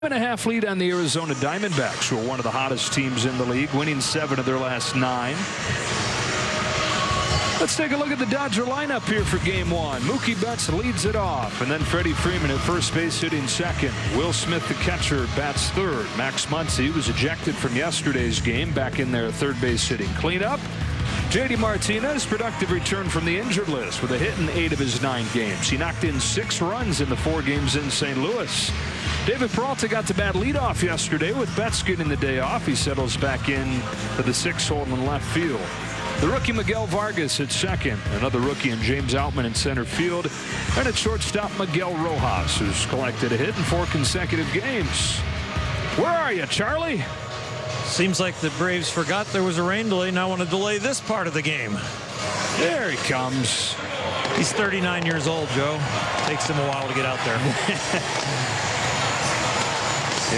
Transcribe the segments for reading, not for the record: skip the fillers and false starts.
5.5 lead on the Arizona Diamondbacks, who are one of the hottest teams in the league, winning 7 of their last 9. Let's take a look at the Dodger lineup here for Game 1. Mookie Betts leads it off, and then Freddie Freeman at first base hitting second. Will Smith, the catcher, bats third. Max Muncy was ejected from yesterday's game, back in there third base hitting cleanup. JD Martinez, productive return from the injured list with a hit in 8 of his 9 games. He knocked in 6 runs in the 4 games in St. Louis. David Peralta got to bat leadoff yesterday with Betts getting the day off. He settles back in for the 6th hole in left field. The rookie Miguel Vargas at second. Another rookie in James Outman in center field. And at shortstop Miguel Rojas, who's collected a hit in 4 consecutive games. Where are you, Charlie? Seems like the Braves forgot there was a rain delay. Now want to delay this part of the game. There he comes. He's 39 years old, Joe. Takes him a while to get out there.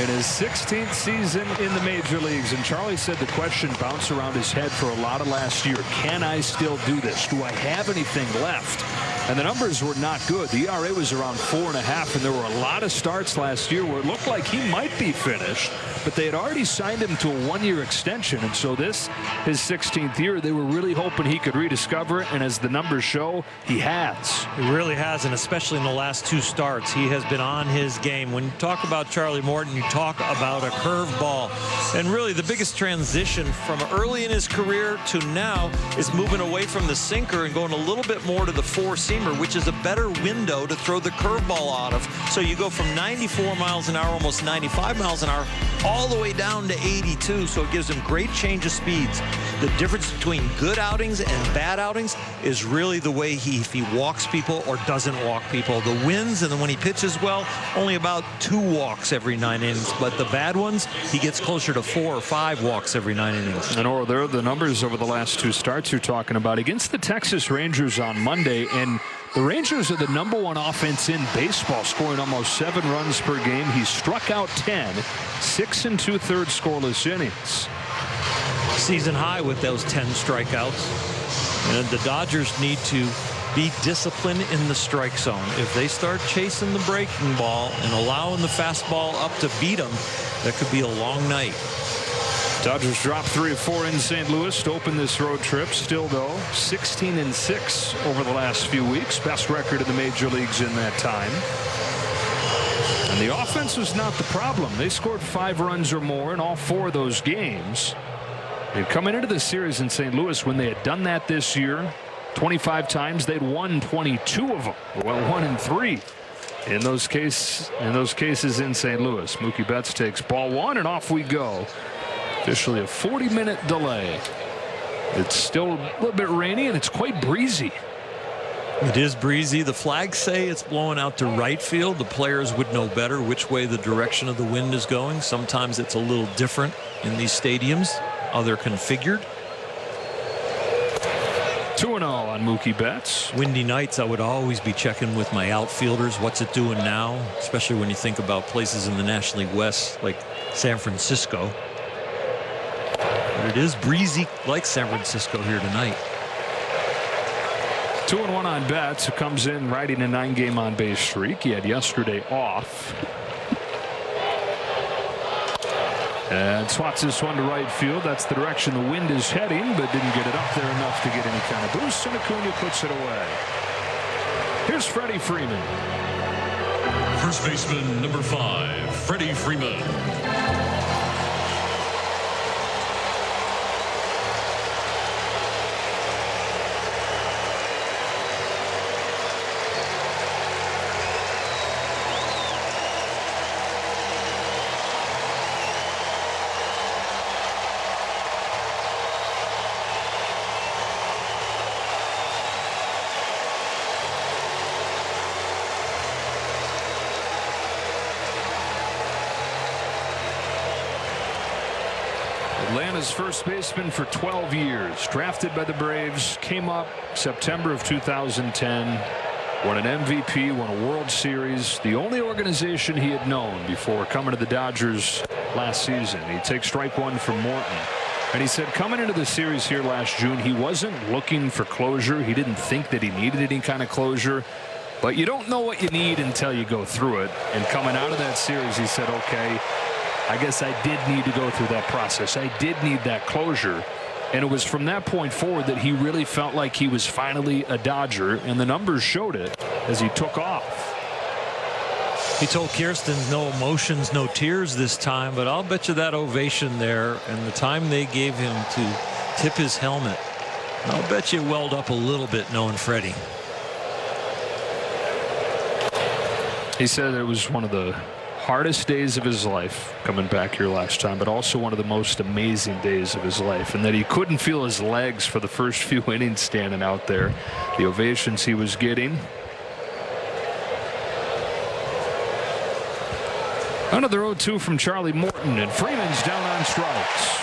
In his 16th season in the major leagues, and Charlie said the question bounced around his head for a lot of last year. Can I still do this? Do I have anything left? And the numbers were not good. The ERA was around 4.5, and there were a lot of starts last year where it looked like he might be finished, but they had already signed him to a 1-year extension. And so this, his 16th year, they were really hoping he could rediscover it, and as the numbers show, he has. He really has, and especially in the last 2 starts, he has been on his game. When you talk about Charlie Morton, you talk about a curveball. And really the biggest transition from early in his career to now is moving away from the sinker and going a little bit more to the 4-seamer, which is a better window to throw the curveball out of. So you go from 94 miles an hour, almost 95 miles an hour, all the way down to 82. So it gives him great change of speeds. The difference between good outings and bad outings is really the way if he walks people or doesn't walk people. The wins, and then when he pitches well, only about 2 walks every 9 innings. But the bad ones, he gets closer to 4 or 5 walks every 9 innings. And there are the numbers over the last 2 starts you're talking about. Against the Texas Rangers on Monday, and the Rangers are the #1 offense in baseball, scoring almost 7 runs per game. He struck out 10, 6 2/3 scoreless innings. Season high with those 10 strikeouts. And the Dodgers need to be disciplined in the strike zone. If they start chasing the breaking ball and allowing the fastball up to beat them, that could be a long night. Dodgers dropped 3 of 4 in St. Louis to open this road trip. Still, though, 16-6 over the last few weeks. Best record in the major leagues in that time. And the offense was not the problem. They scored 5 runs or more in all 4 of those games. They'd coming into the series in St. Louis, when they had done that this year 25 times, they'd won 22 of them. Well, 1 in 3 in those cases in St. Louis. Mookie Betts takes ball 1, and off we go. Officially a 40-minute delay. It's still a little bit rainy, and it's quite breezy. It is breezy. The flags say it's blowing out to right field. The players would know better which way the direction of the wind is going. Sometimes it's a little different in these stadiums, how they're configured. 2-0 on Mookie Betts. Windy nights, I would always be checking with my outfielders. What's it doing now? Especially when you think about places in the National League West like San Francisco. But it is breezy like San Francisco here tonight. 2-1 on Betts, who comes in riding a 9-game on-base streak. He had yesterday off. And swats this one to right field. That's the direction the wind is heading, but didn't get it up there enough to get any kind of boost. And Acuna puts it away. Here's Freddie Freeman. First baseman number 5, Freddie Freeman. Atlanta's first baseman for 12 years, drafted by the Braves, came up September of 2010, won an MVP, won a World Series, the only organization he had known before coming to the Dodgers last season. He takes strike 1 from Morton. And he said coming into the series here last June, he wasn't looking for closure. He didn't think that he needed any kind of closure. But you don't know what you need until you go through it. And coming out of that series, he said, okay, I guess I did need to go through that process. I did need that closure. And it was from that point forward that he really felt like he was finally a Dodger, and the numbers showed it as he took off. He told Kirsten no emotions, no tears this time, but I'll bet you that ovation there and the time they gave him to tip his helmet, I'll bet you welled up a little bit knowing Freddie. He said it was one of the hardest days of his life coming back here last time, but also one of the most amazing days of his life, and that he couldn't feel his legs for the first few innings standing out there. The ovations he was getting. Another 0-2 from Charlie Morton, and Freeman's down on strikes.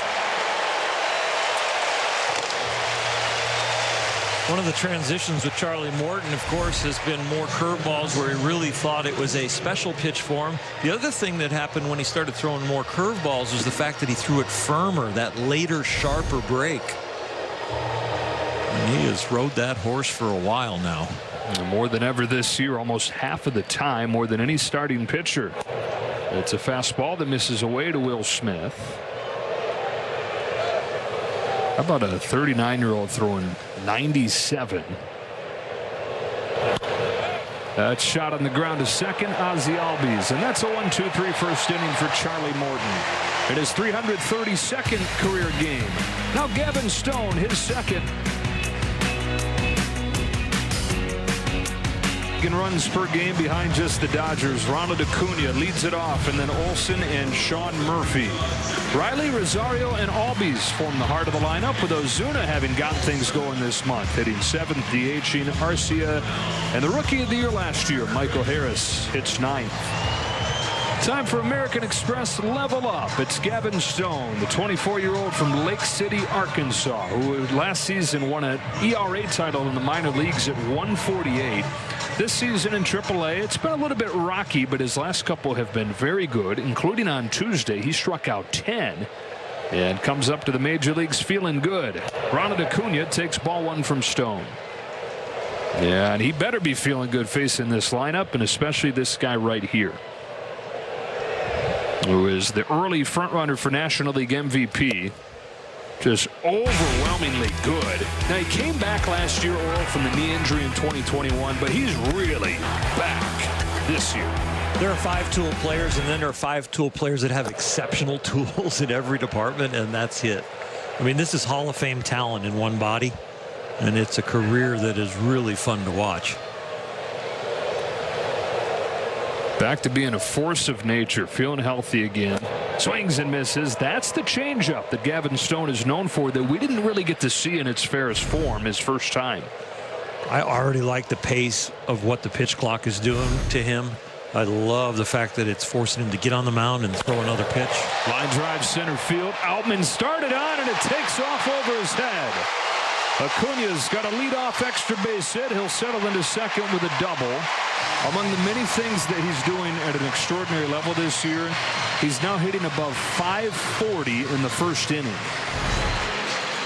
One of the transitions with Charlie Morton, of course, has been more curveballs where he really thought it was a special pitch for him. The other thing that happened when he started throwing more curveballs was the fact that he threw it firmer, that later, sharper break. And he has rode that horse for a while now. And more than ever this year, almost half of the time, more than any starting pitcher. It's a fastball that misses away to Will Smith. How about a 39-year-old throwing 97? That shot on the ground to second, Ozzie Albies. And that's a 1-2-3 first inning for Charlie Morton. It is 332nd career game. Now Gavin Stone, his second. In runs per game behind just the Dodgers. Ronald Acuna leads it off, and then Olson and Sean Murphy. Riley, Rosario, and Albies form the heart of the lineup, with Ozuna having gotten things going this month, hitting 7th, DHing Arcia, and the rookie of the year last year, Michael Harris, hits 9th. Time for American Express Level Up. It's Gavin Stone, the 24-year-old from Lake City, Arkansas, who last season won an ERA title in the minor leagues at 148. This season in AAA, it's been a little bit rocky, but his last couple have been very good, including on Tuesday. He struck out 10 and comes up to the major leagues feeling good. Ronald Acuna takes ball one from Stone. Yeah, and he better be feeling good facing this lineup, and especially this guy right here, who is the early frontrunner for National League MVP. Just overwhelmingly good. Now, he came back last year, Earl, from the knee injury in 2021, but he's really back this year. There are 5-tool players, and then there are 5-tool players that have exceptional tools in every department, and that's it. I mean, this is Hall of Fame talent in one body, and it's a career that is really fun to watch. Back to being a force of nature, feeling healthy again. Swings and misses. That's the changeup that Gavin Stone is known for, that we didn't really get to see in its fairest form his first time. I already like the pace of what the pitch clock is doing to him. I love the fact that it's forcing him to get on the mound and throw another pitch. Line drive center field. Outman started on, and it takes off over his head. Acuna's got a leadoff extra base hit. He'll settle into second with a double. Among the many things that he's doing at an extraordinary level this year, he's now hitting above 540 in the first inning.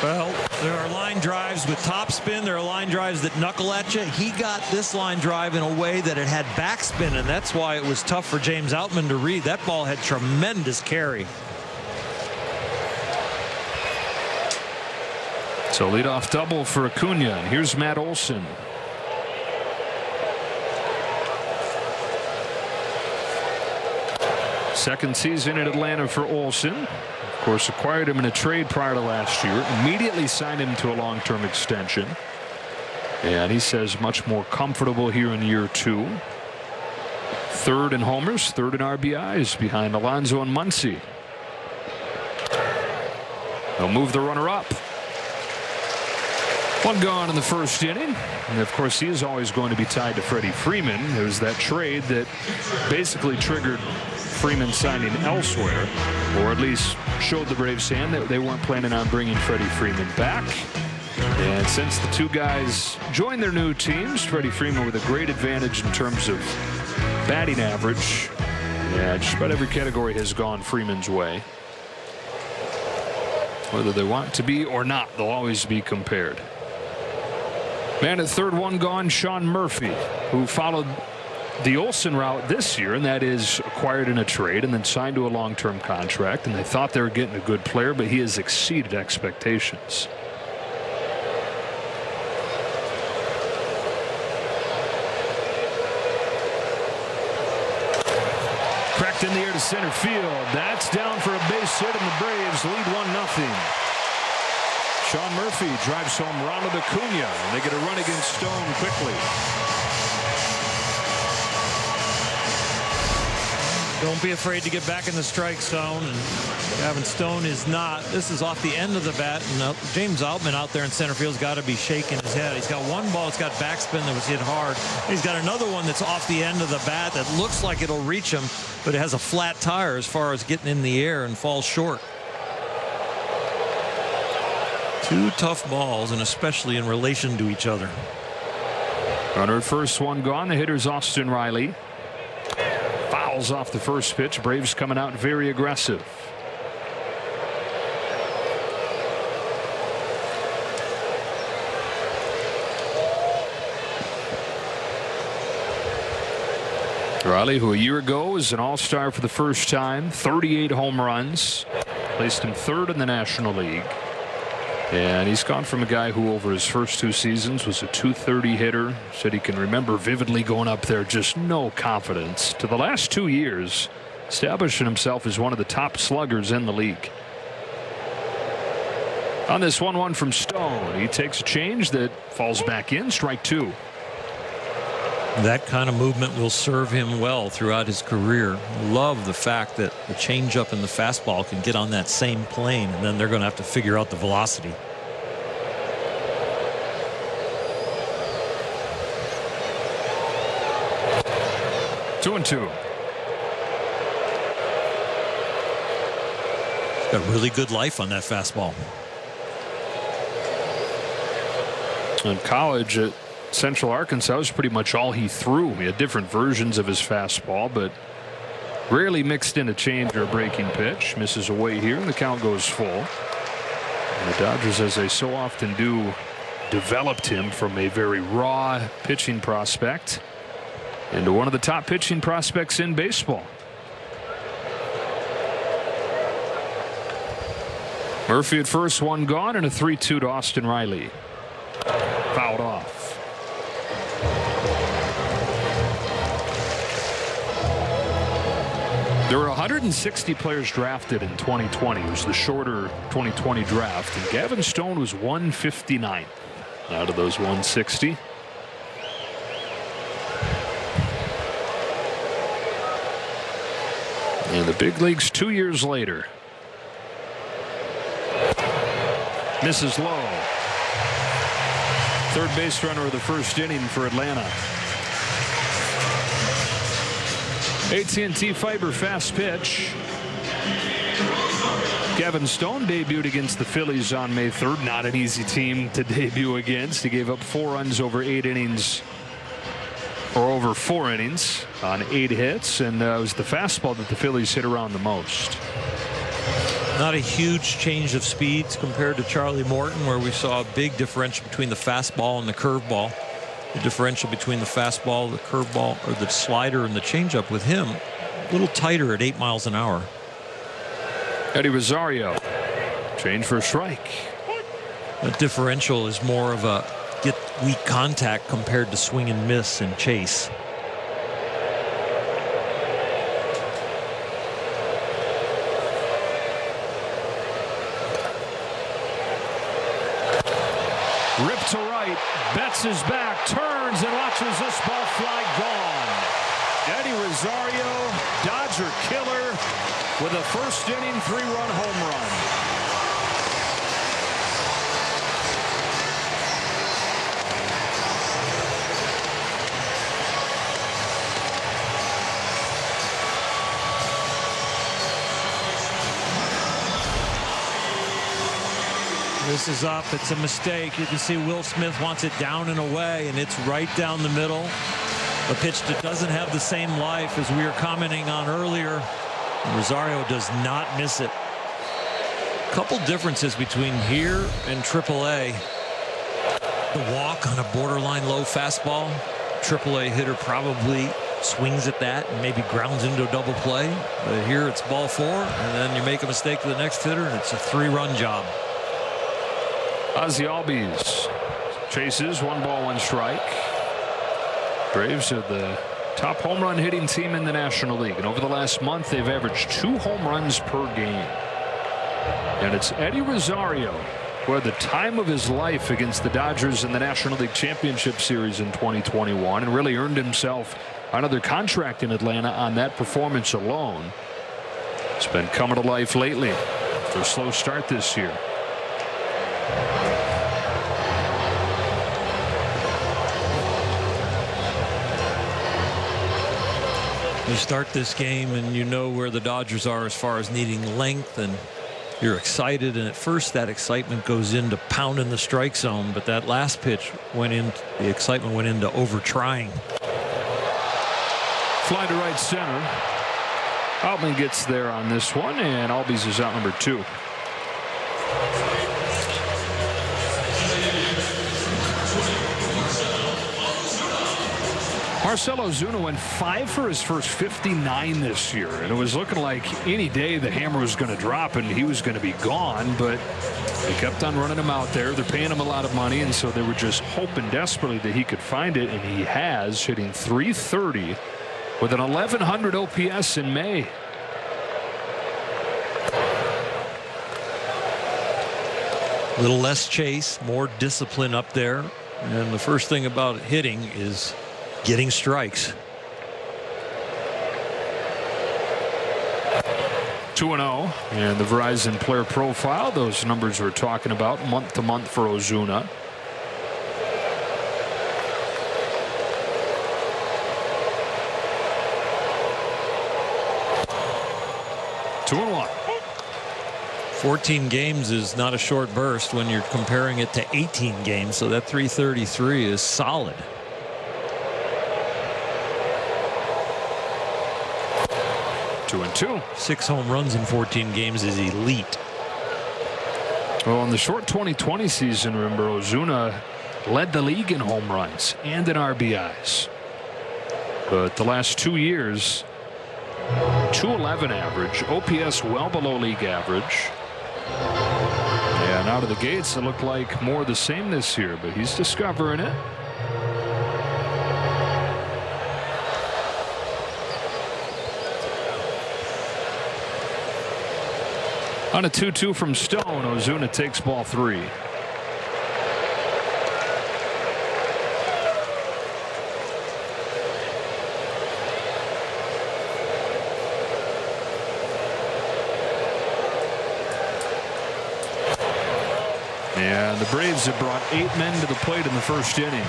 Well, there are line drives with topspin. There are line drives that knuckle at you. He got this line drive in a way that it had backspin, and that's why it was tough for James Outman to read. That ball had tremendous carry. So leadoff double for Acuna. And here's Matt Olson. Second season in Atlanta for Olson. Of course, acquired him in a trade prior to last year. Immediately signed him to a long-term extension. And he says much more comfortable here in year 2. Third in homers, third in RBIs behind Alonso and Muncy. They'll move the runner up. One gone in the first inning. And of course, he is always going to be tied to Freddie Freeman. It was that trade that basically triggered Freeman signing elsewhere, or at least showed the Braves hand that they weren't planning on bringing Freddie Freeman back. And since the two guys joined their new teams, Freddie Freeman with a great advantage in terms of batting average. Yeah, just about every category has gone Freeman's way. Whether they want to be or not, they'll always be compared. Man at third, one gone, Sean Murphy, who followed the Olsen route this year, and that is acquired in a trade and then signed to a long-term contract, and they thought they were getting a good player, but he has exceeded expectations. Cracked in the air to center field. That's down for a base hit, and the Braves lead 1-0. Sean Murphy drives home Ronald Acuna, and they get a run against Stone quickly. Don't be afraid to get back in the strike zone, and Gavin Stone is not. This is off the end of the bat, and James Outman out there in center field's got to be shaking his head. He's got one ball, it's got backspin that was hit hard. He's got another one that's off the end of the bat that looks like it'll reach him, but it has a flat tire as far as getting in the air and falls short. Two tough balls, and especially in relation to each other. Runner at first, one gone. The hitter's Austin Riley. Fouls off the first pitch. Braves coming out very aggressive. Riley, who a year ago was an all-star for the first time, 38 home runs, placed him third in the National League. And he's gone from a guy who over his first two seasons was a .230 hitter, said he can remember vividly going up there, just no confidence, to the last 2 years establishing himself as one of the top sluggers in the league. On this 1-1 from Stone, he takes a change that falls back in, strike two. That kind of movement will serve him well throughout his career. Love the fact that the changeup and the fastball can get on that same plane, and then they're going to have to figure out the velocity. Two and two. Got really good life on that fastball. In college at Central Arkansas was pretty much all he threw. He had different versions of his fastball, but rarely mixed in a change or a breaking pitch. Misses away here, and the count goes full. And the Dodgers, as they so often do, developed him from a very raw pitching prospect into one of the top pitching prospects in baseball. Murphy at first, one gone, and a 3-2 to Austin Riley. Fouled off. There were 160 players drafted in 2020. It was the shorter 2020 draft, and Gavin Stone was 159 out of those 160. And the big leagues 2 years later. Misses low. Third base runner of the first inning for Atlanta. AT&T Fiber fast pitch. Gavin Stone debuted against the Phillies on May 3rd. Not an easy team to debut against. He gave up 4 runs over 8 innings, or over 4 innings on 8 hits, and it was the fastball that the Phillies hit around the most. Not a huge change of speeds compared to Charlie Morton, where we saw a big differential between the fastball and the curveball. The differential between the fastball, the curveball, or the slider and the changeup with him a little tighter at 8 miles an hour. Eddie Rosario, change for a strike. The differential is more of a get weak contact compared to swing and miss and chase. Ripped to right, Betts is back, turns and watches this ball fly gone. Eddie Rosario, Dodger killer, with a first inning 3-run home run. This is up. It's a mistake. You can see Will Smith wants it down and away, and it's right down the middle. A pitch that doesn't have the same life as we were commenting on earlier. Rosario does not miss it. Couple differences between here and AAA. The walk on a borderline low fastball. AAA hitter probably swings at that and maybe grounds into a double play. But here it's ball 4, and then you make a mistake to the next hitter, and it's a 3-run job. Ozzie Albies chases 1 ball 1 strike. Braves are the top home run hitting team in the National League, and over the last month they've averaged 2 home runs per game. And it's Eddie Rosario, who had the time of his life against the Dodgers in the National League Championship Series in 2021, and really earned himself another contract in Atlanta on that performance alone. It's been coming to life lately after a slow start this year. You start this game and you know where the Dodgers are as far as needing length, and you're excited, and at first that excitement goes into pounding the strike zone, but that last pitch went in, the excitement went into over trying. Fly to right center. Altman gets there on this one, and Albies is out number 2. Marcell Ozuna went 5 for his first 59 this year, and it was looking like any day the hammer was going to drop and he was going to be gone, but they kept on running him out there. They're paying him a lot of money, and so they were just hoping desperately that he could find it, and he has, hitting .330 with an 1100 OPS in May. A little less chase, more discipline up there, and the first thing about hitting is getting strikes. 2-0, and the Verizon player profile, those numbers we're talking about month to month for Ozuna. Two and 1. 14 games is not a short burst when you're comparing it to 18 games, so that .333 is solid. 2-2. 6 home runs in 14 games is elite. Well, in the short 2020 season, remember, Ozuna led the league in home runs and in RBIs. But the last 2 years, .211 average, OPS well below league average. And out of the gates, it looked like more of the same this year, but he's discovering it. On a 2-2 from Stone, Ozuna takes ball 3. And the Braves have brought 8 men to the plate in the first inning.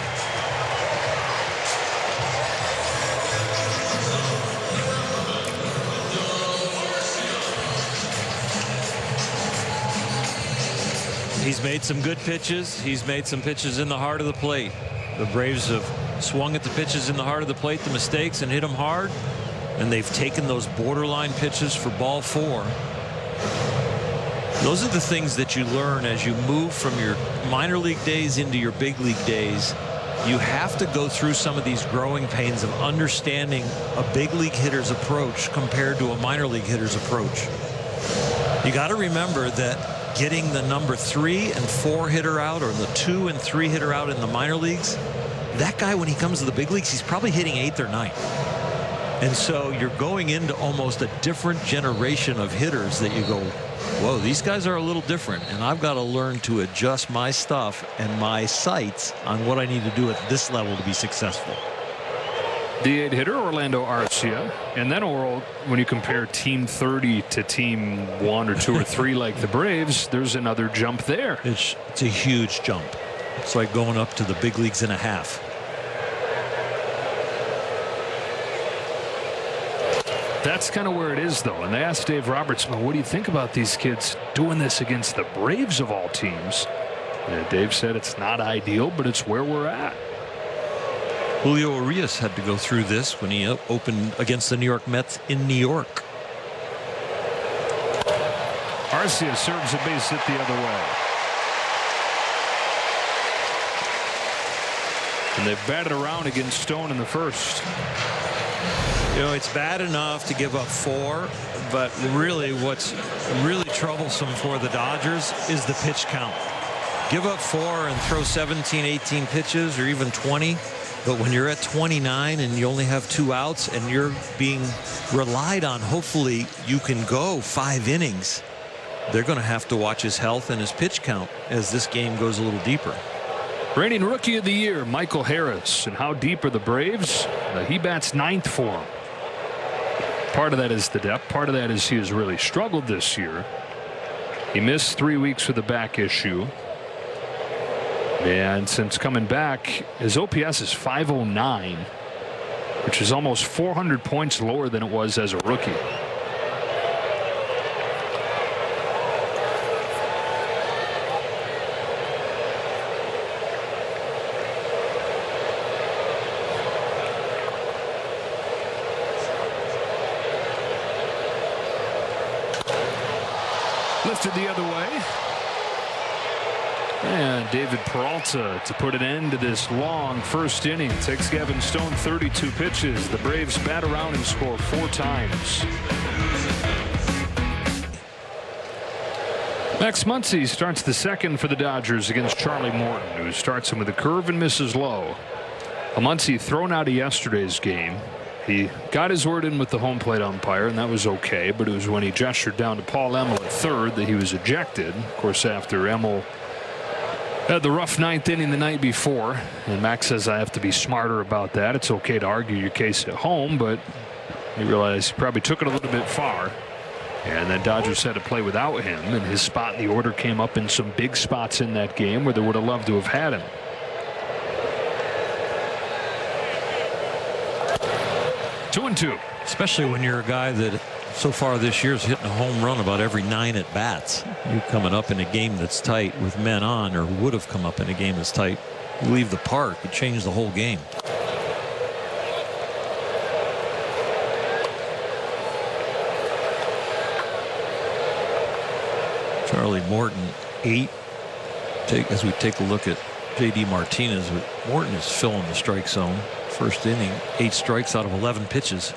He's made some good pitches. He's made some pitches in the heart of the plate. The Braves have swung at the pitches in the heart of the plate, the mistakes, and hit them hard. And they've taken those borderline pitches for ball 4. Those are the things that you learn as you move from your minor league days into your big league days. You have to go through some of these growing pains of understanding a big league hitter's approach compared to a minor league hitter's approach. You got to remember that getting the number 3 and 4 hitter out, or the 2 and 3 hitter out in the minor leagues, that guy, when he comes to the big leagues, he's probably hitting 8th or 9th. And so you're going into almost a different generation of hitters that you go, whoa, these guys are a little different, and I've got to learn to adjust my stuff and my sights on what I need to do at this level to be successful. The 8 hitter, Orlando Arcia. And then, Oral, when you compare team 30 to team 1 or 2 or 3 like the Braves, there's another jump there. It's a huge jump. It's like going up to the big leagues and a half. That's kind of where it is, though. And they asked Dave Roberts, well, what do you think about these kids doing this against the Braves of all teams? And Dave said it's not ideal, but it's where we're at. Julio Urias had to go through this when he opened against the New York Mets in New York. Arcia serves a base hit the other way. And they batted around against Stone in the first. You know, it's bad enough to give up 4, but really what's really troublesome for the Dodgers is the pitch count. Give up 4 and throw 17, 18 pitches or even 20. But when you're at 29 and you only have 2 outs and you're being relied on, hopefully you can go 5 innings. They're going to have to watch his health and his pitch count as this game goes a little deeper. Reigning Rookie of the Year, Michael Harris. And how deep are the Braves? He bats 9th for him. Part of that is the depth. Part of that is he has really struggled this year. He missed 3 weeks with a back issue. And since coming back, his OPS is 509, which is almost 400 points lower than it was as a rookie. Lifted the other way. And David Peralta to put an end to this long first inning. Takes Gavin Stone 32 pitches. The Braves bat around and score 4 times. Max Muncy starts the second for the Dodgers against Charlie Morton, who starts him with a curve and misses low. Muncy thrown out of yesterday's game. He got his word in with the home plate umpire, and that was okay, but it was when he gestured down to Paul Emmel at third that he was ejected. Of course, after Emmel had the rough 9th inning the night before, and Max says, I have to be smarter about that. It's okay to argue your case at home, but he realized he probably took it a little bit far. And then Dodgers had to play without him, and his spot in the order came up in some big spots in that game where they would have loved to have had him. Two and two. Especially when you're a guy that so far this year is hitting a home run about every 9 at bats. You coming up in a game that's tight with men on, or would have come up in a game that's tight. You leave the park, it changed the whole game. Charlie Morton 8. As we take a look at J.D. Martinez, Morton is filling the strike zone. First inning, 8 strikes out of 11 pitches.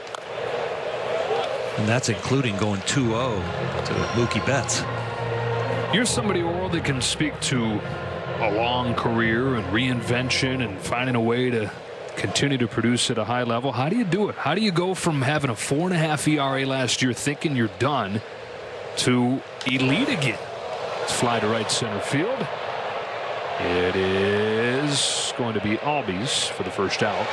And that's including going 2-0 to Mookie Betts. You're somebody, Orel, that can speak to a long career and reinvention and finding a way to continue to produce at a high level. How do you do it? How do you go from having a 4.5 ERA last year, thinking you're done, to elite again? Let's fly to right center field. It is going to be Albies for the first out.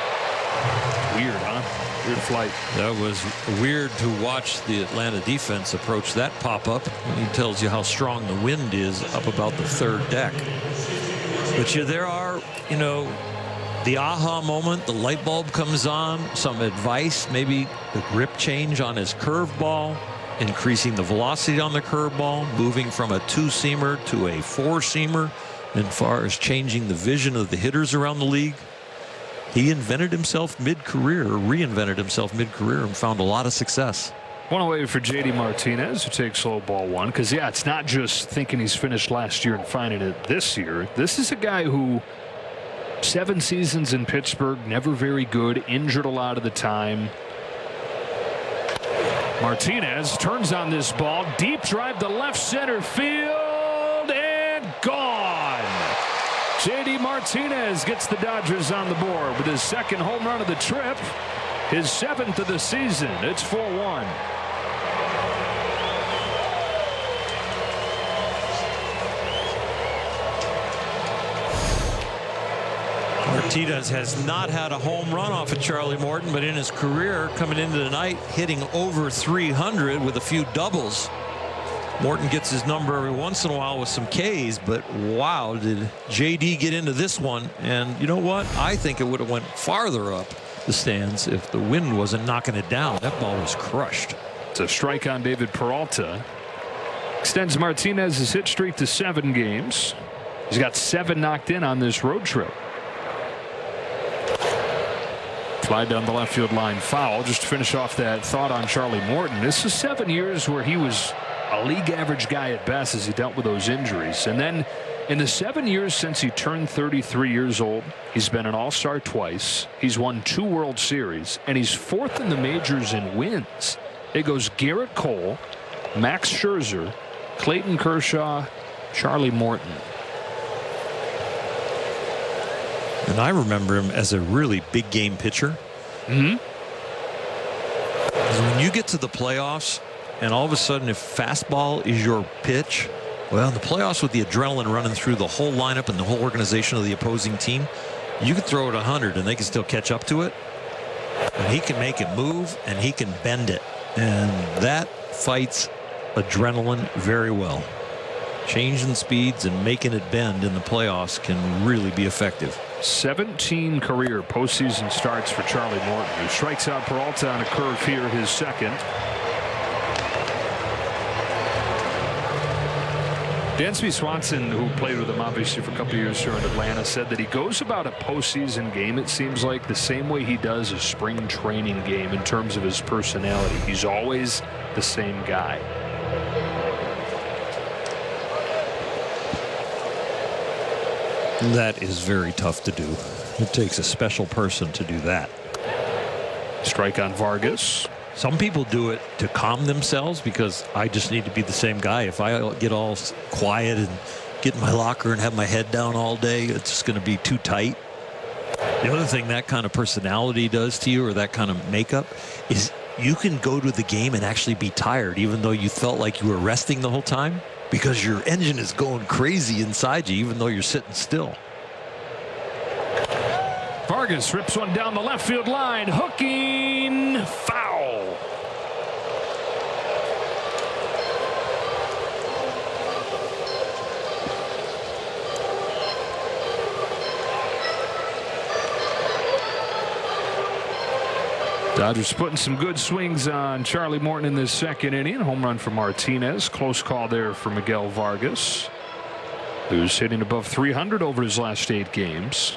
Weird, huh? Weird flight. That was weird to watch the Atlanta defense approach that pop-up. He tells you how strong the wind is up about the 3rd deck. But there are, the aha moment, the light bulb comes on, some advice, maybe the grip change on his curveball, increasing the velocity on the curveball, moving from a 2-seamer to a 4-seamer, as far as changing the vision of the hitters around the league. He invented himself mid-career, or reinvented himself mid-career, and found a lot of success. One away for J.D. Martinez, who takes low ball 1. Because, yeah, it's not just thinking he's finished last year and finding it this year. This is a guy who 7 seasons in Pittsburgh, never very good, injured a lot of the time. Martinez turns on this ball. Deep drive to left center field, and gone. J.D. Martinez gets the Dodgers on the board with his 2nd home run of the trip, his 7th of the season. It's 4-1. Martinez has not had a home run off of Charlie Morton, but in his career, coming into the night, hitting over 300 with a few doubles. Morton gets his number every once in a while with some Ks, but wow, did JD get into this one. And you know what? I think it would have went farther up the stands if the wind wasn't knocking it down. That ball was crushed. It's a strike on David Peralta. Extends Martinez's hit streak to 7 games. He's got 7 knocked in on this road trip. Fly down the left field line, foul. Just to finish off that thought on Charlie Morton. This is 7 years where he was a league average guy at best as he dealt with those injuries. And then In the 7 years since he turned 33 years old, he's been an All-Star twice. He's won 2 World Series, and he's 4th in the majors in wins. It goes Garrett Cole, Max Scherzer, Clayton Kershaw, Charlie Morton. And I remember him as a really big game pitcher. Mm-hmm. When you get to the playoffs, and all of a sudden if fastball is your pitch, well, in the playoffs with the adrenaline running through the whole lineup and the whole organization of the opposing team, you can throw it 100 and they can still catch up to it. And he can make it move and he can bend it. And that fights adrenaline very well. Changing speeds and making it bend in the playoffs can really be effective. 17 career postseason starts for Charlie Morton, who strikes out Peralta on a curve here, his second. Dansby Swanson, who played with him obviously for a couple of years here in Atlanta, said that he goes about a postseason game, it seems like, the same way he does a spring training game in terms of his personality. He's always the same guy. That is very tough to do. It takes a special person to do that. Strike on Vargas. Some people do it to calm themselves because I just need to be the same guy. If I get all quiet and get in my locker and have my head down all day, it's just going to be too tight. The other thing that kind of personality does to you, or that kind of makeup, is you can go to the game and actually be tired even though you felt like you were resting the whole time, because your engine is going crazy inside you even though you're sitting still. Vargas rips one down the left field line, hooking, foul. Dodgers putting some good swings on Charlie Morton in this second inning. Home run for Martinez. Close call there for Miguel Vargas, who's hitting above 300 over his last 8 games.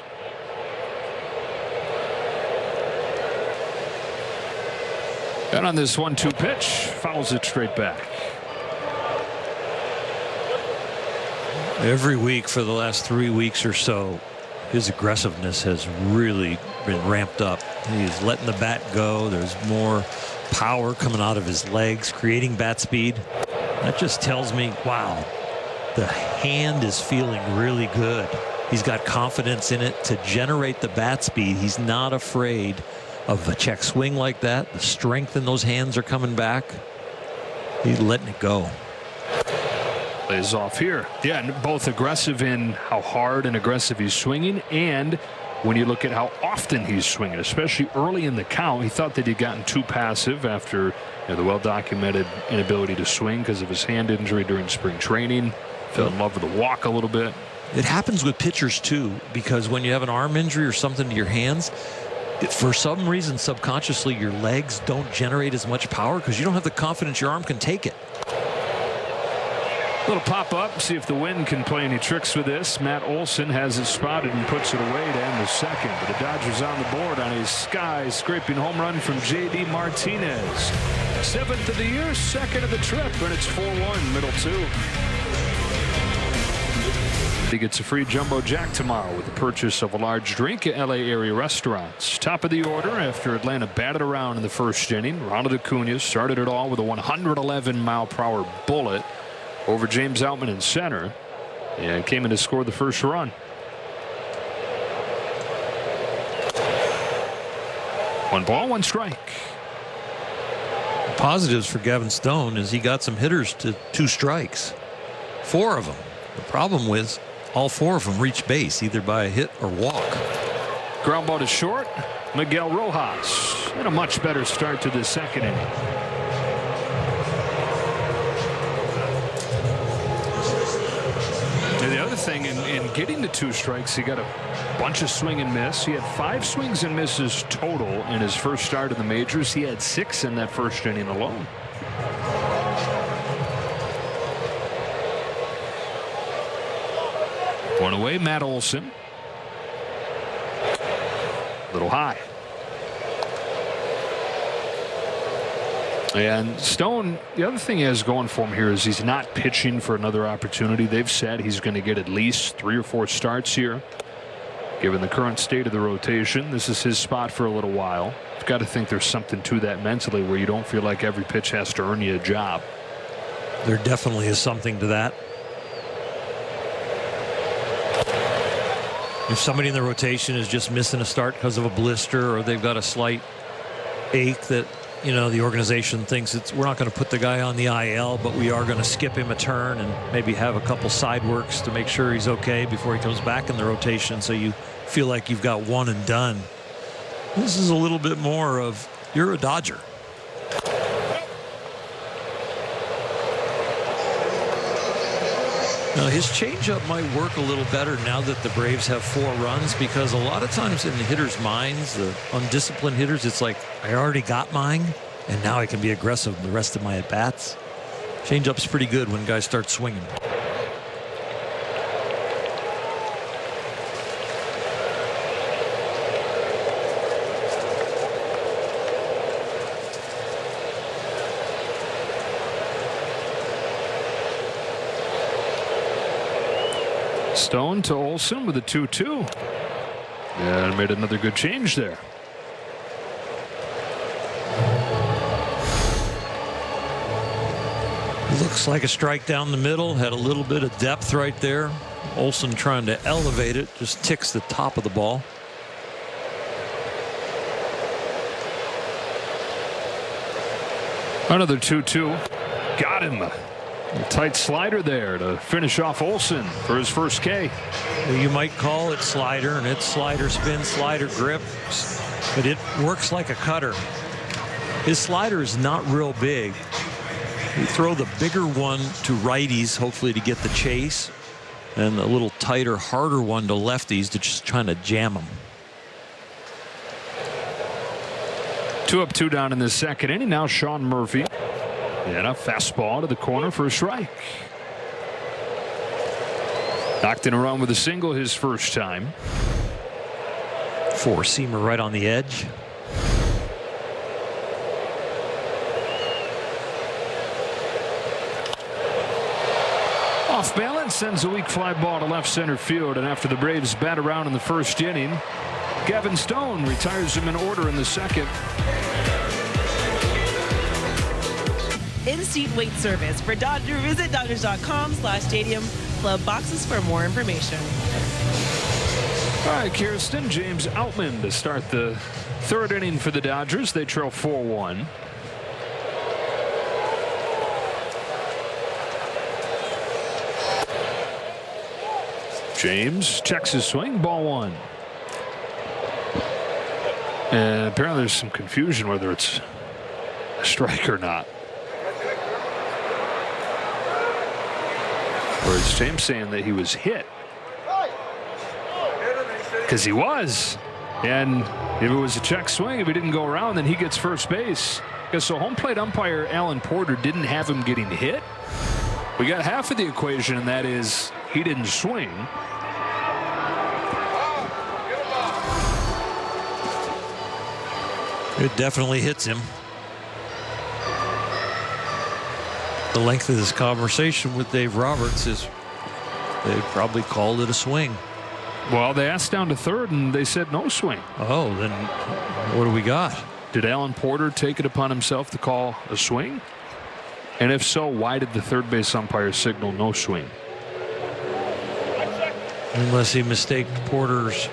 And on this 1-2 pitch, fouls it straight back. Every week for the last 3 weeks or so, his aggressiveness has really been ramped up. He's letting the bat go. There's more power coming out of his legs, creating bat speed. That just tells me, wow, the hand is feeling really good. He's got confidence in it to generate the bat speed. He's not afraid of a check swing like that. The strength in those hands are coming back. He's letting it go. Plays off here. Yeah, and both aggressive in how hard and aggressive he's swinging, and when you look at how often he's swinging, especially early in the count. He thought that he'd gotten too passive after the well-documented inability to swing because of his hand injury during spring training. Fell in love with the walk a little bit. It happens with pitchers too, because when you have an arm injury or something to your hands, for some reason subconsciously your legs don't generate as much power because you don't have the confidence your arm can take it. Little pop up, see if the wind can play any tricks with this. Matt Olson has it spotted and puts it away to end the second. But the Dodgers on the board on a sky-scraping home run from J.D. Martinez. 7th of the year, 2nd of the trip, and it's 4-1, middle 2. He gets a free Jumbo Jack tomorrow with the purchase of a large drink at LA area restaurants. Top of the order after Atlanta batted around in the first inning. Ronald Acuna started it all with a 111-mile-per-hour bullet over James Outman in center, and came in to score the first run. 1 ball, 1 strike. Positives for Gavin Stone is he got some hitters to 2 strikes. 4 of them. The problem with all 4 of them reached base either by a hit or walk. Ground ball to short. Miguel Rojas. And a much better start to the second inning. And the other thing, in getting to 2 strikes, he got a bunch of swing and miss. He had 5 swings and misses total in his first start in the majors. He had 6 in that first inning alone. One away, Matt Olson. Little high. And Stone, the other thing he has going for him here is he's not pitching for another opportunity. They've said he's going to get at least 3 or 4 starts here. Given the current state of the rotation, this is his spot for a little while. You've got to think there's something to that mentally where you don't feel like every pitch has to earn you a job. There definitely is something to that. If somebody in the rotation is just missing a start because of a blister or they've got a slight ache that, you know, the organization thinks we're not going to put the guy on the IL, but we are going to skip him a turn and maybe have a couple side works to make sure he's okay before he comes back in the rotation, so you feel like you've got one and done. This is a little bit more of, you're a Dodger. Now, his changeup might work a little better now that the Braves have 4 runs, because a lot of times in the hitters' minds, the undisciplined hitters, it's like, I already got mine, and now I can be aggressive the rest of my at-bats. Changeup's pretty good when guys start swinging. Stone to Olson with a 2-2. And made another good change there. Looks like a strike down the middle. Had a little bit of depth right there. Olson trying to elevate it. Just ticks the top of the ball. Another 2-2. Got him. A tight slider there to finish off Olson for his first K. You might call it slider, and it's slider spin, slider grip, but it works like a cutter. His slider is not real big. You throw the bigger one to righties, hopefully to get the chase, and a little tighter, harder one to lefties to just trying to jam them. 2 up, 2 down in the second inning. Now Sean Murphy. And a fastball to the corner for a strike. Knocked in a run with a single his first time. 4-seamer right on the edge. Off balance, sends a weak fly ball to left center field. And after the Braves bat around in the first inning, Gavin Stone retires him in order in the second. In-seat wait service for Dodger. Visit Dodgers.com/stadium club boxes for more information. All right, Kirsten, James Outman to start the third inning for the Dodgers. They trail 4-1. James checks his swing, ball 1. And apparently there's some confusion whether it's a strike or not. Or is James saying that he was hit? Because he was. And if it was a check swing, if he didn't go around, then he gets first base. Because so home plate umpire Alan Porter didn't have him getting hit. We got half of the equation, and that is he didn't swing. It definitely hits him. The length of this conversation with Dave Roberts is they probably called it a swing. Well, they asked down to third, and they said no swing. Oh, then what do we got? Did Alan Porter take it upon himself to call a swing? And if so, why did the third base umpire signal no swing? Unless he mistaked Porter's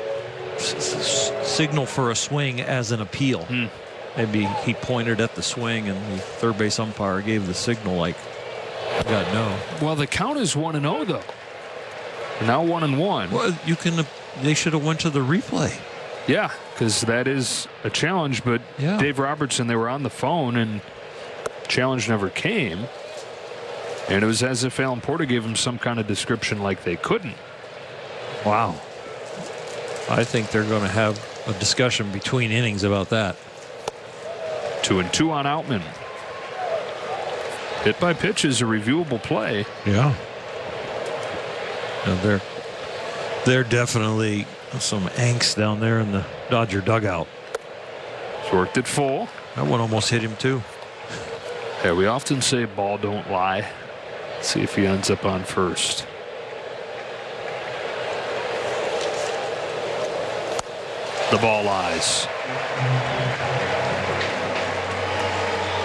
signal for a swing as an appeal. Maybe he pointed at the swing and the third base umpire gave the signal like, God, no. Well, the count is 1-0 though. Now 1-1. Well, they should have went to the replay. Yeah, because that is a challenge. But yeah. Dave Robertson, they were on the phone and challenge never came. And it was as if Alan Porter gave him some kind of description like they couldn't. Wow. I think they're going to have a discussion between innings about that. 2-2 on Outman. Hit by pitch is a reviewable play. Yeah. And they're definitely some angst down there in the Dodger dugout. He's worked it full. That one almost hit him too. Yeah, we often say ball don't lie. Let's see if he ends up on first. The ball lies.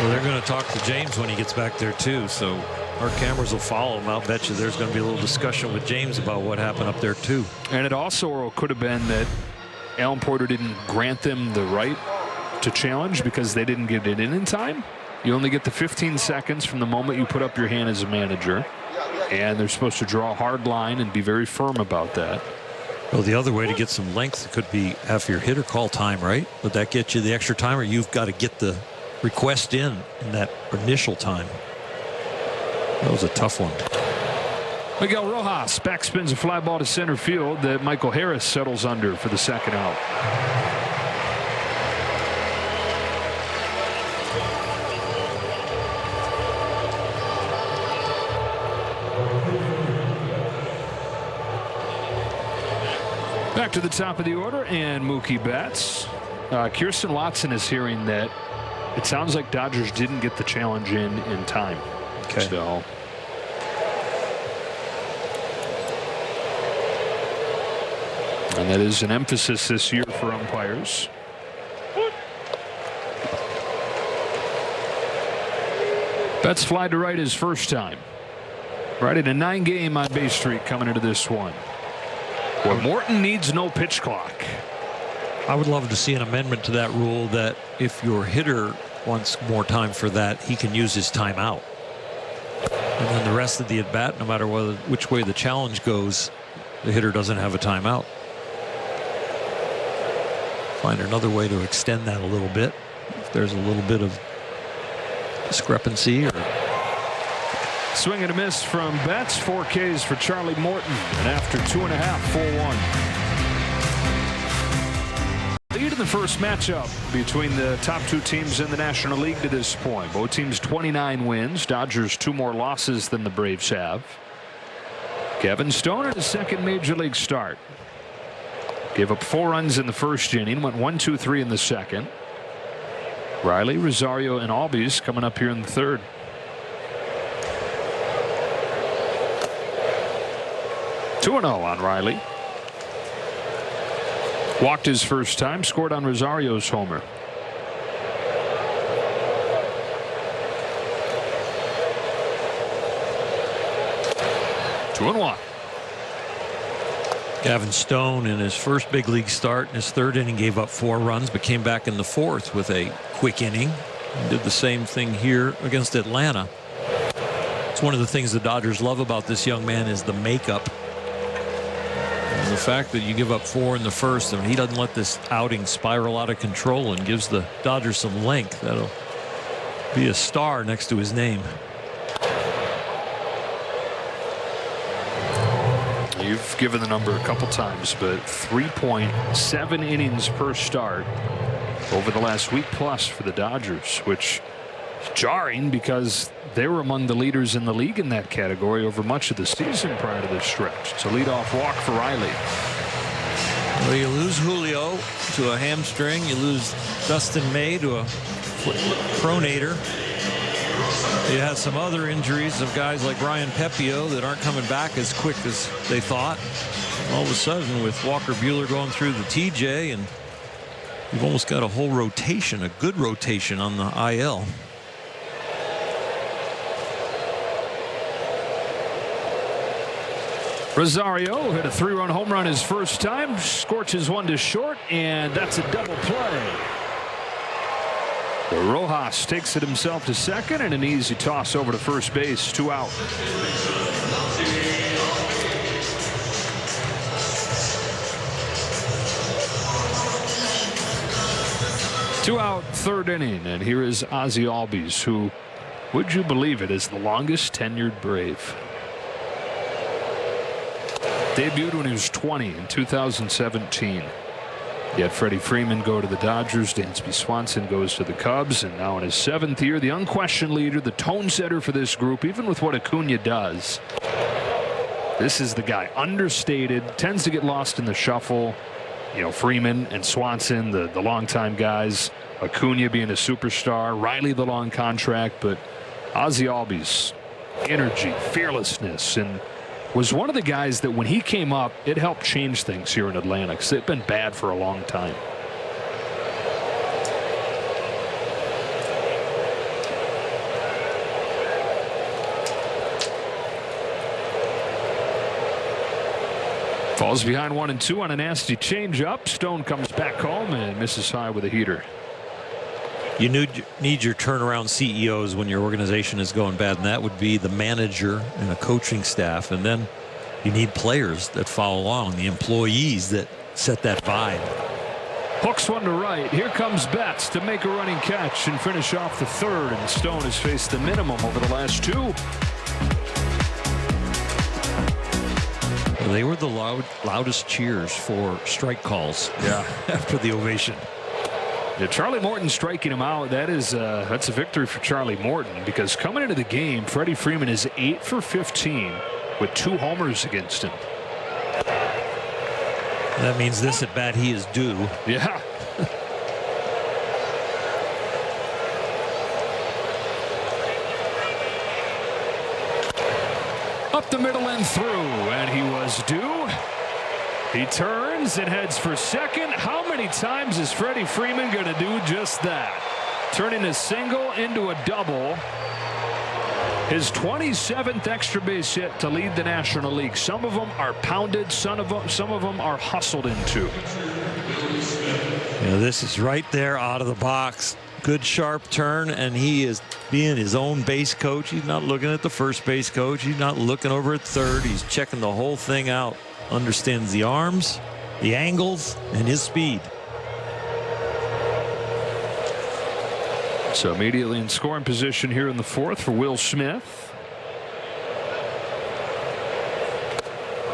Well, they're going to talk to James when he gets back there too, so our cameras will follow him. I'll bet you there's going to be a little discussion with James about what happened up there too. And it also could have been that Alan Porter didn't grant them the right to challenge because they didn't get it in time. You only get the 15 seconds from the moment you put up your hand as a manager, and they're supposed to draw a hard line and be very firm about that. Well, the other way to get some length could be have your hitter call time, right? Would that get you the extra time, or you've got to get the request in that initial time? That was a tough one. Miguel Rojas backspins a fly ball to center field that Michael Harris settles under for the second out. Back to the top of the order, and Mookie Betts. Kirsten Watson is hearing that it sounds like Dodgers didn't get the challenge in time. Okay. So and that is an emphasis this year for umpires. Betts fly to right his first time. Right in a 9-game on base streak coming into this one. Well, Morton needs no pitch clock. I would love to see an amendment to that rule that if your hitter wants more time for that, he can use his timeout. And then the rest of the at-bat, no matter which way the challenge goes, the hitter doesn't have a timeout. Find another way to extend that a little bit if there's a little bit of discrepancy. Or swing and a miss from Betts. 4 Ks for Charlie Morton, and after 2.5, 4-1. Lead in the first matchup between the top 2 teams in the National League to this point. Both teams 29 wins. Dodgers 2 more losses than the Braves have. Kevin Stone at his second major league start. Gave up 4 runs in the first inning, went 1-2-3 in the second. Riley, Rosario, and Albies coming up here in the third. (2-0) on Riley. Walked his first time, scored on Rosario's homer. Two and one. Gavin Stone in his first big league start in his third inning gave up 4 runs, but came back in the fourth with a quick inning. And did the same thing here against Atlanta. It's one of the things the Dodgers love about this young man is the makeup. And the fact that you give up 4 in the first, and he doesn't let this outing spiral out of control and gives the Dodgers some length. That'll be a star next to his name. You've given the number a couple times, but 3.7 innings per start over the last week plus for the Dodgers, which is jarring because they were among the leaders in the league in that category over much of the season prior to this stretch. It's a leadoff walk for Riley. Well, you lose Julio to a hamstring. You lose Dustin May to a foot pronator. You have some other injuries of guys like Ryan Pepio that aren't coming back as quick as they thought. All of a sudden, with Walker Buehler going through the TJ, and you've almost got a whole rotation, a good rotation on the IL. Rosario hit a 3-run home run his first time, scorches one to short, and that's a double play. Rojas takes it himself to second, and an easy toss over to first base. 2 out. Two out, third inning, and here is Ozzie Albies, who, would you believe it, is the longest tenured Brave. Debuted when he was 20 in 2017. He had Freddie Freeman go to the Dodgers. Dansby Swanson goes to the Cubs. And now in his 7th year, the unquestioned leader, the tone setter for this group, even with what Acuna does. This is the guy. Understated, tends to get lost in the shuffle. You know, Freeman and Swanson, the longtime guys. Acuna being a superstar. Riley, the long contract. But Ozzie Albies, energy, fearlessness, and was one of the guys that when he came up, it helped change things here in Atlanta because they've been bad for a long time. Falls behind 1-2 on a nasty changeup. Stone comes back home and misses high with a heater. You need your turnaround CEOs when your organization is going bad, and that would be the manager and a coaching staff. And then you need players that follow along, the employees that set that vibe. Hooks one to right. Here comes Betts to make a running catch and finish off the third. And Stone has faced the minimum over the last two. They were the loudest cheers for strike calls. Yeah. After the ovation. Yeah, Charlie Morton striking him out. That's a victory for Charlie Morton because coming into the game, Freddie Freeman is 8 for 15 with 2 homers against him. That means this at bat he is due. Yeah. Up the middle and through, and he was due. He turns and heads for second. How many times is Freddie Freeman going to do just that? Turning a single into a double. His 27th extra base hit to lead the National League. Some of them are pounded. Some of them are hustled into. This is right there out of the box. Good sharp turn, and he is being his own base coach. He's not looking at the first base coach. He's not looking over at third. He's checking the whole thing out. Understands the arms, the angles, and his speed. So immediately in scoring position here in the fourth for Will Smith.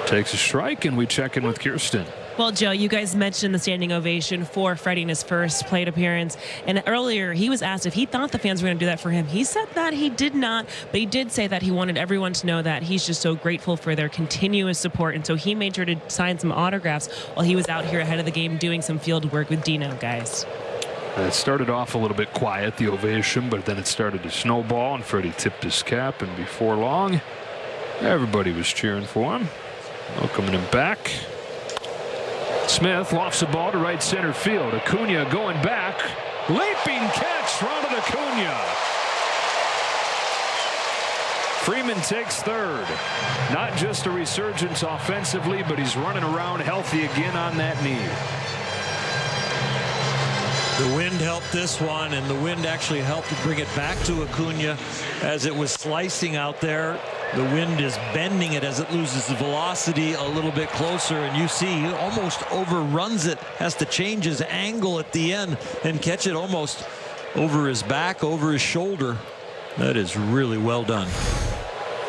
Takes a strike, and we check in with Kirsten. Well, Joe, you guys mentioned the standing ovation for Freddie in his first plate appearance. And earlier, he was asked if he thought the fans were going to do that for him. He said that he did not, but he did say that he wanted everyone to know that he's just so grateful for their continuous support. And so he made sure to sign some autographs while he was out here ahead of the game doing some field work with Dino, guys. It started off a little bit quiet, the ovation, but then it started to snowball, and Freddie tipped his cap, and before long, everybody was cheering for him. Welcoming him back. Smith lofts the ball to right center field. Acuna going back. Leaping catch, Ronald Acuna. Freeman takes third. Not just a resurgence offensively, but he's running around healthy again on that knee. The wind helped this one, and the wind actually helped to bring it back to Acuna as it was slicing out there. The wind is bending it as it loses the velocity a little bit closer, and you see he almost overruns it, has to change his angle at the end and catch it almost over his back, over his shoulder. That is really well done.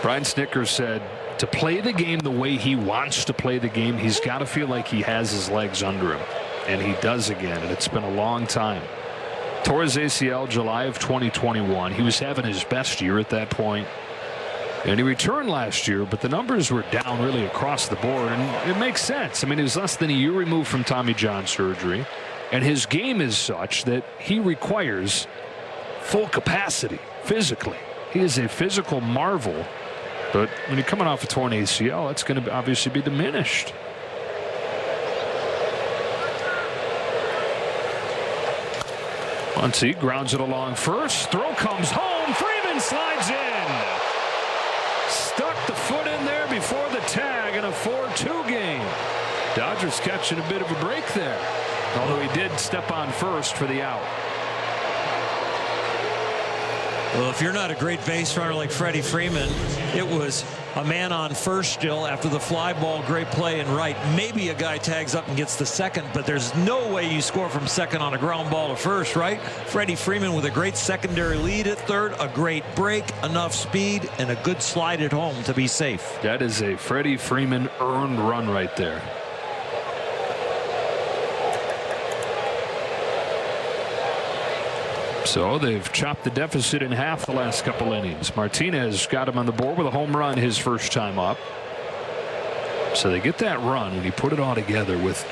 Brian Snitker said to play the game the way he wants to play the game, he's got to feel like he has his legs under him. And he does again, and it's been a long time. Tore his ACL July of 2021. He was having his best year at that point. And he returned last year, but the numbers were down really across the board. And it makes sense. I mean, he was less than a year removed from Tommy John surgery. And his game is such that he requires full capacity physically. He is a physical marvel. But when you're coming off a torn ACL, it's going to obviously be diminished. Muncy grounds it along first. Throw comes home. Freeman slides in. Stuck the foot in there before the tag in a 4-2 game. Dodgers catching a bit of a break there. Although he did step on first for the out. Well, if you're not a great base runner like Freddie Freeman, it was a man on first still after the fly ball, great play and right. Maybe a guy tags up and gets the second, but there's no way you score from second on a ground ball to first, right? Freddie Freeman with a great secondary lead at third, a great break, enough speed, and a good slide at home to be safe. That is a Freddie Freeman earned run right there. So they've chopped the deficit in half the last couple innings. Martinez got him on the board with a home run his first time up. So they get that run when you put it all together with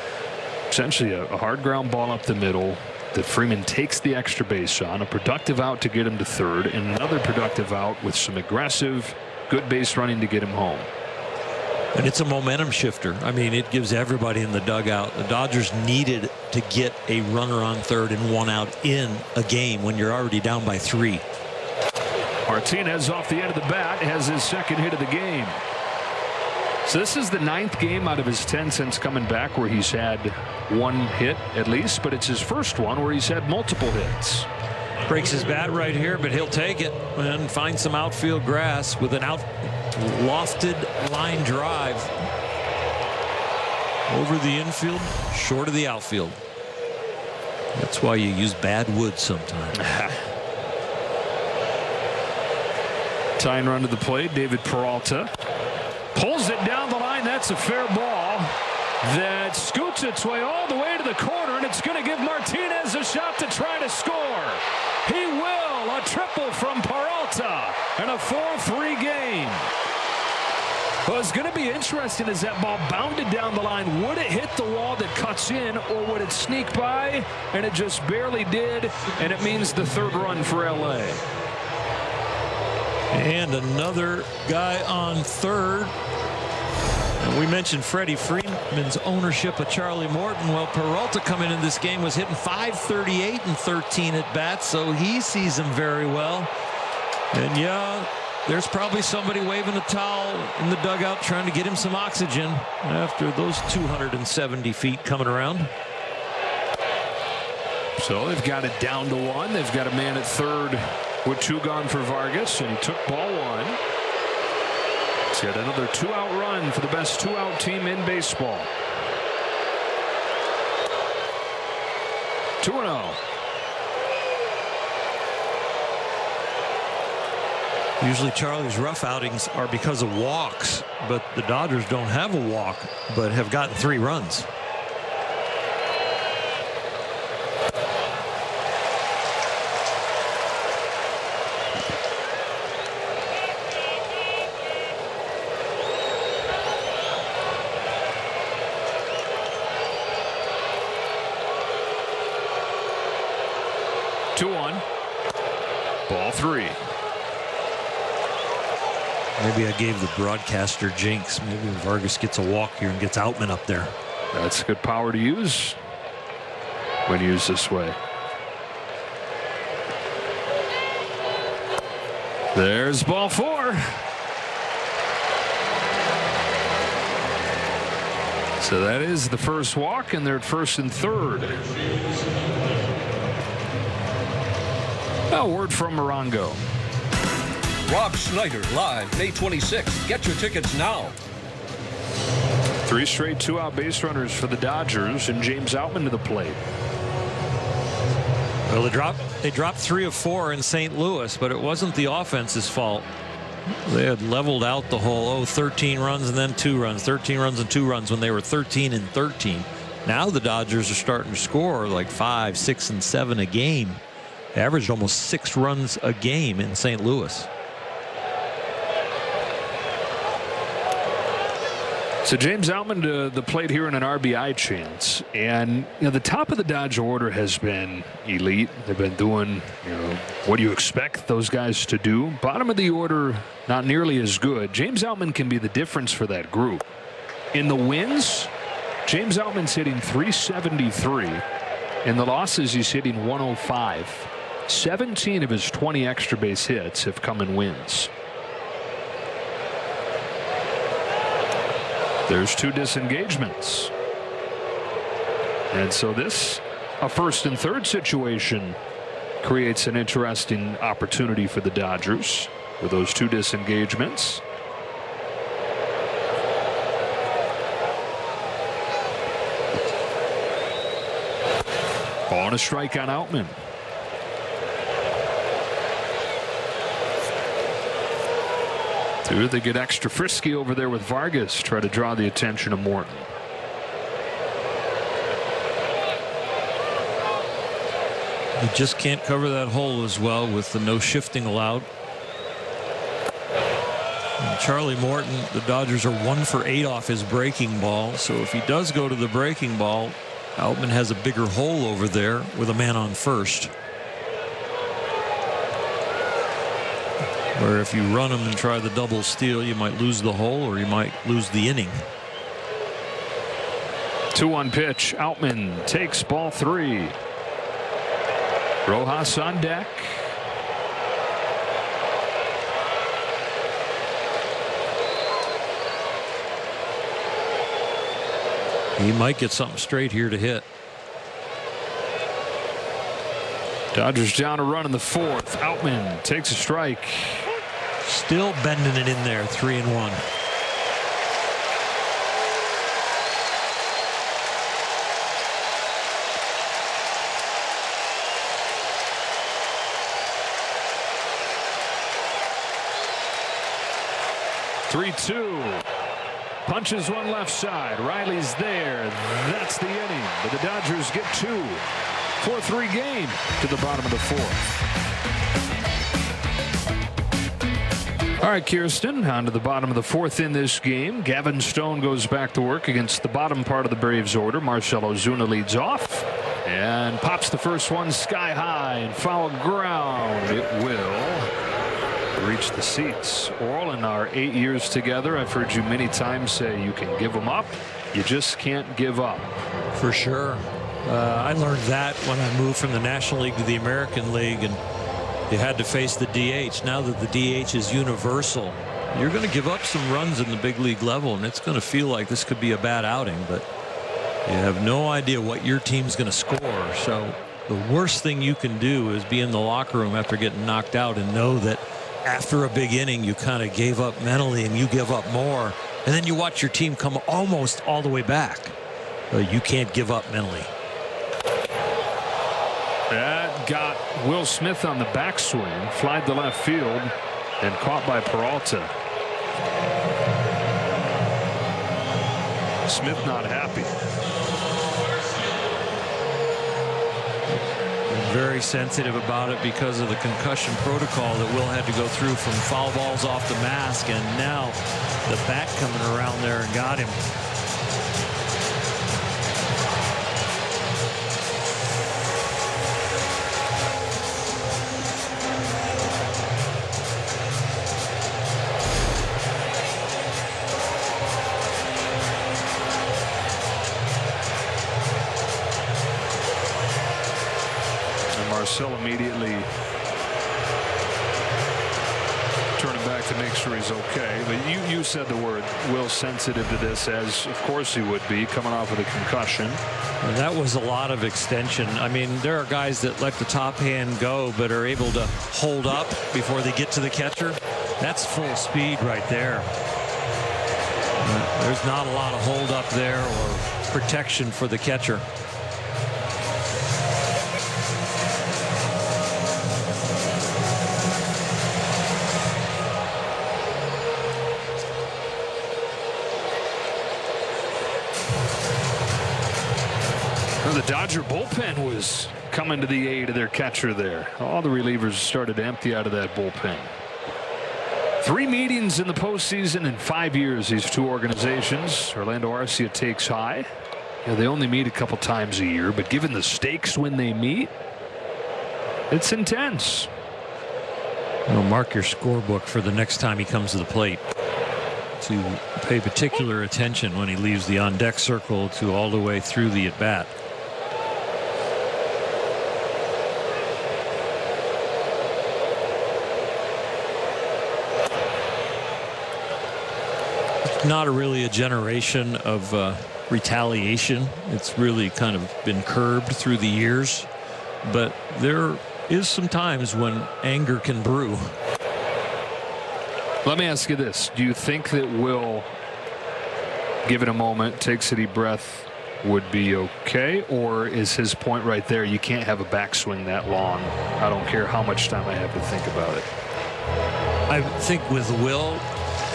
essentially a hard ground ball up the middle, that Freeman takes the extra base on, a productive out to get him to third, and another productive out with some aggressive, good base running to get him home. And it's a momentum shifter. I mean, it gives everybody in the dugout. The Dodgers needed to get a runner on third and one out in a game when you're already down by 3. Martinez off the end of the bat has his second hit of the game. So this is the 9th game out of his 10 since coming back where he's had 1 hit at least, but it's his first one where he's had multiple hits. Breaks his bat right here, but he'll take it and find some outfield grass with an lofted line drive over the infield, short of the outfield. That's why you use bad wood sometimes. Tying run to the plate, David Peralta pulls it down the line. That's a fair ball that scoots its way all the way to the corner, and it's going to give Martinez a shot to try to score. He will. A triple from Peralta and a 4-3 game. What's going to be interesting is that ball bounded down the line. Would it hit the wall that cuts in, or would it sneak by? And it just barely did, and it means the 3rd run for LA. And another guy on third. And we mentioned Freddie Freeman's ownership of Charlie Morton. Well, Peralta coming in this game was hitting .538 and 13 at bats, so he sees him very well. And yeah, there's probably somebody waving a towel in the dugout trying to get him some oxygen after those 270 feet coming around. So they've got it down to 1. They've got a man at third with 2 gone for Vargas, and he took ball 1. He's got another 2-out run for the best 2-out team in baseball. 2-0. Usually Charlie's rough outings are because of walks, but the Dodgers don't have a walk, but have gotten 3 runs. Ball 3. Maybe I gave the broadcaster jinx. Maybe Vargas gets a walk here and gets Outman up there. That's good power to use when used this way. There's ball 4. So that is the first walk, and they're at first and third. A word from Morongo. Rob Schneider live May 26th. Get your tickets now. 3 straight 2-out base runners for the Dodgers, and James Outman to the plate. Well, they dropped 3 of 4 in St. Louis, but it wasn't the offense's fault. They had leveled out the whole 13 runs and then 2 runs, 13 runs and 2 runs when they were 13 and 13. Now the Dodgers are starting to score like 5, 6, and 7 a game. They averaged almost 6 runs a game in St. Louis. So James Outman to the plate here in an RBI chance, and the top of the Dodger order has been elite. They've been doing what you expect those guys to do. Bottom of the order not nearly as good. James Outman can be the difference for that group. In the wins, James Outman's hitting .373. In the losses, he's hitting .105. 17 of his 20 extra base hits have come in wins. There's 2 disengagements. And so this, a first and third situation, creates an interesting opportunity for the Dodgers with those 2 disengagements. Ball and a strike on Outman. They get extra frisky over there with Vargas, try to draw the attention of Morton. You just can't cover that hole as well with the no shifting allowed. And Charlie Morton, the Dodgers are 1 for 8 off his breaking ball. So if he does go to the breaking ball, Outman has a bigger hole over there with a man on first. Where if you run him and try the double steal, you might lose the hole or you might lose the inning. 2-1 pitch. Outman takes ball 3. Rojas on deck. He might get something straight here to hit. Dodgers down a run in the 4th. Outman takes a strike. Still bending it in there. 3-1. Punches one left side. Riley's there. That's the inning. But the Dodgers get 2. 4-3 game to the bottom of the 4th. All right, Kirsten, on to the bottom of the 4th in this game. Gavin Stone goes back to work against the bottom part of the Braves order. Marcell Ozuna leads off and pops the first one sky high and foul ground. It will reach the seats. Oral, in our 8 years together, I've heard you many times say you can give them up. You just can't give up. For sure. I learned that when I moved from the National League to the American League, and you had to face the DH. Now that the DH is universal, you're going to give up some runs in the big league level, and it's going to feel like this could be a bad outing, but you have no idea what your team's going to score. So the worst thing you can do is be in the locker room after getting knocked out and know that after a big inning you kind of gave up mentally and you give up more, and then you watch your team come almost all the way back. You can't give up mentally. That got Will Smith on the backswing, flied to left field, and caught by Peralta. Smith not happy. Very sensitive about it because of the concussion protocol that Will had to go through from foul balls off the mask, and now the bat coming around there and got him. Marcell immediately turning back to make sure he's okay. But you said the word. Will sensitive to this, as of course he would be, coming off of a concussion. And that was a lot of extension. I mean, there are guys that let the top hand go but are able to hold up before they get to the catcher. That's full speed right there. There's not a lot of hold up there or protection for the catcher. The Dodger bullpen was coming to the aid of their catcher there. All the relievers started to empty out of that bullpen. 3 meetings in the postseason in 5 years, these two organizations. Orlando Arcia takes high. They only meet a couple times a year, but given the stakes when they meet, it's intense. Mark your scorebook for the next time he comes to the plate, to pay particular attention when he leaves the on-deck circle to all the way through the at-bat. Not really a generation of retaliation. It's really kind of been curbed through the years, but there is some times when anger can brew. Let me ask you this. Do you think that Will, give it a moment, takes a deep breath, would be okay? Or is his point right there, you can't have a backswing that long? I don't care how much time I have to think about it. I think with Will,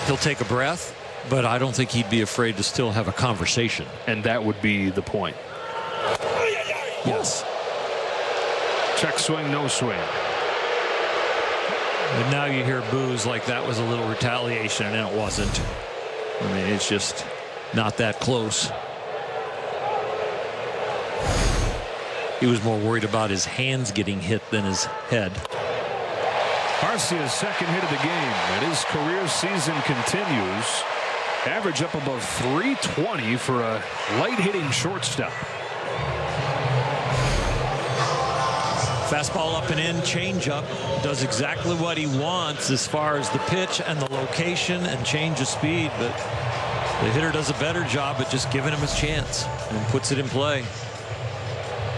he'll take a breath, but I don't think he'd be afraid to still have a conversation. And that would be the point. Yes. Check swing, no swing. And now you hear boos like that was a little retaliation, and it wasn't. I mean, it's just not that close. He was more worried about his hands getting hit than his head. Arcia's second hit of the game, and his career season continues. Average up above 320 for a light-hitting shortstop. Fastball up and in, changeup. Does exactly what he wants as far as the pitch and the location and change of speed, but the hitter does a better job at just giving him his chance and puts it in play.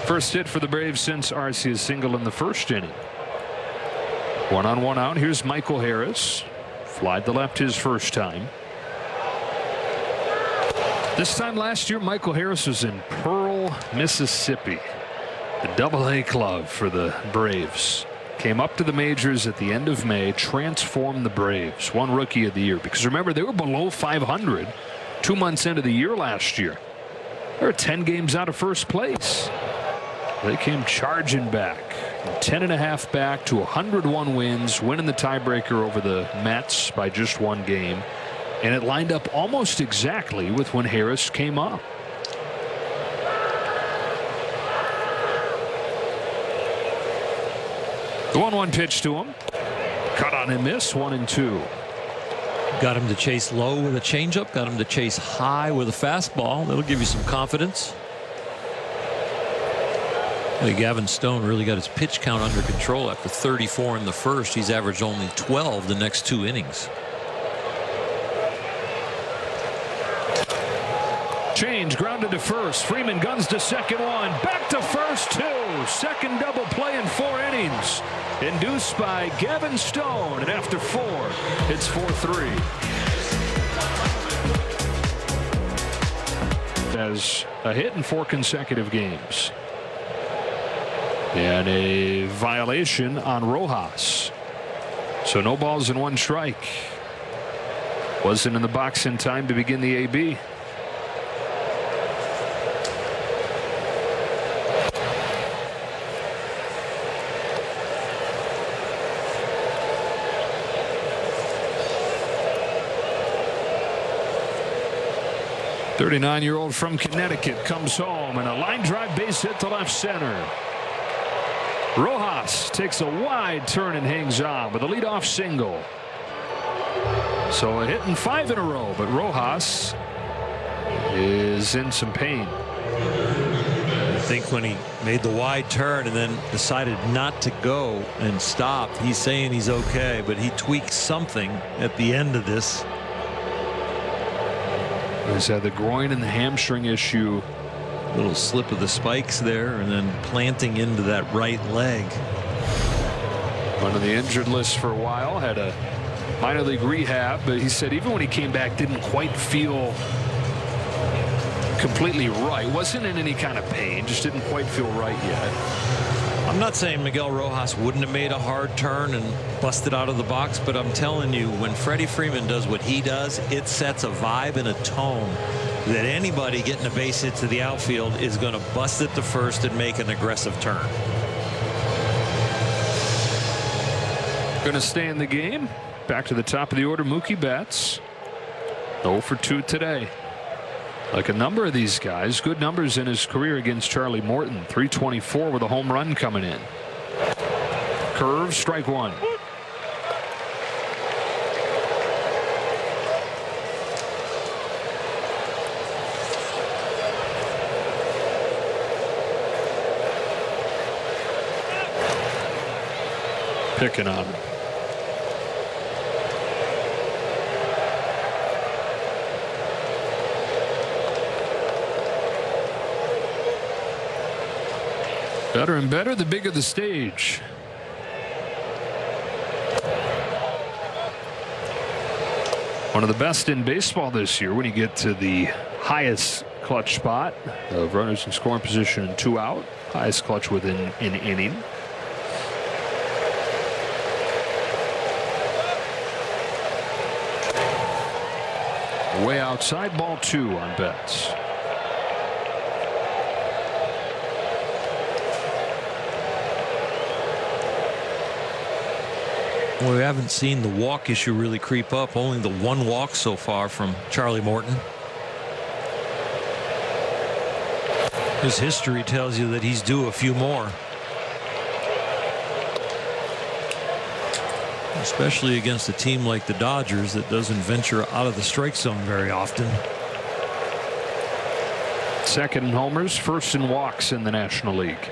First hit for the Braves since Arcia's single in the first inning. 1-on-1 out. Here's Michael Harris. Flied to left his first time. This time last year, Michael Harris was in Pearl, Mississippi. The Double-A club for the Braves. Came up to the majors at the end of May, transformed the Braves. Won Rookie of the Year. Because remember, they were below 500 2 months into the year last year. They were 10 games out of first place. They came charging back. 10.5 back to 101 wins, winning the tiebreaker over the Mets by just one game. And it lined up almost exactly with when Harris came up. The 1-1 pitch to him. Cut on and miss, 1-2. Got him to chase low with a changeup. Got him to chase high with a fastball. That'll give you some confidence. Gavin Stone really got his pitch count under control after 34 in the first. He's averaged only 12 the next 2 innings. Change, grounded to first. Freeman guns to second one. Back to first, 2. Second double play in 4 innings. Induced by Gavin Stone. And after 4, it's 4-3. As a hit in 4 consecutive games. And a violation on Rojas. So no balls and 1 strike. Wasn't in the box in time to begin the AB. "39-year-old from Connecticut comes home and a line drive base hit to left center. Rojas takes a wide turn and hangs on with a leadoff single. So a hit in 5 in a row, but Rojas is in some pain. I think when he made the wide turn and then decided not to go and stop, he's saying he's okay, but he tweaked something at the end of this. He's had the groin and the hamstring issue. Little slip of the spikes there and then planting into that right leg. On the injured list for a while, had a minor league rehab, but he said even when he came back didn't quite feel completely right. Wasn't in any kind of pain, just didn't quite feel right yet. I'm not saying Miguel Rojas wouldn't have made a hard turn and busted out of the box, but I'm telling you, when Freddie Freeman does what he does, it sets a vibe and a tone that anybody getting a base hit to the outfield is going to bust it to first and make an aggressive turn. Going to stay in the game. Back to the top of the order, Mookie Betts. 0 for 2 today. Like a number of these guys, good numbers in his career against Charlie Morton. 324 with a home run coming in. Curve, strike 1. Picking on him. Better and better, the bigger the stage. One of the best in baseball this year when you get to the highest clutch spot of runners in scoring position and 2 out. Highest clutch within an inning. Way outside, ball 2 on Betts. Well, we haven't seen the walk issue really creep up. Only the 1 walk so far from Charlie Morton. His history tells you that he's due a few more. Especially against a team like the Dodgers that doesn't venture out of the strike zone very often. Second in homers, first in walks in the National League.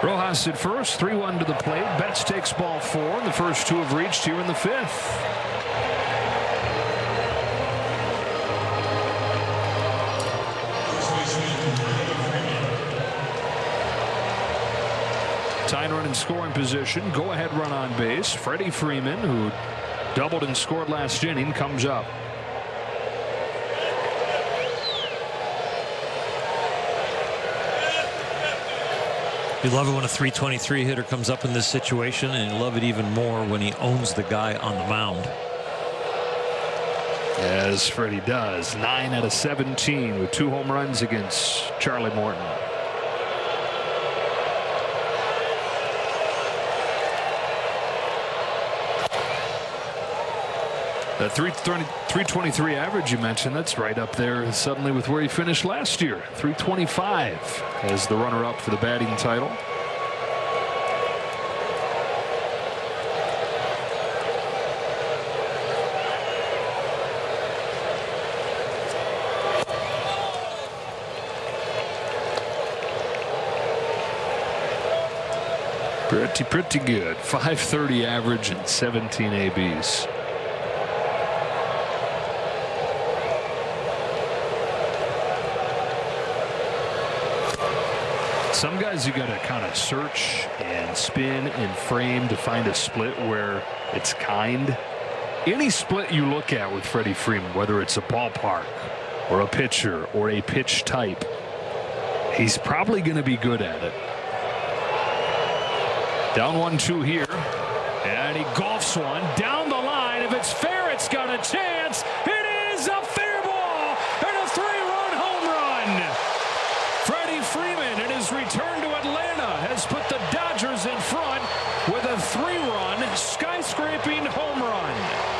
Rojas at first, 3-1 to the plate. Betts takes ball 4, and the first two have reached here in the 5th. Tying run in scoring position. Go ahead run on base. Freddie Freeman, who doubled and scored last inning, comes up. You love it when a .323 hitter comes up in this situation, and you love it even more when he owns the guy on the mound. As Freddie does. 9 out of 17 with 2 home runs against Charlie Morton. The 323 average you mentioned, that's right up there suddenly with where he finished last year. 325 as the runner-up for the batting title. Pretty good. 530 average and 17 ABs. Some guys you got to kind of search and spin and frame to find a split where it's kind. Any split you look at with Freddie Freeman, whether it's a ballpark or a pitcher or a pitch type, he's probably going to be good at it. Down 1-2 here, and he golfs one down the line. If it's fair, it's got a chance. It is a fair ball and a 3-run home run. Freddie Freeman in his return to Atlanta has put the Dodgers in front with a 3-run skyscraping home run.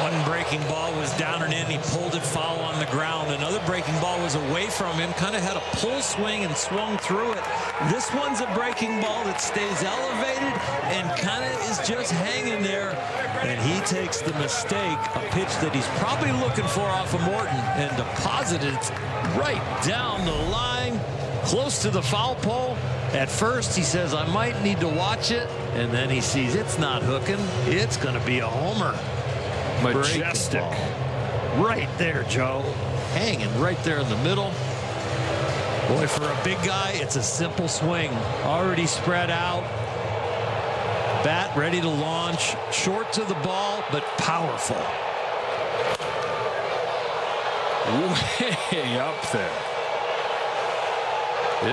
One breaking ball was down and in. He pulled it foul on the ground. Another breaking ball was away from him. Kind of had a pull swing and swung through it. This one's a breaking ball that stays elevated and kind of is just hanging there. And he takes the mistake, a pitch that he's probably looking for off of Morton, and deposited it right down the line, close to the foul pole. At first, he says, I might need to watch it. And then he sees it's not hooking. It's going to be a homer. Majestic. Right there, Joe. Hanging right there in the middle. Boy, for a big guy, it's a simple swing. Already spread out. Bat ready to launch. Short to the ball, but powerful. Way up there.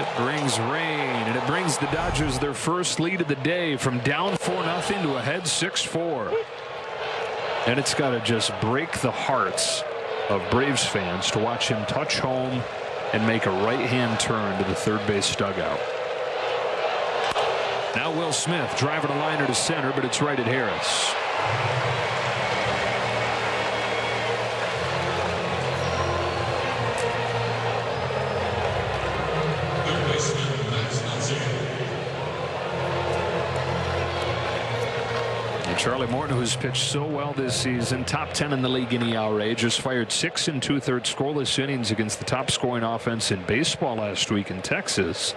It brings rain, and it brings the Dodgers their first lead of the day from down 4-0 to ahead 6-4. And it's got to just break the hearts of Braves fans to watch him touch home and make a right-hand turn to the third base dugout. Now Will Smith driving a liner to center, but it's right at Harris. Charlie Morton, who's pitched so well this season, top 10 in the league in ERA, just fired 6 2/3 scoreless innings against the top scoring offense in baseball last week in Texas.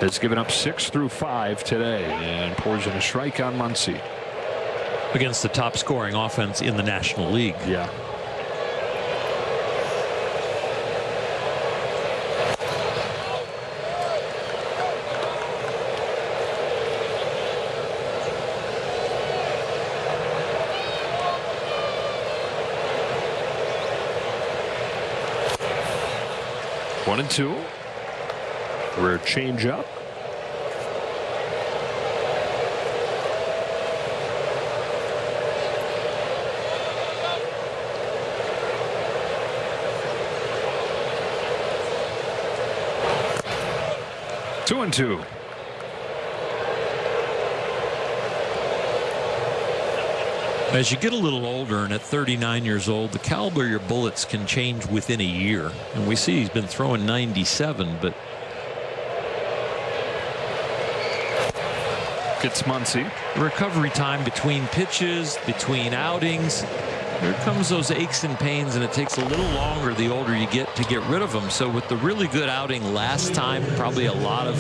Has given up 6 through 5 today and pours in a strike on Muncy. Against the top scoring offense in the National League. Yeah. One and two. Rare change up. Two and two. As you get a little older, and at 39 years old, the caliber of your bullets can change within a year. And we see he's been throwing 97, but Gets Muncy. recovery time between pitches, between outings, here comes those aches and pains, and it takes a little longer the older you get to get rid of them. So with the really good outing last time, probably a lot of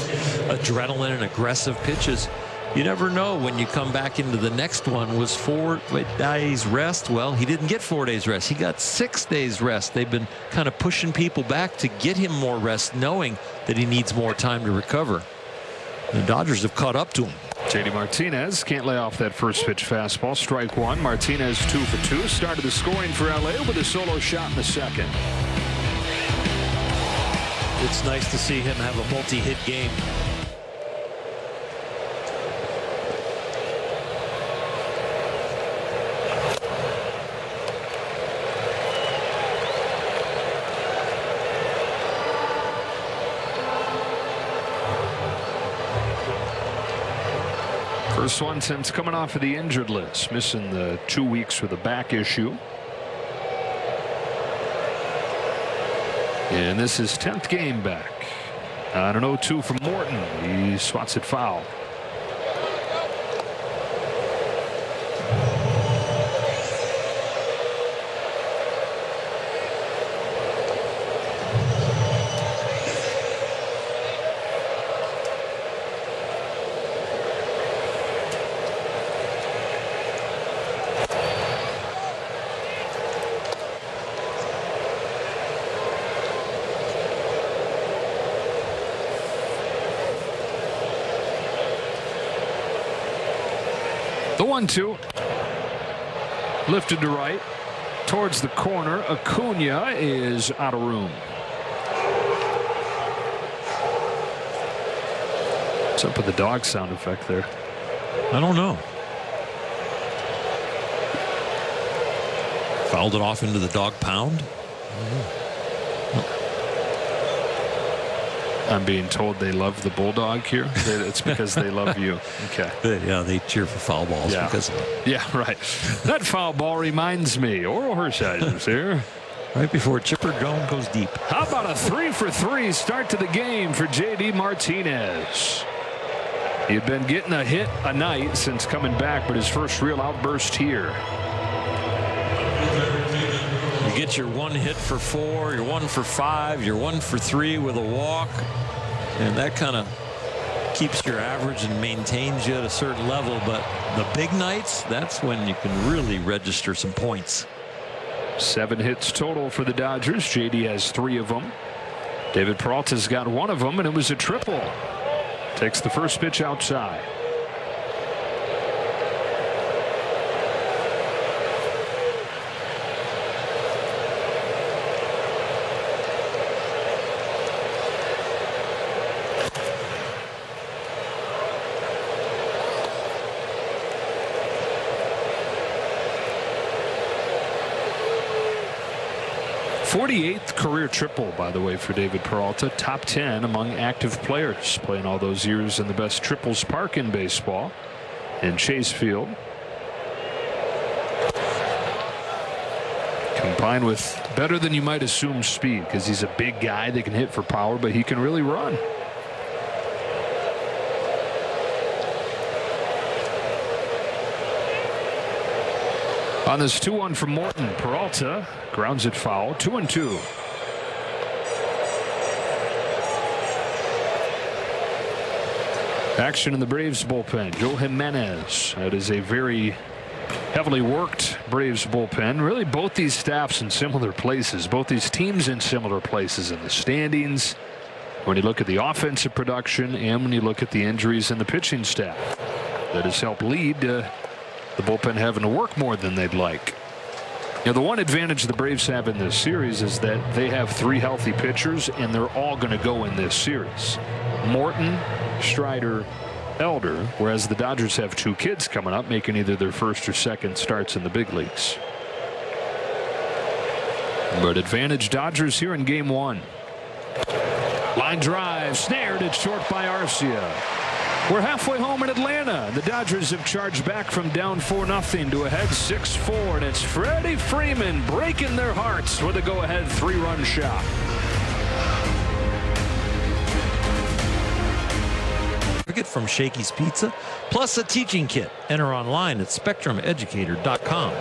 adrenaline and aggressive pitches, you never know when you come back into the next one. Was 4 days rest? Well, he didn't get 4 days rest. He got 6 days rest. They've been kind of pushing people back to get him more rest, knowing that he needs more time to recover. The Dodgers have caught up to him. JD Martinez can't lay off that first pitch fastball. Strike one. Martinez 2 for 2. Started the scoring for LA with a solo shot in the second. It's nice to see him have a multi-hit game. First one since coming off of the injured list, missing the 2 weeks with a back issue. And this is 10th game back. On an 0-2 from Morton. He swats it foul. The 1-2. Lifted to right. Towards the corner. Acuna is out of room. What's up with the dog sound effect there? I don't know. Fouled it off into the dog pound. I'm being told they love the bulldog here. It's because they love you. Okay. Yeah, they cheer for foul balls because of it. Yeah, right. That foul ball reminds me. Oral Hershiser's here. Right before Chipper Jones goes deep. How about a 3-for-3 start to the game for JD Martinez? He'd been getting a hit a night since coming back, but his first real outburst here. You get your 1 hit for 4, your 1 for 5, your 1 for 3 with a walk, and that kind of keeps your average and maintains you at a certain level. But the big nights, that's when you can really register some points. 7 hits total for the Dodgers. JD has 3 of them. David Peralta's got 1 of them, and it was a triple. Takes the first pitch outside. .48th career triple, by the way, for David Peralta. Top 10 among active players, playing all those years in the best triples park in baseball in Chase Field. Combined with better than you might assume speed, because he's a big guy that can hit for power, but he can really run. On this 2-1 from Morton, Peralta grounds it foul. 2-2. Action in the Braves bullpen. Joe Jimenez. That is a very heavily worked Braves bullpen. Really, both these staffs in similar places. Both these teams in similar places in the standings. When you look at the offensive production and when you look at the injuries in the pitching staff, that has helped lead to the bullpen having to work more than they'd like. You know, the one advantage the Braves have in this series is that they have 3 healthy pitchers, and they're all going to go in this series. Morton, Strider, Elder, whereas the Dodgers have 2 kids coming up, making either their first or second starts in the big leagues. But advantage Dodgers here in game 1. Line drive, snared at short by Arcia. We're halfway home in Atlanta. The Dodgers have charged back from down 4-0 to ahead 6-4, and it's Freddie Freeman breaking their hearts with a go-ahead 3-run shot. From Shakey's Pizza, plus a teaching kit. Enter online at SpectrumEducator.com.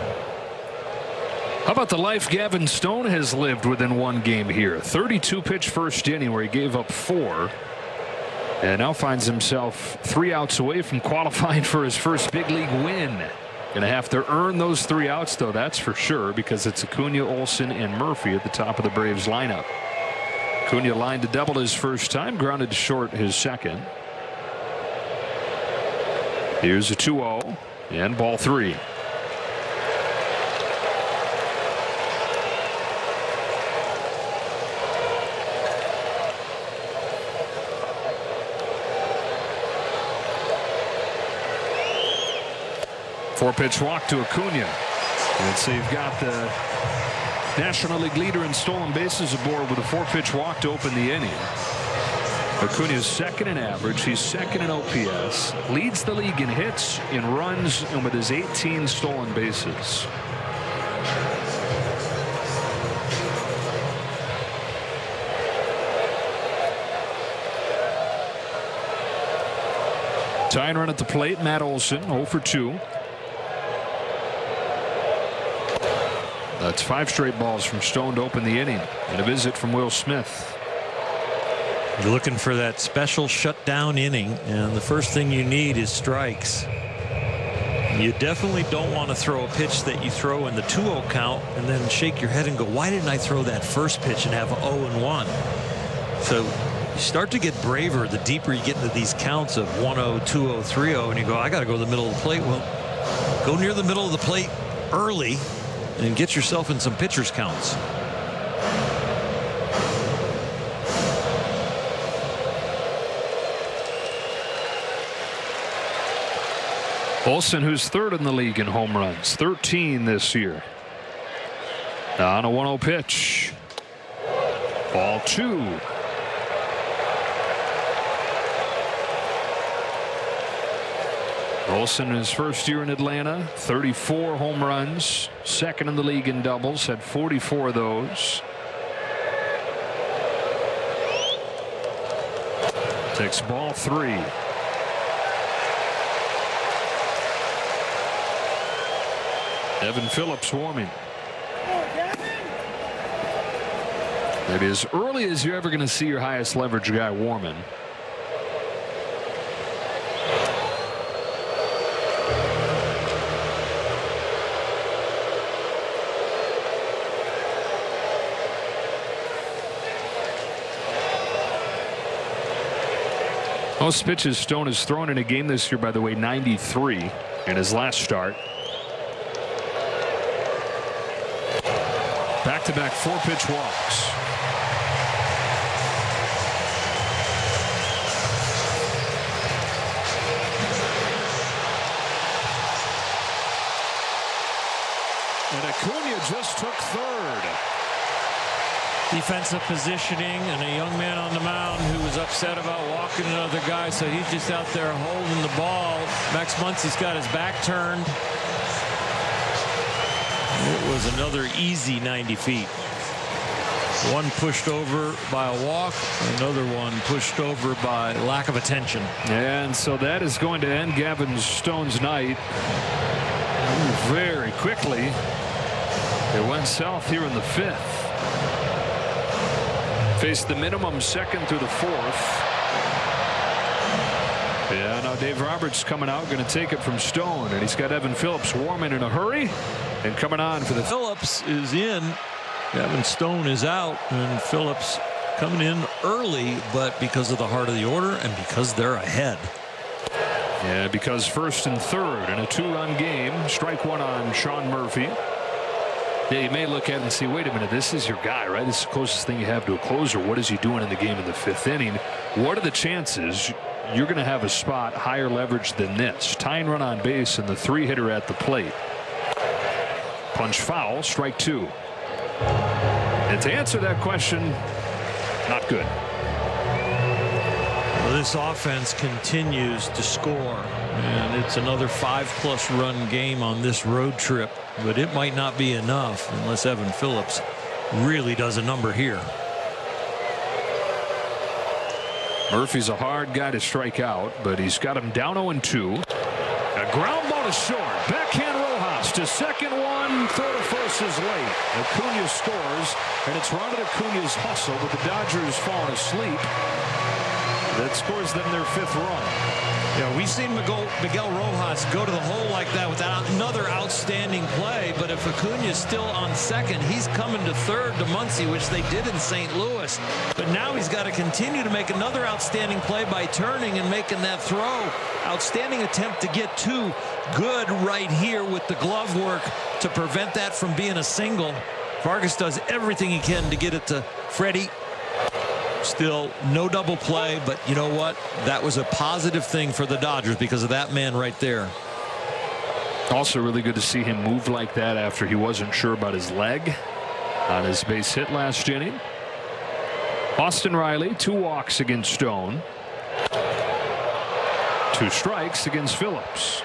How about the life Gavin Stone has lived within one game here? 32-pitch first inning where he gave up 4. And now finds himself 3 outs away from qualifying for his first big league win. Going to have to earn those 3 outs, though, that's for sure, because it's Acuna, Olson, and Murphy at the top of the Braves lineup. Acuna lined to double his first time, grounded short his second. Here's a 2-0 and ball 3. Four-pitch walk to Acuna. And so you've got the National League leader in stolen bases aboard with a 4-pitch walk to open the inning. Acuna's second in average. He's second in OPS. Leads the league in hits, in runs, and with his 18 stolen bases. Tying run at the plate, Matt Olson, 0 for 2. That's 5 straight balls from Stone to open the inning, and a visit from Will Smith. You're looking for that special shutdown inning, and the first thing you need is strikes. You definitely don't want to throw a pitch that you throw in the 2-0 count and then shake your head and go, why didn't I throw that first pitch and have 0-1? So you start to get braver the deeper you get into these counts of 1-0, 2-0, 3-0, and you go, I got to go to the middle of the plate. Well, go near the middle of the plate early and get yourself in some pitchers counts. Olson, who's third in the league in home runs, 13 this year. On a 1-0 pitch. Ball 2. Olson in his first year in Atlanta, 34 home runs, second in the league in doubles, had 44 of those. Takes ball 3. Evan Phillips warming. Maybe as early as you're ever going to see your highest leverage guy warming. Most pitches Stone has thrown in a game this year, by the way, 93 in his last start. Back-to-back 4-pitch walks. And Acuna just took third. Defensive positioning and a young man on the mound who was upset about walking another guy, so he's just out there holding the ball. Max Muncy's got his back turned. It was another easy 90 feet. One pushed over by a walk, another one pushed over by lack of attention. And so that is going to end Gavin Stone's night very quickly. It went south here in the 5th. Faced the minimum second through the 4th. Yeah, now Dave Roberts coming out, going to take it from Stone, and he's got Evan Phillips warming in a hurry and coming on for the. Phillips is in. Gavin Stone is out, and Phillips coming in early, but because of the heart of the order and because they're ahead. Yeah, because first and third in a 2-run game. Strike 1 on Sean Murphy. Yeah, you may look at it and see, wait a minute, this is your guy, right? This is the closest thing you have to a closer. What is he doing in the game in the 5th inning? What are the chances you're going to have a spot higher leverage than this? Tying run on base and the 3-hitter at the plate. Punch foul, strike 2. And to answer that question, not good. Well, this offense continues to score, and it's another 5+ run game on this road trip, but it might not be enough unless Evan Phillips really does a number here. Murphy's a hard guy to strike out, but he's got him down 0-2. A ground ball to short. Backhand Rojas to second one. Throw to first is late. Acuna scores, and it's Ronald Acuna's hustle with the Dodgers falling asleep that scores them their 5th run. Yeah, we've seen Miguel Rojas go to the hole like that with another outstanding play, but if Acuna's still on second, he's coming to third to Muncy, which they did in St. Louis. But now he's got to continue to make another outstanding play by turning and making that throw. Outstanding attempt to get 2. Good right here with the glove work to prevent that from being a single. Vargas does everything he can to get it to Freddie. Still no double play, but you know what? That was a positive thing for the Dodgers because of that man right there. Also really good to see him move like that after he wasn't sure about his leg on his base hit last inning. Austin Riley, 2 walks against Stone. 2 strikes against Phillips.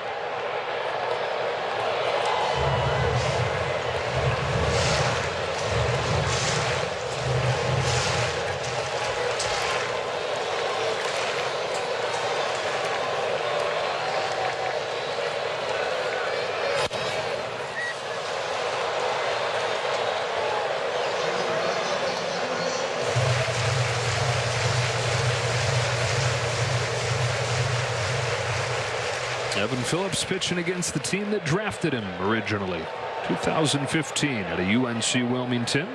Evan Phillips pitching against the team that drafted him originally, 2015 at a UNC Wilmington.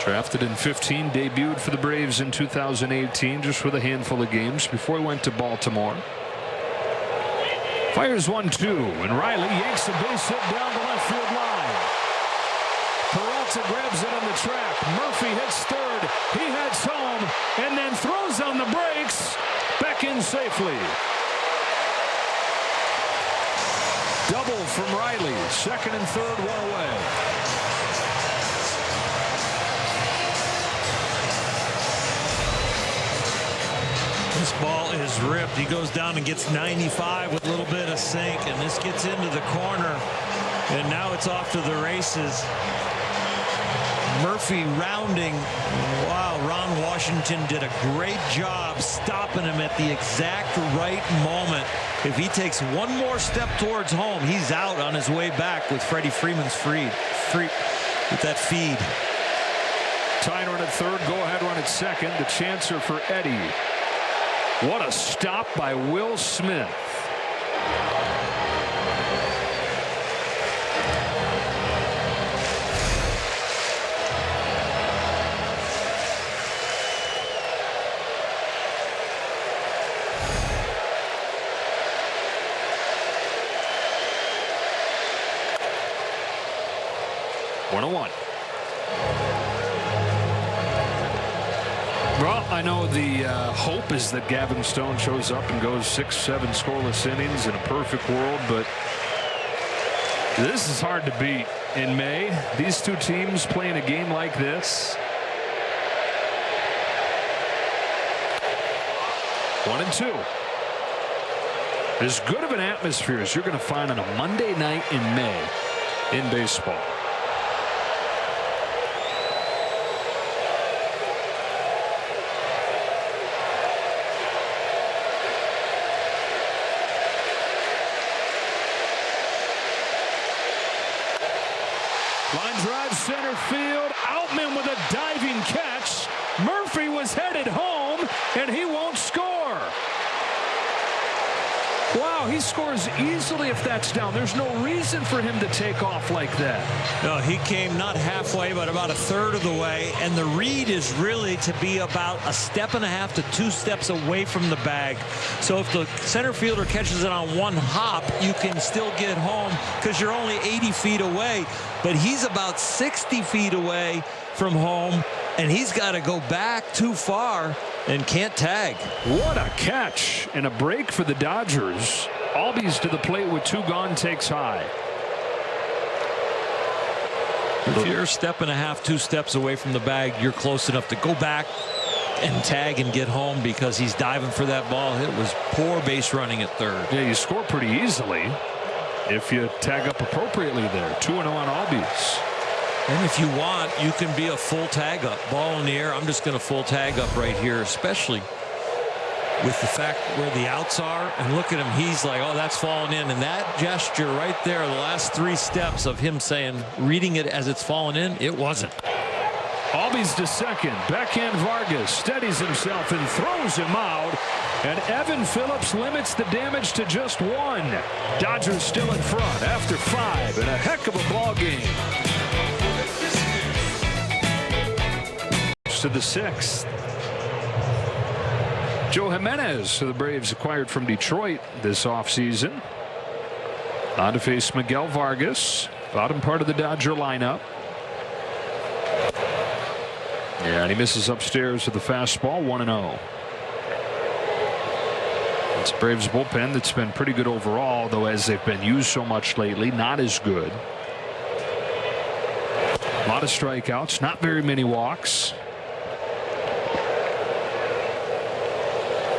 Drafted in 15, debuted for the Braves in 2018, just with a handful of games before he went to Baltimore. Fires 1-2, and Riley yanks a base hit down the left field line. Peralta grabs it on the track. Murphy hits third. He heads home and then throws on the brakes. Back in safely. Double from Riley. Second and third, 1 away. This ball is ripped. He goes down and gets 95 with a little bit of sink, and this gets into the corner, and now it's off to the races. Murphy rounding. Wow, Ron Washington did a great job stopping him at the exact right moment. If he takes one more step towards home, he's out on his way back with Freddie Freeman's free with that feed. Tying run at third, go ahead run at second. The chancer for Eddie. What a stop by Will Smith. One. Well, I know the hope is that Gavin Stone shows up and goes 6-7 scoreless innings in a perfect world, but this is hard to beat in May. These two teams playing a game like this. 1-2. As good of an atmosphere as you're going to find on a Monday night in May in baseball. Line drive center field. Outman with a diving catch. Murphy was headed home, and he won't score. Wow, he scores easily if that's down. There's no reason for him to take off like that. No, he came not halfway, but about a third of the way. And the read is really to be about 1.5 to 2 steps away from the bag. So if the center fielder catches it on one hop, you can still get home because you're only 80 feet away. But he's about 60 feet away from home, and he's got to go back too far and can't tag. What a catch and a break for the Dodgers. Albies to the plate with 2 gone, takes high. If you're a step and a half, 2 steps away from the bag, you're close enough to go back and tag and get home because he's diving for that ball. It was poor base running at third. Yeah, you score pretty easily if you tag up appropriately there. 2-0 on Albies. And if you want, you can be a full tag up. Ball in the air, I'm just going to full tag up right here, especially with the fact where the outs are. And look at him, he's like, oh, that's falling in. And that gesture right there, the last 3 steps of him saying, reading it as it's falling in, it wasn't. Albies to second. Backhand Vargas steadies himself and throws him out. And Evan Phillips limits the damage to just 1. Dodgers still in front after 5 and a heck of a ball game. To the 6th. Joe Jimenez, who the Braves acquired from Detroit this offseason. On to face Miguel Vargas, bottom part of the Dodger lineup. Yeah, and he misses upstairs with the fastball, 1-0. It's Braves bullpen that's been pretty good overall, though as they've been used so much lately, not as good. A lot of strikeouts, not very many walks.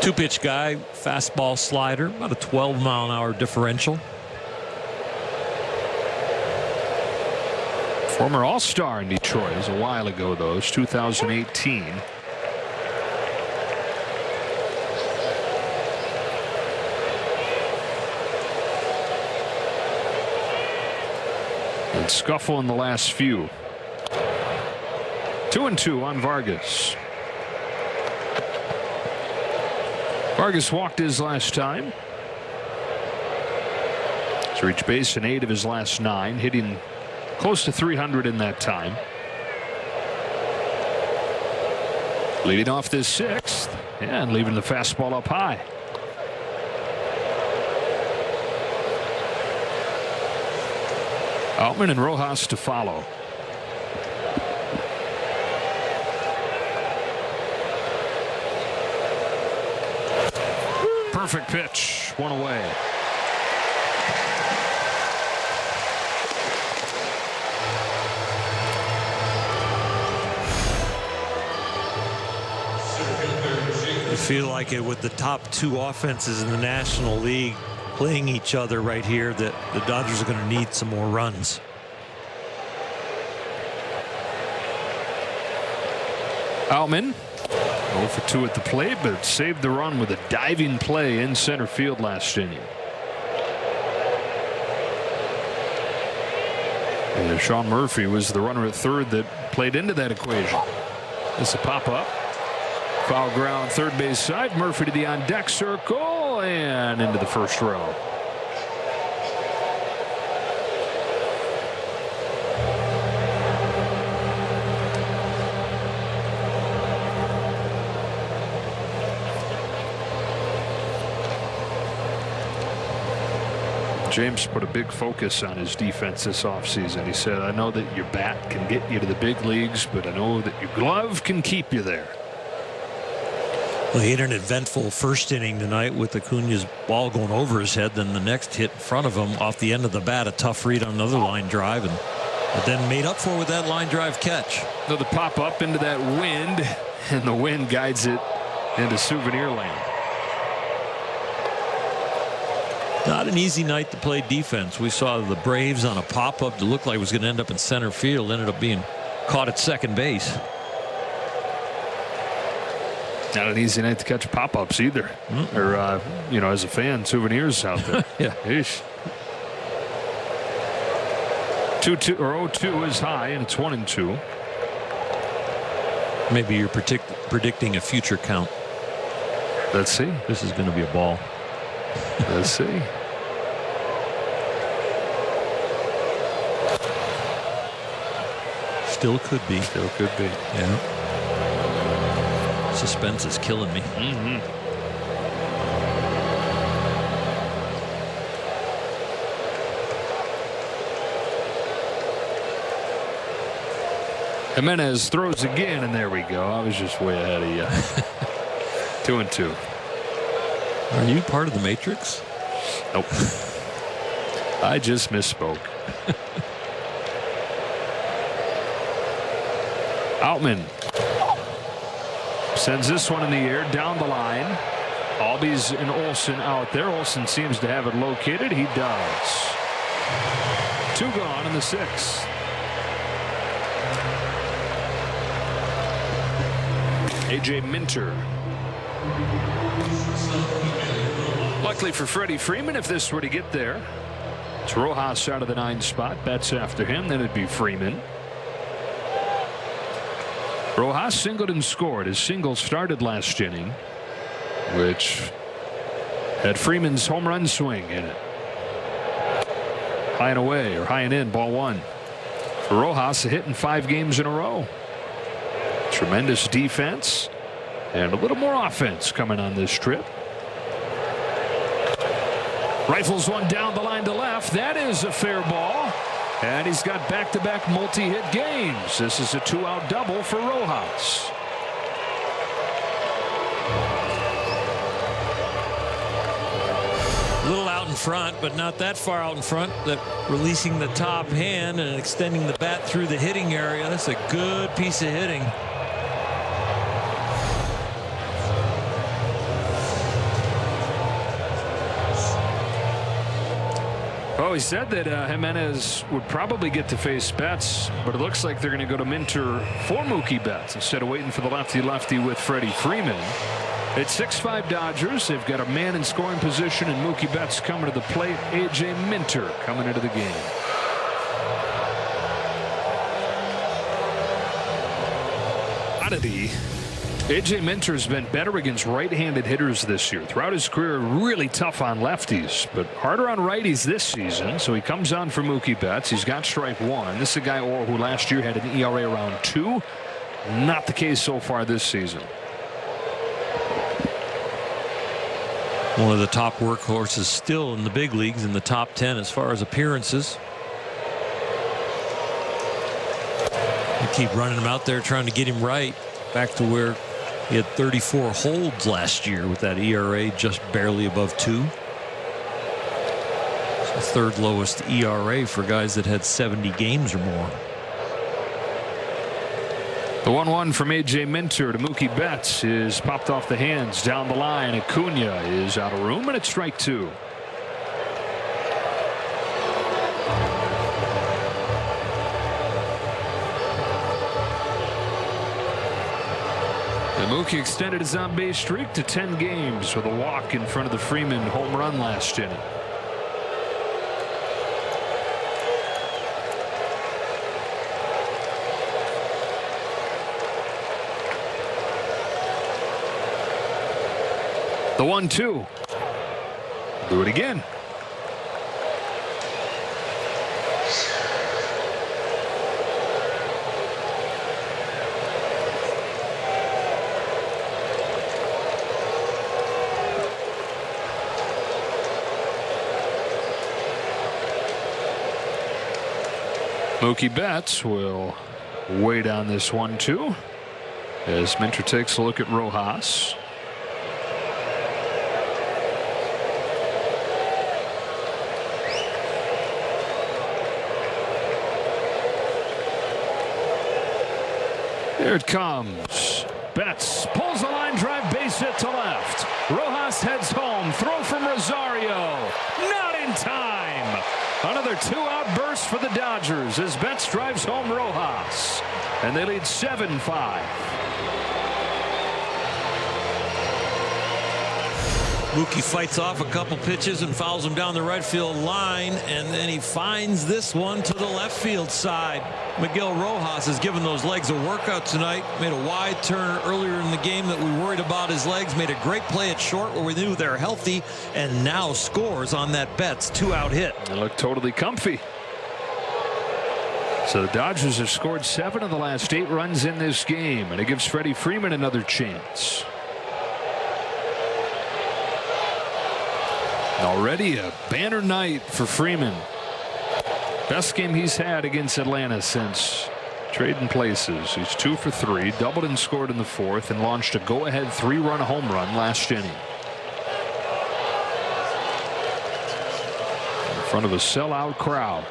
2-pitch guy, fastball slider, about a 12-mile-an-hour differential. Former All-Star in Detroit. It was a while ago, though. It was 2018. And scuffle in the last few. 2-2 on Vargas. Vargas walked his last time. He's reached base in 8 of his last 9, hitting close to 300 in that time. Leading off this 6th and leaving the fastball up high. Outman and Rojas to follow. Perfect pitch, 1 away. I feel like it with the top 2 offenses in the National League playing each other right here that the Dodgers are going to need some more runs. Outman 0 for 2 at the plate, but saved the run with a diving play in center field last inning. And Sean Murphy was the runner at third that played into that equation. It's a pop up. Foul ground third base side. Murphy to the on deck circle and into the first row. James put a big focus on his defense this offseason. He said, I know that your bat can get you to the big leagues, but I know that your glove can keep you there. Well, he had an eventful first inning tonight with Acuna's ball going over his head. Then the next hit in front of him off the end of the bat, a tough read on another line drive, but then made up for with that line drive catch. So the pop up into that wind, and the wind guides it into Souvenir Land. Not an easy night to play defense. We saw the Braves on a pop-up that looked like it was going to end up in center field. Ended up being caught at second base. Not an easy night to catch pop-ups either. Or, as a fan, souvenirs out there. Yeah. Eesh. 2-2 or 0-2 is high, and it's 1-2. Maybe you're predicting a future count. Let's see. This is going to be a ball. Let's see. Still could be. Still could be. Yeah. Suspense is killing me. Jimenez throws again, and there we go. I was just way ahead of you. 2-2. Are you part of the Matrix? Nope. I just misspoke. Outman sends this one in the air down the line. Albies and Olsen out there. Olsen seems to have it located. He does. 2 gone in the 6th. A.J. Minter. Luckily for Freddie Freeman, if this were to get there, it's Rojas out of the 9 spot. Betts after him. Then it'd be Freeman. Rojas singled and scored. His single started last inning, which had Freeman's home run swing in it. High and away, or high and in, ball 1. For Rojas, a hit in 5 games in a row. Tremendous defense and a little more offense coming on this trip. Rifles one down the line to left. That is a fair ball. And he's got back-to-back multi-hit games. This is a 2-out double for Rojas. A little out in front, but not that far out in front, that releasing the top hand and extending the bat through the hitting area. That's a good piece of hitting. Oh, he said that Jimenez would probably get to face Betts, but it looks like they're going to go to Minter for Mookie Betts instead of waiting for the lefty-lefty with Freddie Freeman. It's 6-5 Dodgers. They've got a man in scoring position, and Mookie Betts coming to the plate. A.J. Minter coming into the game. Oddity. A.J. Minter's been better against right-handed hitters this year. Throughout his career, really tough on lefties, but harder on righties this season. So he comes on for Mookie Betts. He's got strike 1. This is a guy who last year had an ERA around 2. Not the case so far this season. One of the top workhorses still in the big leagues, in the top 10 as far as appearances. You keep running him out there trying to get him right, back to where he had 34 holds last year with that ERA just barely above 2. It's the 3rd lowest ERA for guys that had 70 games or more. The 1-1 from A.J. Minter to Mookie Betts is popped off the hands down the line. Acuna is out of room, and it's strike 2. And Mookie extended his on-base streak to 10 games with a walk in front of the Freeman home run last inning. The 1-2. Do it again. Mookie Betts will wait on this 1-2 as Minter takes a look at Rojas. Here it comes. Betts pulls the line drive, base hit to left. Rojas heads home. Throw from Rosario. Not in time. Another 2-out burst for the Dodgers as Betts drives home Rojas. And they lead 7-5. Mookie fights off a couple pitches and fouls him down the right field line, and then he finds this one to the left field side. Miguel Rojas has given those legs a workout tonight. Made a wide turn earlier in the game that we worried about his legs. Made a great play at short where we knew they're healthy, and now scores on that Betts 2-out hit. They look totally comfy. So the Dodgers have scored 7 of the last 8 runs in this game, and it gives Freddie Freeman another chance. Already a banner night for Freeman. Best game he's had against Atlanta since trading places. He's 2 for 3, doubled and scored in the 4th, and launched a go-ahead 3-run home run last inning. front of a sellout crowd.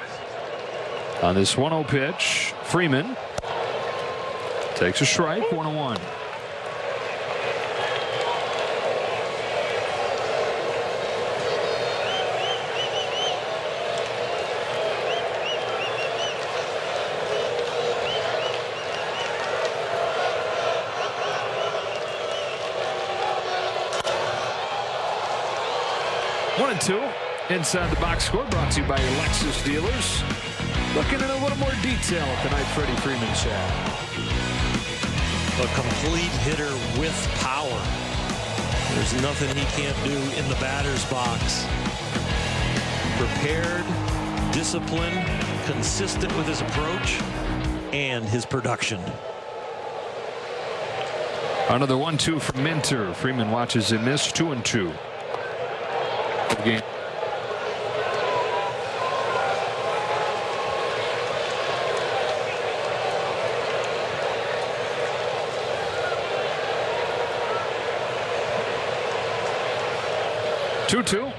On this 1-0 pitch, Freeman takes a strike, 1-1. One and two. Inside the box score brought to you by your Lexus dealers. Looking in a little more detail at the night Freddie Freeman said. A complete hitter with power. There's nothing he can't do in the batter's box. Prepared, disciplined, consistent with his approach and his production. Another 1-2 from Minter. Freeman watches him miss. 2-2. Game. Two.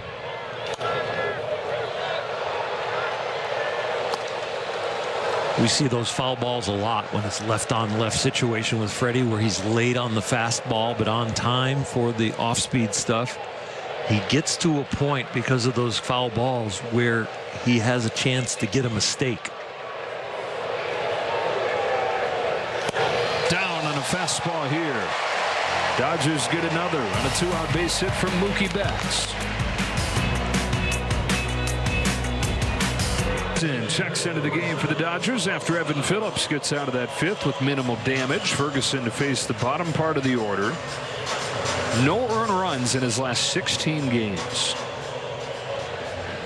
We see those foul balls a lot when it's left on left situation with Freddie, where he's late on the fastball but on time for the off-speed stuff. He gets to a point because of those foul balls where he has a chance to get a mistake. Down on a fastball here. Dodgers get another on a 2-out base hit from Mookie Betts. Checks into the game for the Dodgers after Evan Phillips gets out of that fifth with minimal damage. Ferguson to face the bottom part of the order. No earned runs in his last 16 games.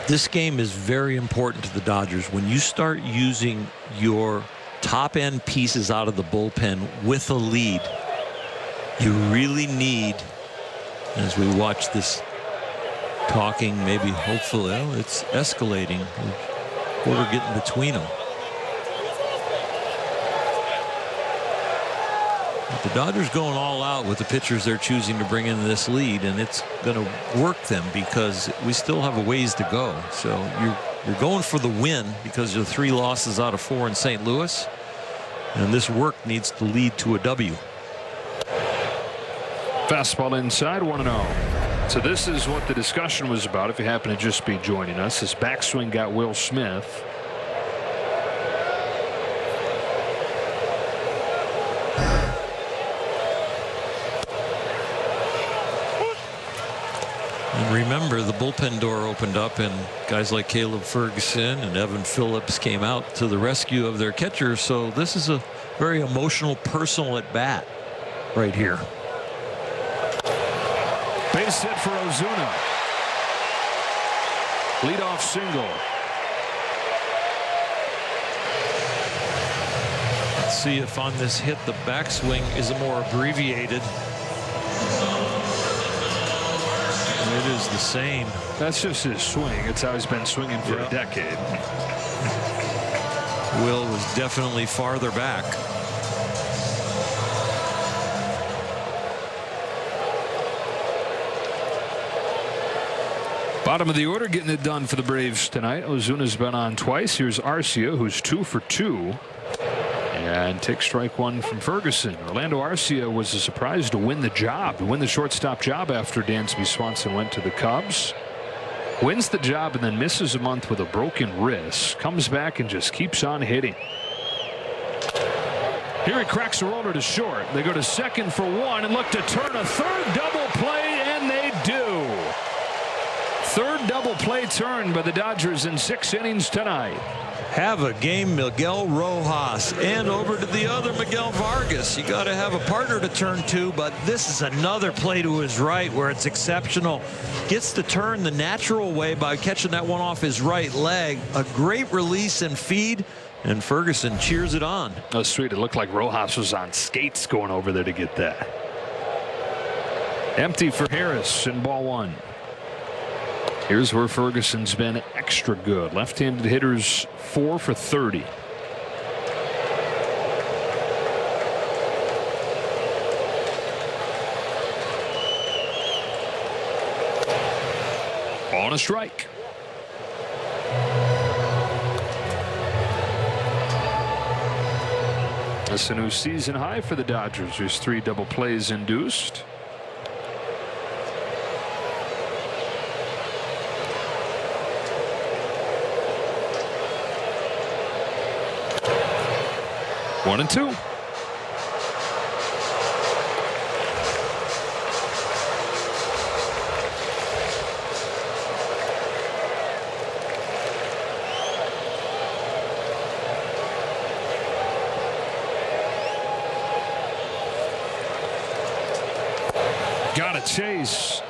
This game is very important to the Dodgers. When you start using your top end pieces out of the bullpen with a lead, you really need, as we watch this talking, maybe hopefully, it's escalating. Quarter getting between them. But the Dodgers going all out with the pitchers they're choosing to bring in this lead, and it's going to work them because we still have a ways to go. So you're going for the win because of 3 losses out of 4 in St. Louis, and this work needs to lead to a W. Fastball inside, 1-0. So this is what the discussion was about if you happen to just be joining us. This backswing got Will Smith. And remember, the bullpen door opened up and guys like Caleb Ferguson and Evan Phillips came out to the rescue of their catcher. So this is a very emotional, personal at bat right here. Base hit for Ozuna. Leadoff single. Let's see if on this hit the backswing is more abbreviated. It is the same. That's just his swing. It's how he's been swinging for a decade. Will was definitely farther back. Bottom of the order getting it done for the Braves tonight. Ozuna's been on twice. Here's Arcia, who's 2 for 2. And takes strike 1 from Ferguson. Orlando Arcia was a surprise to win the job, to win the shortstop job after Dansby Swanson went to the Cubs. Wins the job and then misses a month with a broken wrist. Comes back and just keeps on hitting. Here he cracks a roller to short. They go to second for 1 and look to turn a third double play, and they do. Third double play turn by the Dodgers in 6 innings tonight. Have a game, Miguel Rojas, and over to the other Miguel Vargas. You got to have a partner to turn to, but this is another play to his right where it's exceptional. Gets to turn the natural way by catching that one off his right leg. A great release and feed, and Ferguson cheers it on. Oh, sweet. It looked like Rojas was on skates going over there to get that. Empty for Harris in ball 1. Here's where Ferguson's been extra good. Left-handed hitters 4 for 30. Ball and a strike. That's a new season high for the Dodgers. There's 3 double plays induced. One and two. Got a chase.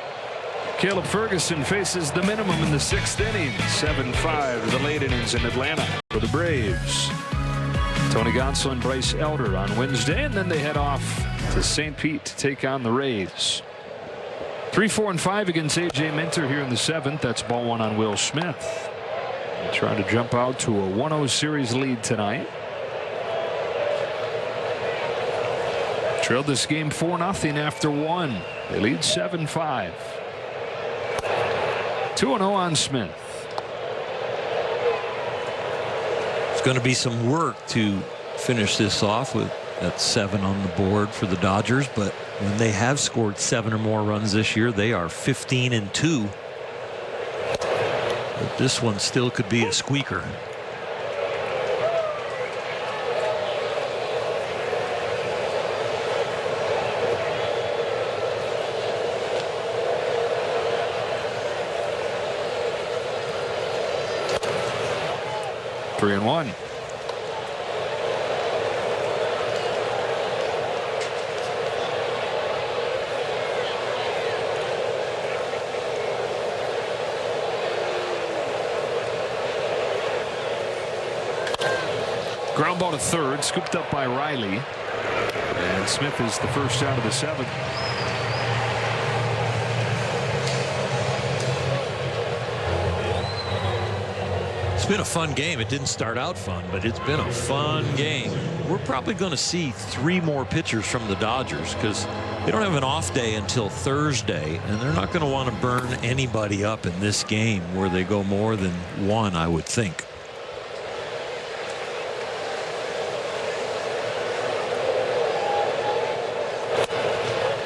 Caleb Ferguson faces the minimum in the 6th inning. 7-5 to the late innings in Atlanta for the Braves. Tony Gonsolin and Bryce Elder on Wednesday, and then they head off to St. Pete to take on the Rays. 3, 4, and 5 against A.J. Minter here in the 7th. That's ball 1 on Will Smith. Trying to jump out to a 1-0 series lead tonight. Trailed this game 4-0 after 1. They lead 7-5. 2-0 on Smith. It's going to be some work to finish this off with that 7 on the board for the Dodgers, but when they have scored 7 or more runs this year, they are 15-2. But this one still could be a squeaker. Three and one. Ground ball to third, scooped up by Riley. And Smith is the first out of the 7th. It's been a fun game. It didn't start out fun, but it's been a fun game. We're probably going to see 3 more pitchers from the Dodgers because they don't have an off day until Thursday, and they're not going to want to burn anybody up in this game where they go more than 1, I would think.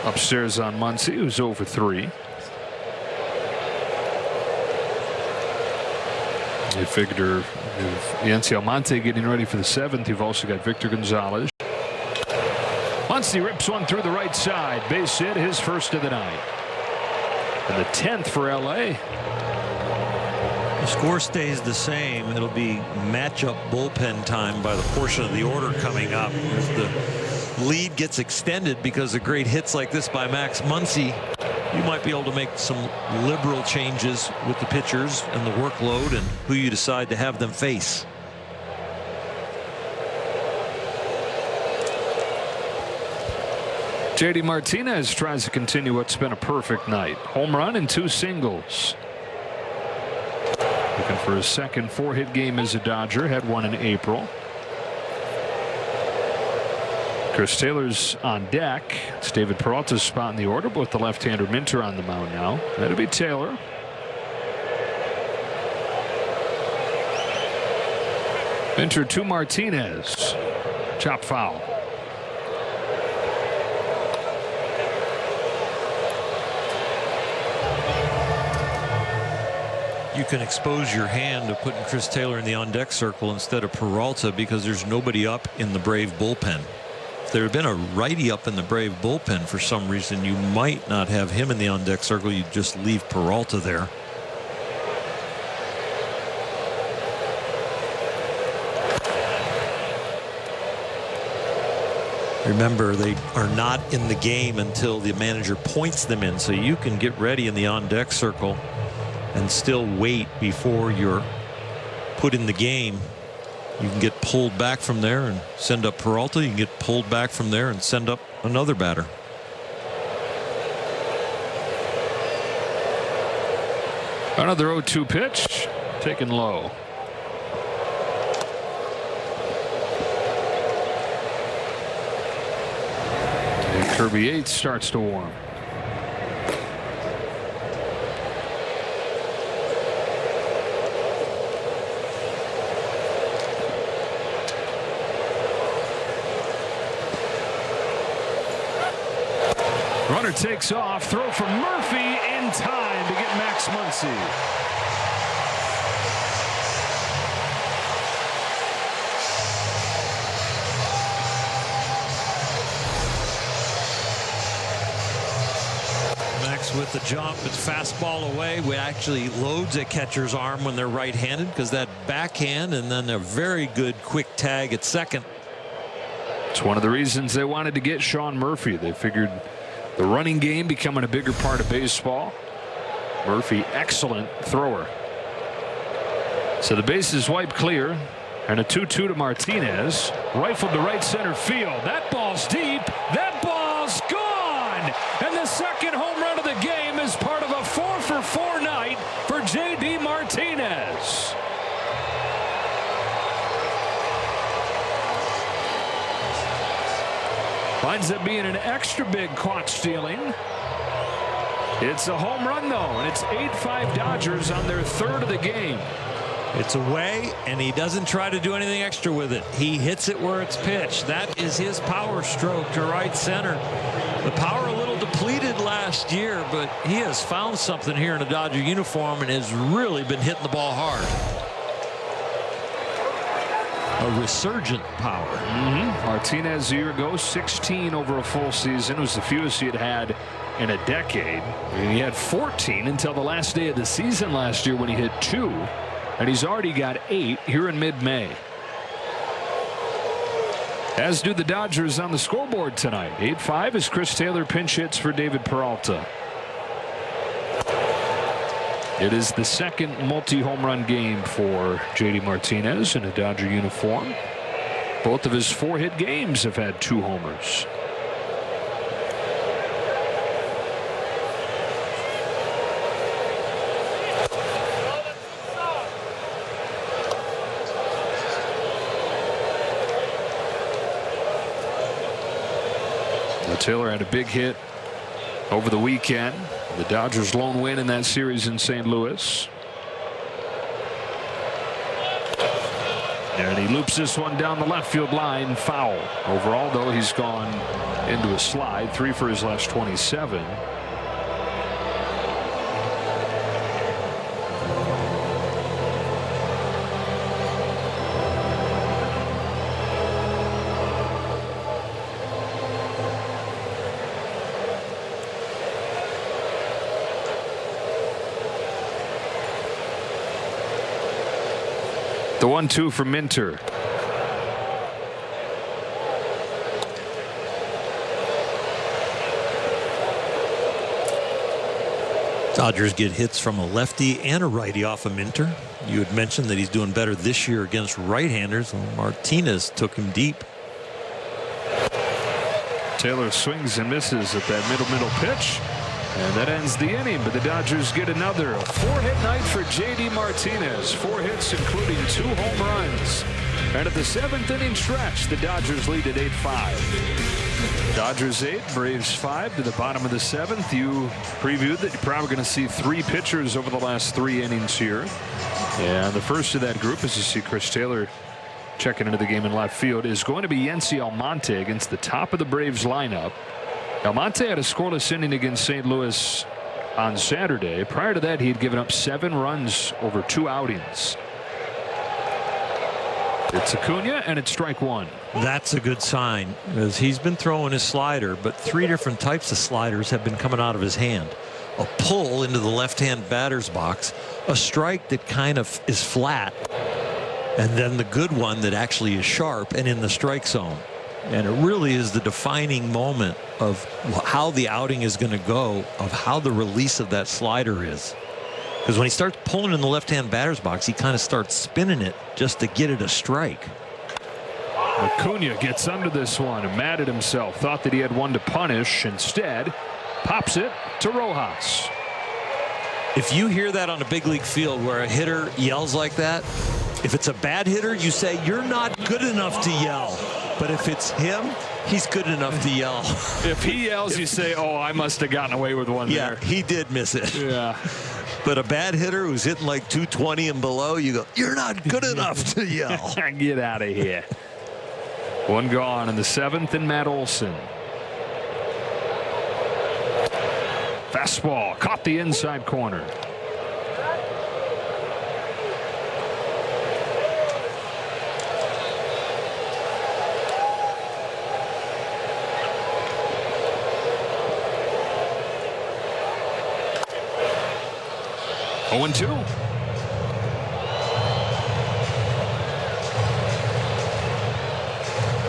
Upstairs on Muncy, who's over 3. You figure if Yency Almonte getting ready for the 7th, you've also got Victor Gonzalez. Muncy rips one through the right side. Base hit, his first of the night. And the 10th for LA. The score stays the same. It'll be matchup bullpen time by the portion of the order coming up. If the lead gets extended because of great hits like this by Max Muncy, you might be able to make some liberal changes with the pitchers and the workload and who you decide to have them face. JD Martinez tries to continue what's been a perfect night. Home run and 2 singles. Looking for his second 4-hit game as a Dodger. Had one in April. Chris Taylor's on deck. It's David Peralta's spot in the order, but with the left-hander Minter on the mound now. That'll be Taylor. Minter to Martinez. Chop foul. You can expose your hand to putting Chris Taylor in the on-deck circle instead of Peralta because there's nobody up in the Brave bullpen. If there had been a righty up in the Brave bullpen for some reason, you might not have him in the on-deck circle. You just leave Peralta there. Remember, they are not in the game until the manager points them in, so you can get ready in the on-deck circle and still wait before you're put in the game. You can get pulled back from there and send up Peralta. You can get pulled back from there and send up another batter. Another 0-2 pitch taken low. And Kirby Yates starts to warm. Runner takes off. Throw from Murphy in time to get Max Muncy. Max with the jump. It's fastball away. It actually loads a catcher's arm when they're right-handed because that backhand and then a very good quick tag at second. It's one of the reasons they wanted to get Sean Murphy. They figured the running game becoming a bigger part of baseball. Murphy, excellent thrower. So the base is wiped clear, and a 2-2 to Martinez. Rifled to right center field. That ball's deep. That ball's gone. And the second home run of the game is part of a 4-for-4 night for J.D. Martinez. Winds up being an extra big caught stealing. It's a home run, though, and it's 8-5 Dodgers on their third of the game. It's away, and he doesn't try to do anything extra with it. He hits it where it's pitched. That is his power stroke to right center. The power a little depleted last year, but he has found something here in a Dodger uniform and has really been hitting the ball hard. A resurgent power. Martinez a year ago, 16 over a full season. It was the fewest he had had in a decade. He had 14 until the last day of the season last year when he hit 2. And he's already got 8 here in mid-May. As do the Dodgers on the scoreboard tonight. 8-5 as Chris Taylor pinch hits for David Peralta. It is the second multi-home run game for J.D. Martinez in a Dodger uniform. Both of his 4-hit games have had 2 homers. Taylor had a big hit over the weekend. The Dodgers' lone win in that series in St. Louis. And he loops this one down the left field line, foul. Overall, though, he's gone into a slide, 3 for his last 27. The 1-2 from Minter. Dodgers get hits from a lefty and a righty off of Minter. You had mentioned that he's doing better this year against right-handers. Well, Martinez took him deep. Taylor swings and misses at that middle pitch. And that ends the inning, but the Dodgers get another 4-hit night for J.D. Martinez. 4 hits, including 2 home runs. And at the 7th inning stretch, the Dodgers lead at 8-5. Dodgers 8, Braves 5 to the bottom of the 7th. You previewed that you're probably going to see 3 pitchers over the last 3 innings here. And the first of that group, as you see Chris Taylor checking into the game in left field, is going to be Yency Almonte against the top of the Braves lineup. Almonte had a scoreless inning against St. Louis on Saturday. Prior to that, he had given up 7 runs over 2 outings. It's Acuna, and it's strike 1. That's a good sign, because he's been throwing his slider, but 3 different types of sliders have been coming out of his hand. A pull into the left-hand batter's box, a strike that kind of is flat, and then the good one that actually is sharp and in the strike zone. And it really is the defining moment of how the outing is going to go, of how the release of that slider is. Because when he starts pulling in the left-hand batter's box, he kind of starts spinning it just to get it a strike. Acuna gets under this one and mad at himself. Thought that he had one to punish. Instead, pops it to Rojas. If you hear that on a big league field where a hitter yells like that, if it's a bad hitter, you say, you're not good enough to yell. But if it's him, he's good enough to yell. If he yells, you say, oh, I must have gotten away with one there. Yeah, he did miss it. Yeah. But a bad hitter who's hitting like 220 and below, you go, you're not good enough to yell. Get out of here. One gone in the 7th, and Matt Olson. Fastball caught the inside corner. Oh, 0-2.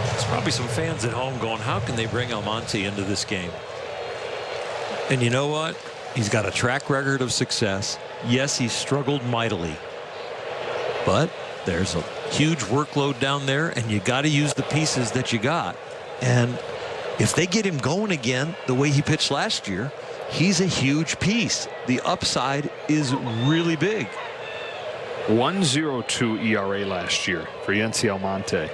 There's probably some fans at home going, how can they bring Almonte into this game? And you know what? He's got a track record of success. Yes, he's struggled mightily, but there's a huge workload down there, and you got to use the pieces that you got. And if they get him going again the way he pitched last year, he's a huge piece. The upside is really big. 1.02 ERA last year for Yency Almonte.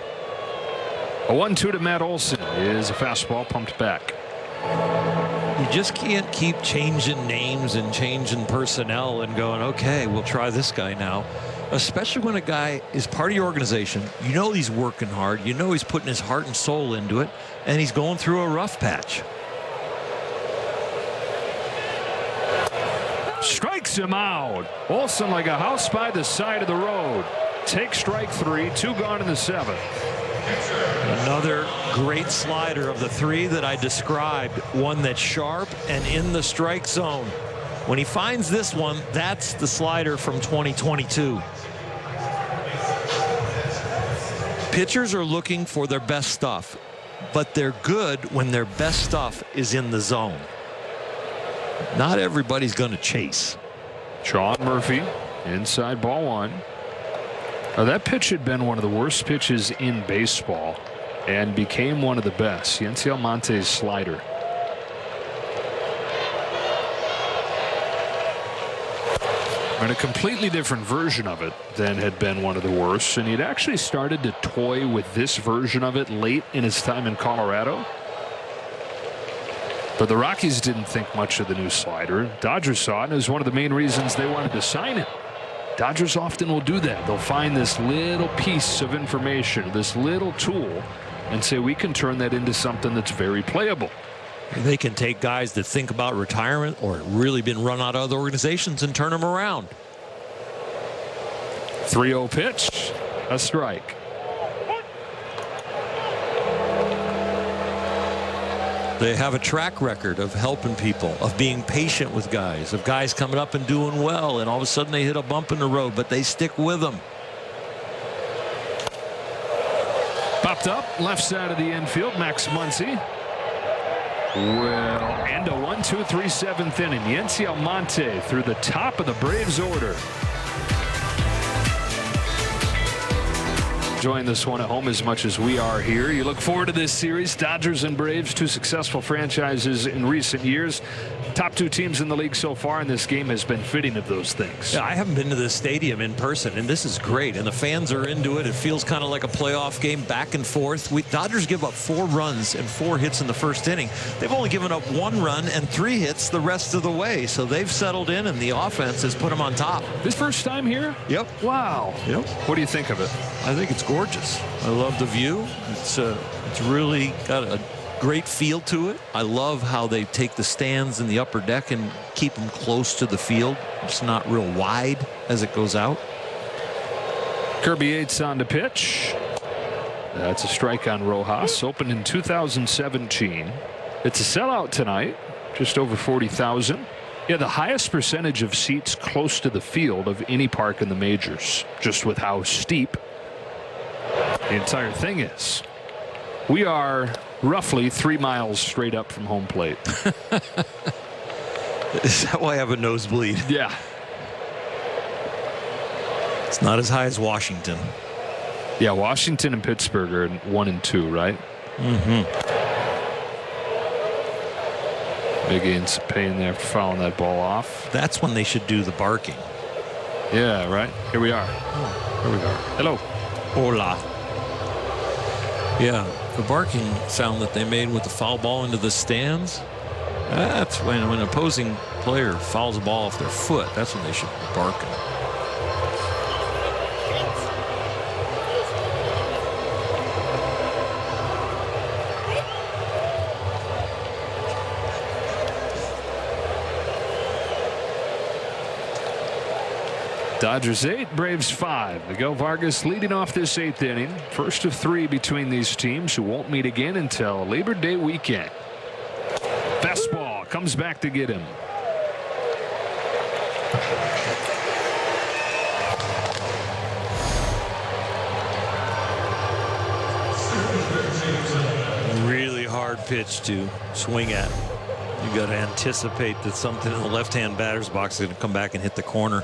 A 1-2 to Matt Olson is a fastball pumped back. You just can't keep changing names and changing personnel and going, okay, we'll try this guy now. Especially when a guy is part of your organization. You know he's working hard. You know he's putting his heart and soul into it, and he's going through a rough patch. Strikes him out. Olson like a house by the side of the road. Take strike 3. 2 gone in the 7th. Another great slider of the 3 that I described. One that's sharp and in the strike zone. When he finds this one, that's the slider from 2022. Pitchers are looking for their best stuff, but they're good when their best stuff is in the zone. Not everybody's going to chase. Sean Murphy inside ball 1. Now, that pitch had been one of the worst pitches in baseball and became one of the best. Yency Almonte's slider. And a completely different version of it than had been one of the worst. And he'd actually started to toy with this version of it late in his time in Colorado. But the Rockies didn't think much of the new slider. Dodgers saw it, and it was one of the main reasons they wanted to sign him. Dodgers often will do that. They'll find this little piece of information, this little tool, and say we can turn that into something that's very playable. They can take guys that think about retirement or really been run out of other organizations and turn them around. 3-0 pitch, a strike. They have a track record of helping people, of being patient with guys, of guys coming up and doing well, and all of a sudden they hit a bump in the road, but they stick with them. Popped up left side of the infield, Max Muncy. Well, and a 1-2-3 7th inning. Yency Almonte through the top of the Braves order. Enjoying this one at home as much as we are here. You look forward to this series. Dodgers and Braves, 2 successful franchises in recent years. Top 2 teams in the league so far, and this game has been fitting of those things. Yeah, I haven't been to this stadium in person, and this is great. And the fans are into it. It feels kind of like a playoff game, back and forth. Dodgers give up 4 runs and 4 hits in the first inning. They've only given up 1 run and 3 hits the rest of the way. So they've settled in, and the offense has put them on top. This first time here? Yep. Wow. Yep. What do you think of it? I think it's gorgeous. I love the view. It's really got a great feel to it. I love how they take the stands in the upper deck and keep them close to the field. It's not real wide as it goes out. Kirby Yates on the pitch. That's a strike on Rojas. Opened in 2017. It's a sellout tonight. Just over 40,000. Yeah, the highest percentage of seats close to the field of any park in the majors, just with how steep the entire thing is. We are roughly 3 miles straight up from home plate. Is that why I have a nosebleed? Yeah. It's not as high as Washington. Yeah, Washington and Pittsburgh are 1 and 2, right? Mm-hmm. Big Ian's paying there for fouling that ball off. That's when they should do the barking. Yeah, right. Here we are. Here we are. Hello. Hola. Yeah, the barking sound that they made with the foul ball into the stands, that's when an opposing player fouls the ball off their foot. That's when they should be barking. Dodgers 8, Braves 5. Miguel Vargas leading off this 8th inning. First of 3 between these teams, who won't meet again until Labor Day weekend. Fastball comes back to get him. Really hard pitch to swing at. You got to anticipate that something in the left-hand batter's box is going to come back and hit the corner.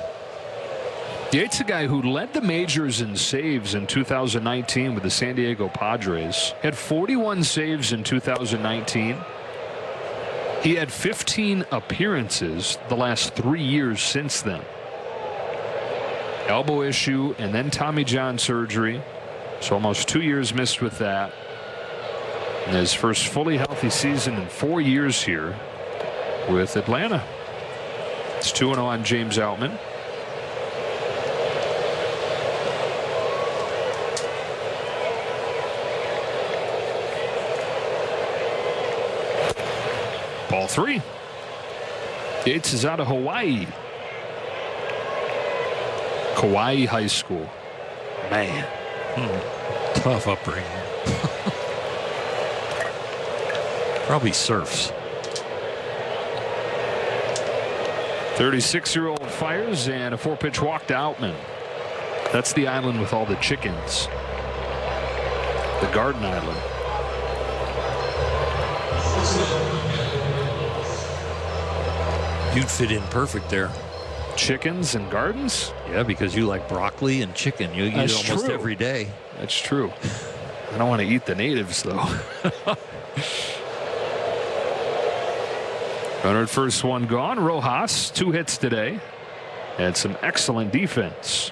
Yates, a guy who led the majors in saves in 2019 with the San Diego Padres, had 41 saves in 2019. He had 15 appearances the last 3 years since then. Elbow issue and then Tommy John surgery. So almost 2 years missed with that. And his first fully healthy season in 4 years here with Atlanta. It's 2-0 on James Outman. Ball 3. Yates is out of Hawaii. Kauai High School. Man. Tough upbringing. Probably surfs. 36-year-old fires and a 4-pitch walk to Outman. That's the island with all the chickens. The Garden Island. You'd fit in perfect there. Chickens and gardens? Yeah, because you like broccoli and chicken. You eat it almost every day. That's true. I don't want to eat the natives, though. Runner at first, one gone. Rojas, 2 hits today. And some excellent defense.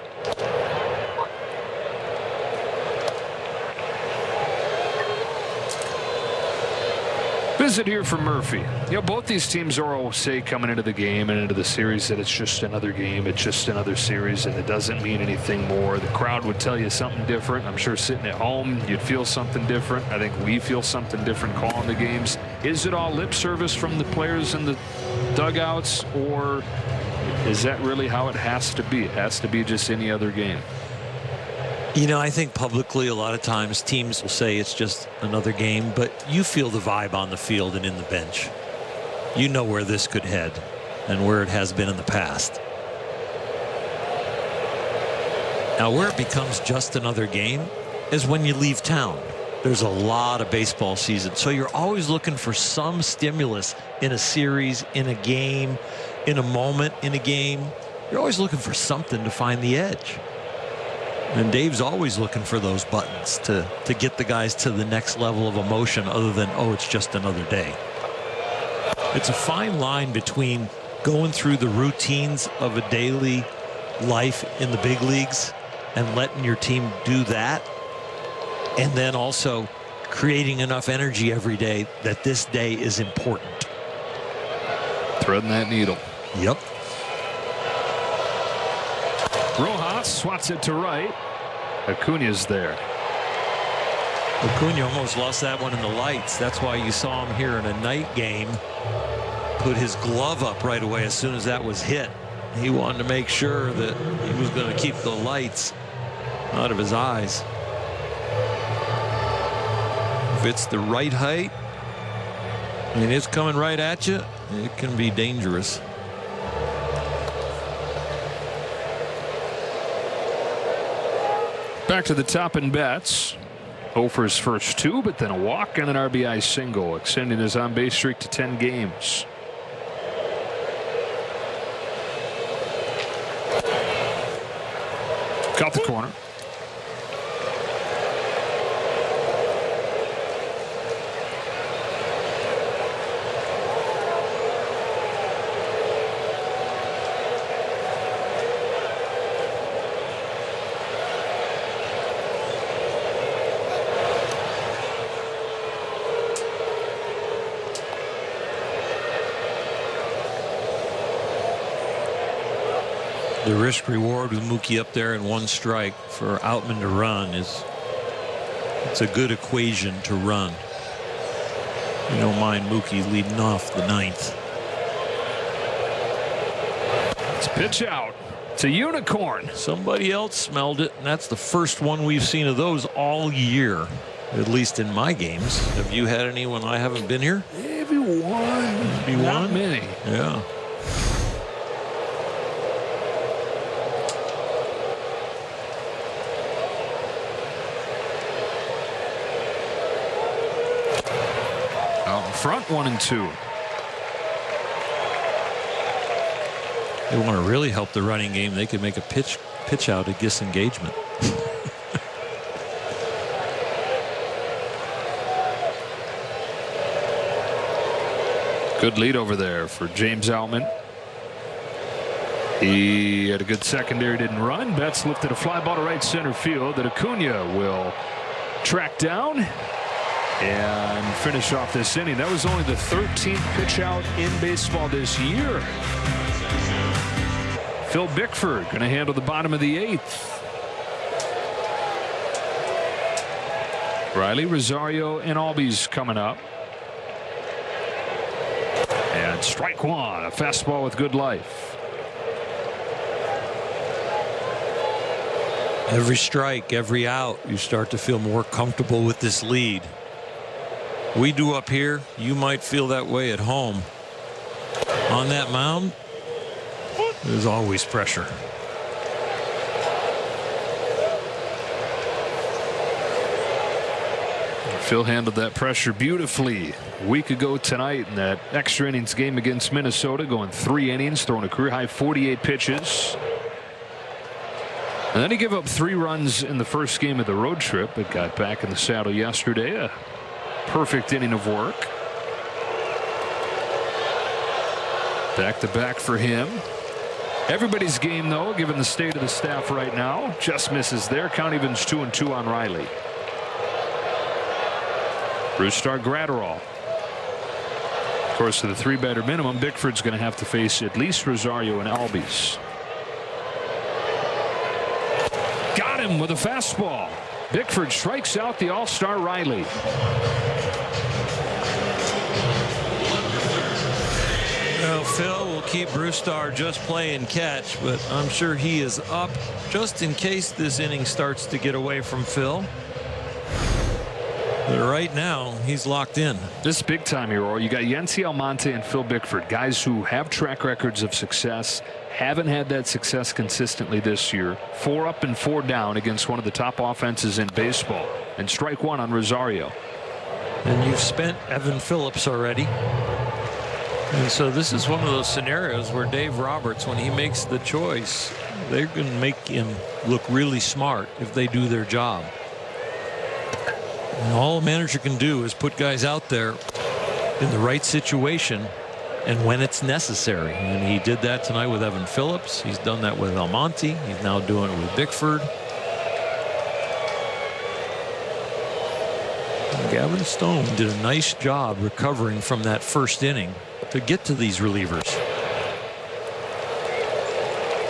Visit here from Murphy. You know, both these teams all say coming into the game and into the series that it's just another game, it's just another series, and it doesn't mean anything more. The crowd would tell you something different. I'm sure sitting at home, you'd feel something different. I think we feel something different calling the games. Is it all lip service from the players in the dugouts, or is that really how it has to be? It has to be just any other game. You know, I think publicly a lot of times teams will say it's just another game, but you feel the vibe on the field and in the bench. You know where this could head and where it has been in the past. Now, where it becomes just another game is when you leave town. There's a lot of baseball season, so you're always looking for some stimulus in a series, in a game, in a moment, in a game. You're always looking for something to find the edge. And Dave's always looking for those buttons to get the guys to the next level of emotion other than, oh, it's just another day. It's a fine line between going through the routines of a daily life in the big leagues and letting your team do that, and then also creating enough energy every day that this day is important. Threading that needle. Yep. Rojas swats it to right. Acuna's there. Acuna almost lost that one in the lights. That's why you saw him here in a night game put his glove up right away as soon as that was hit. He wanted to make sure that he was going to keep the lights out of his eyes. If it's the right height and it's coming right at you, it can be dangerous. Back to the top in bats. 0 for his first 2, but then a walk and an RBI single, extending his on-base streak to 10 games. Caught the corner. The risk reward with Mookie up there in 1 strike for Outman to run it's a good equation to run. You don't mind Mookie leading off the 9th. It's pitch out. It's a unicorn. Somebody else smelled it, and that's the first one we've seen of those all year, at least in my games. Have you had any when I haven't been here? Maybe one. Maybe Not one? many. Yeah. Out in front, 1-2. They want to really help the running game. They could make a pitch out of disengagement. Good lead over there for James Outman. He had a good secondary, didn't run. Betts lifted a fly ball to right center field that Acuna will track down and finish off this inning. That was only the 13th pitch out in baseball this year. Phil Bickford going to handle the bottom of the 8th. Riley, Rosario, and Albies coming up. And strike one, a fastball with good life. Every strike, every out, you start to feel more comfortable with this lead. We do up here. You might feel that way at home. On that mound, there's always pressure. Phil handled that pressure beautifully a week ago tonight in that extra innings game against Minnesota, going 3 innings, throwing a career high 48 pitches. And then he gave up 3 runs in the first game of the road trip, but got back in the saddle yesterday. A perfect inning of work. Back to back for him. Everybody's game, though, given the state of the staff right now. Just misses there. Count evens 2-2 on Riley. Brusdar, Gratterall. Of course, to the 3-batter minimum, Bickford's going to have to face at least Rosario and Albies. Got him with a fastball. Bickford strikes out the all-star Riley. Well, Phil will keep Brusdar just playing catch, but I'm sure he is up just in case this inning starts to get away from Phil. But right now, he's locked in. This is big time here, or you got Yency Almonte and Phil Bickford, guys who have track records of success, haven't had that success consistently this year. 4 up and 4 down against one of the top offenses in baseball. And strike one on Rosario. And you've spent Evan Phillips already. And so this is one of those scenarios where Dave Roberts, when he makes the choice, they're going to make him look really smart if they do their job. And all a manager can do is put guys out there in the right situation and when it's necessary. And he did that tonight with Evan Phillips. He's done that with Almonte. He's now doing it with Bickford. And Gavin Stone did a nice job recovering from that first inning to get to these relievers.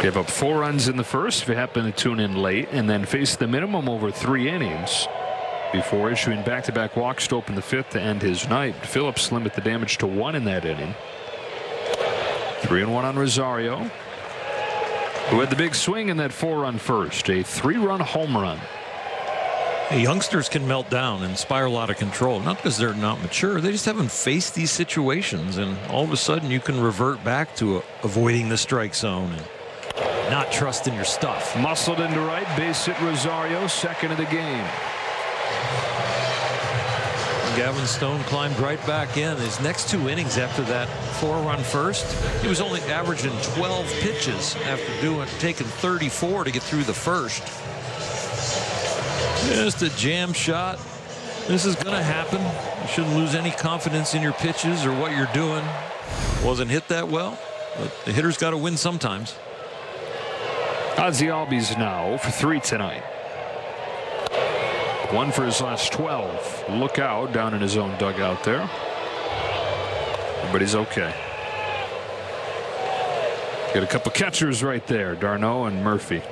Gave up 4 runs in the first if you happen to tune in late, and then faced the minimum over 3 innings before issuing back-to-back walks to open the 5th to end his night. Phillips limit the damage to 1 in that inning. 3-1 on Rosario, who had the big swing in that 4-run first. A 3-run home run. Hey, youngsters can melt down and spiral out of control, not because they're not mature. They just haven't faced these situations, and all of a sudden you can revert back to avoiding the strike zone and not trusting your stuff. Muscled into right, base hit Rosario, second of the game. Gavin Stone climbed right back in. His next 2 innings after that 4-run first, he was only averaging 12 pitches after taking 34 to get through the first. Just a jam shot. This is going to happen. You shouldn't lose any confidence in your pitches or what you're doing. Wasn't hit that well, but the hitter's got to win sometimes. Ozzie Albies now 0 for 3 tonight. 1 for his last 12. Look out down in his own dugout there. But he's okay. Got a couple catchers right there, Darno and Murphy.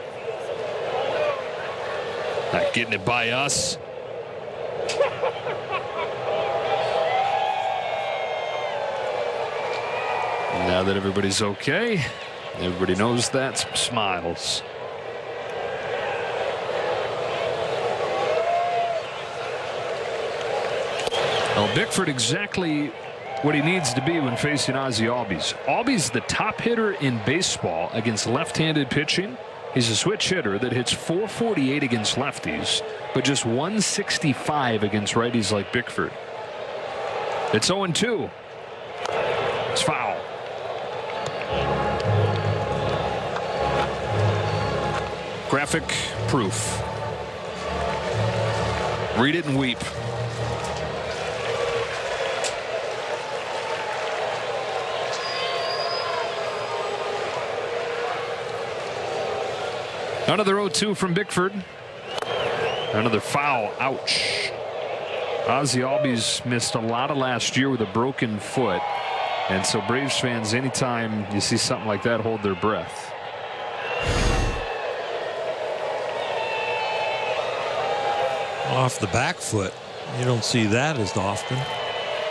Not getting it by us. Now that everybody's okay, Everybody knows that. Some smiles. Well, Bickford exactly what he needs to be when facing Ozzie Albies. Albies the top hitter in baseball against left-handed pitching. He's a switch hitter that hits .448 against lefties, but just .165 against righties like Bickford. It's 0-2. It's foul. Graphic proof. Read it and weep. Another 0-2 from Bickford. Another foul. Ouch. Ozzie Albies missed a lot of last year with a broken foot. And so Braves fans, anytime you see something like that, hold their breath. Off the back foot. You don't see that as often.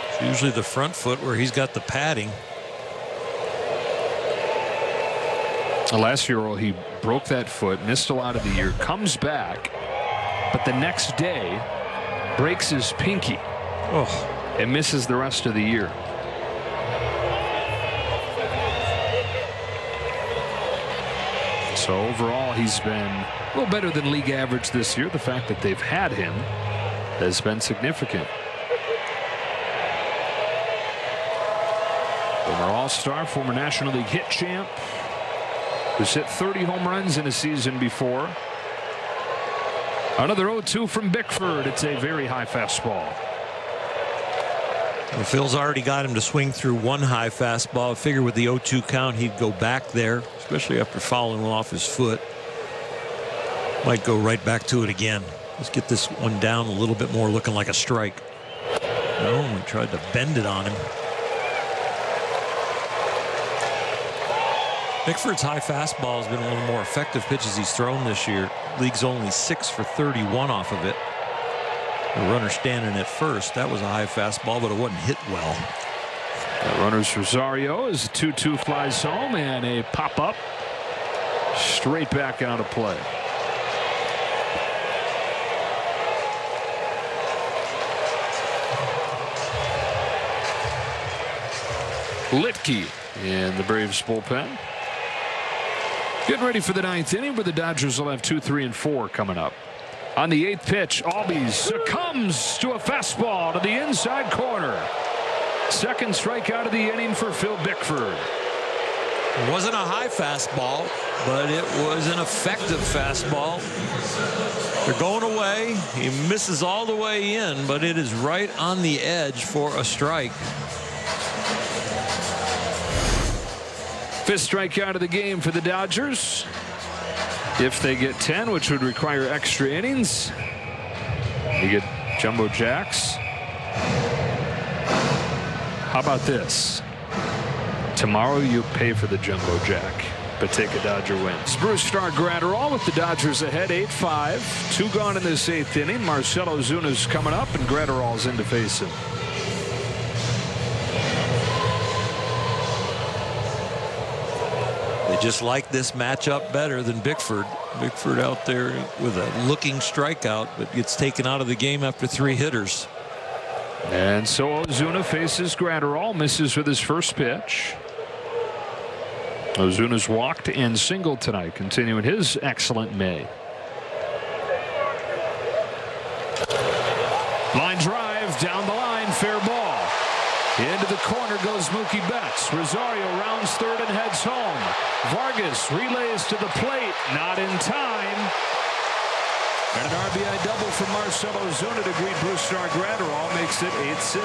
It's usually the front foot where he's got the padding. Last year, he broke that foot, missed a lot of the year, comes back, but the next day breaks his pinky and misses the rest of the year. So overall, he's been a little better than league average this year. The fact that they've had him has been significant. Former All-Star, former National League hit champ, who's hit 30 home runs in a season before. Another 0-2 from Bickford. It's a very high fastball. Well, Phil's already got him to swing through one high fastball. I figure with the 0-2 count, he'd go back there, especially after fouling off his foot. Might go right back to it again. Let's get this one down a little bit more, looking like a strike. No, we tried to bend it on him. Bickford's high fastball has been one of the more effective pitches he's thrown this year. League's only 6 for 31 off of it. The runner standing at first, that was a high fastball, but it wasn't hit well. That runner's Rosario as the 2-2 flies home, and a pop-up straight back out of play. Litke in the Braves bullpen. Getting ready for the 9th inning, where the Dodgers will have 2, 3, and 4 coming up. On the 8th pitch, Albies succumbs to a fastball to the inside corner. Second strikeout of the inning for Phil Bickford. It wasn't a high fastball, but it was an effective fastball. They're going away. He misses all the way in, but it is right on the edge for a strike. 5th strikeout of the game for the Dodgers. If they get 10, which would require extra innings, you get Jumbo Jacks. How about this? Tomorrow you pay for the Jumbo Jack, but take a Dodger win. Brusdar Graterol with the Dodgers ahead 8-5. 2 gone in this 8th inning. Marcell Ozuna's coming up, and Graterol's in to face him. They just like this matchup better than Bickford. Bickford out there with a looking strikeout, but gets taken out of the game after 3 hitters. And so Ozuna faces Graterol, misses with his first pitch. Ozuna's walked and singled tonight, continuing his excellent May. Line drive down the line, fair ball. Into the corner goes Mookie Betts. Rosario rounds third and heads home. Vargas relays to the plate, not in time. And an RBI double from Marcell Ozuna to greet Brusdar Graterol, makes it 8-6.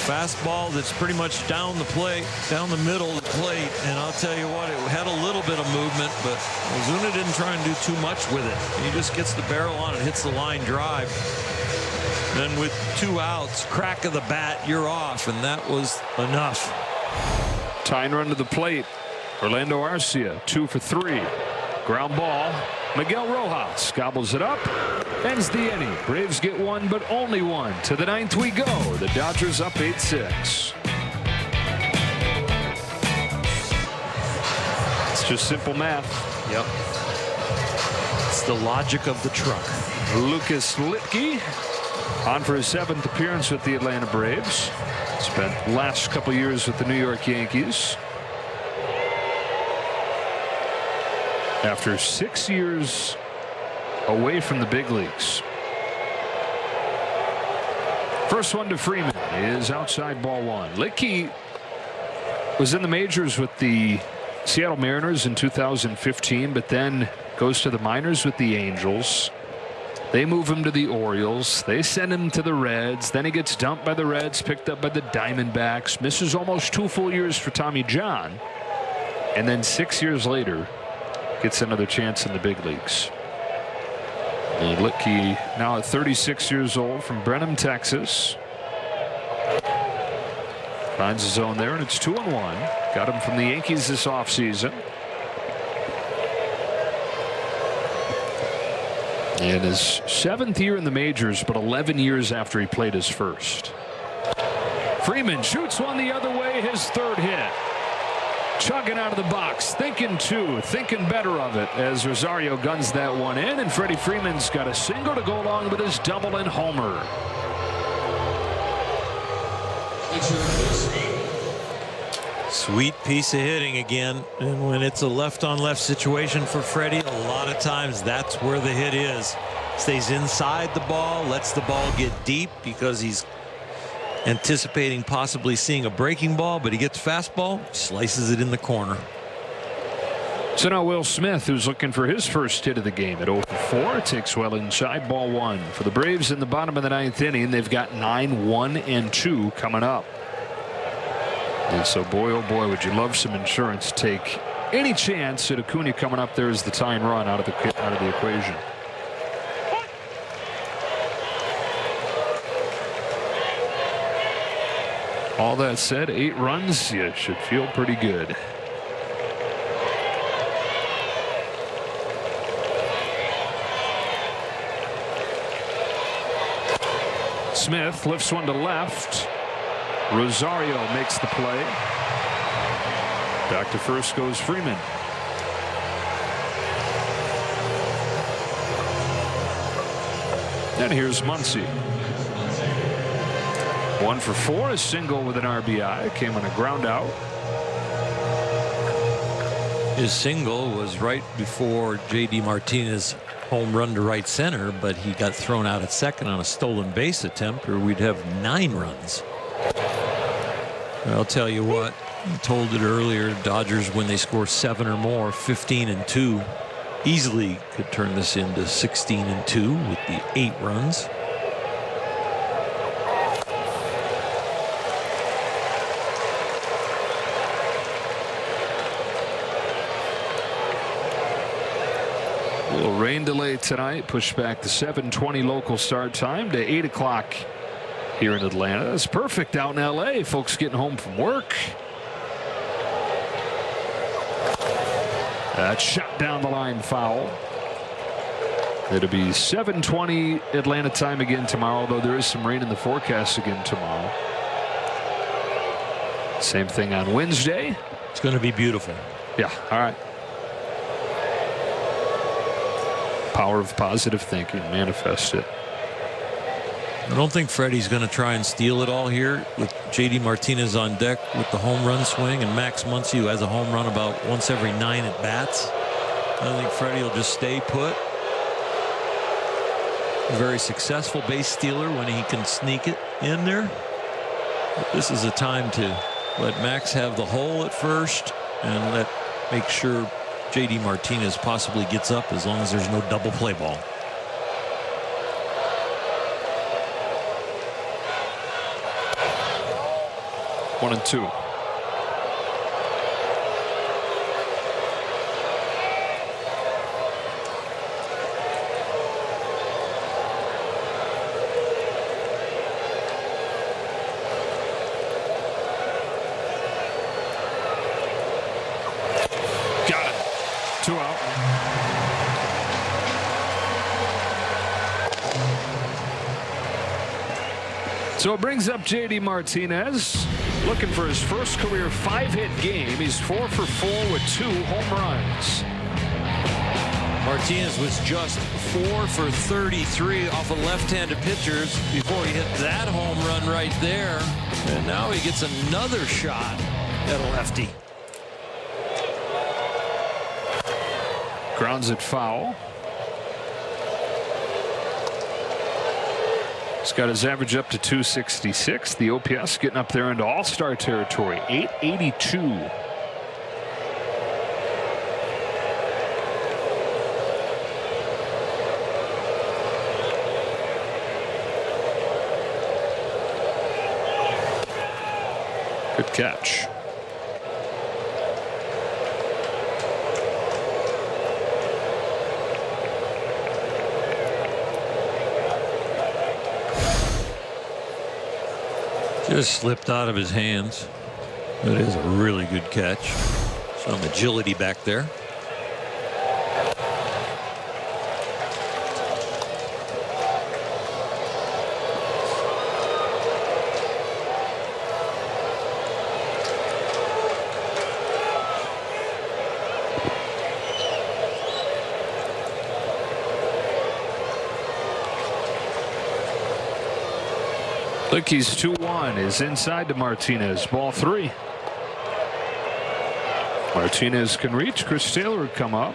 Fastball that's pretty much down the plate, down the middle of the plate, and I'll tell you what, it had a little bit of movement, but Ozuna didn't try and do too much with it. He just gets the barrel on it, hits the line drive. Then with 2 outs, crack of the bat, you're off, and that was enough. Tying run to the plate. Orlando Arcia, 2 for 3. Ground ball. Miguel Rojas gobbles it up. Ends the inning. Braves get one, but only one. To the ninth we go. The Dodgers up 8-6. It's just simple math. Yep. It's the logic of the truck. Lucas Litke on for his 7th appearance with the Atlanta Braves. Spent the last couple years with the New York Yankees. After 6 years away from the big leagues. First one to Freeman is outside, ball one. Litke was in the majors with the Seattle Mariners in 2015, but then goes to the minors with the Angels. They move him to the Orioles. They send him to the Reds. Then he gets dumped by the Reds, picked up by the Diamondbacks. Misses almost 2 full years for Tommy John. And then 6 years later, gets another chance in the big leagues. And Litke, now at 36 years old, from Brenham, Texas. Finds his own there, and it's 2-1. Got him from the Yankees this offseason. And his 7th year in the majors, but 11 years after he played his first. Freeman shoots one the other way, his 3rd hit. Chugging out of the box, thinking better of it as Rosario guns that one in, and Freddie Freeman's got a single to go along with his double and homer. Sweet piece of hitting again, and when it's a left-on-left situation for Freddie, a lot of times that's where the hit is. Stays inside the ball, lets the ball get deep because he's anticipating possibly seeing a breaking ball, but he gets fastball, slices it in the corner. So now Will Smith, who's looking for his first hit of the game at 0-4, takes well inside, ball one. For the Braves in the bottom of the 9th inning, they've got 9-1-2 coming up. And so, boy, oh boy, would you love some insurance. Take any chance at Acuna coming up there as the tying run out of the equation. All that said, 8 runs, you should feel pretty good. Smith lifts one to left. Rosario makes the play. Back to first goes Freeman. And here's Muncy. 1 for 4, a single with an RBI, came on a ground out. His single was right before J.D. Martinez home run to right center, but he got thrown out at second on a stolen base attempt, or we'd have 9 runs. I'll tell you what, I told it earlier, Dodgers, when they score 7 or more, 15-2, easily could turn this into 16-2 with the 8 runs. A little rain delay tonight, pushed back the 7:20 local start time to 8 o'clock here in Atlanta. It's perfect out in LA. Folks getting home from work. That shot down the line, foul. It'll be 7:20 Atlanta time again tomorrow, although there is some rain in the forecast again tomorrow. Same thing on Wednesday. It's going to be beautiful. Yeah, all right. Power of positive thinking, manifest it. I don't think Freddie's going to try and steal it all here with J.D. Martinez on deck with the home run swing and Max Muncy, who has a home run about once every 9 at bats. I think Freddie will just stay put. A very successful base stealer when he can sneak it in there. But this is a time to let Max have the hole at first and make sure J.D. Martinez possibly gets up as long as there's no double play ball. One and two. So it brings up J.D. Martinez, looking for his first career 5-hit game. He's 4 for 4 with 2 home runs. Martinez was just 4 for 33 off of left-handed pitchers before he hit that home run right there. And now he gets another shot at a lefty. Grounds it foul. He's got his average up to 266. The OPS getting up there into all-star territory, 882. Good catch. Just slipped out of his hands. That is a really good catch. Some agility back there. Licky's 2-1 is inside to Martinez. Ball 3. Martinez can reach. Chris Taylor would come up.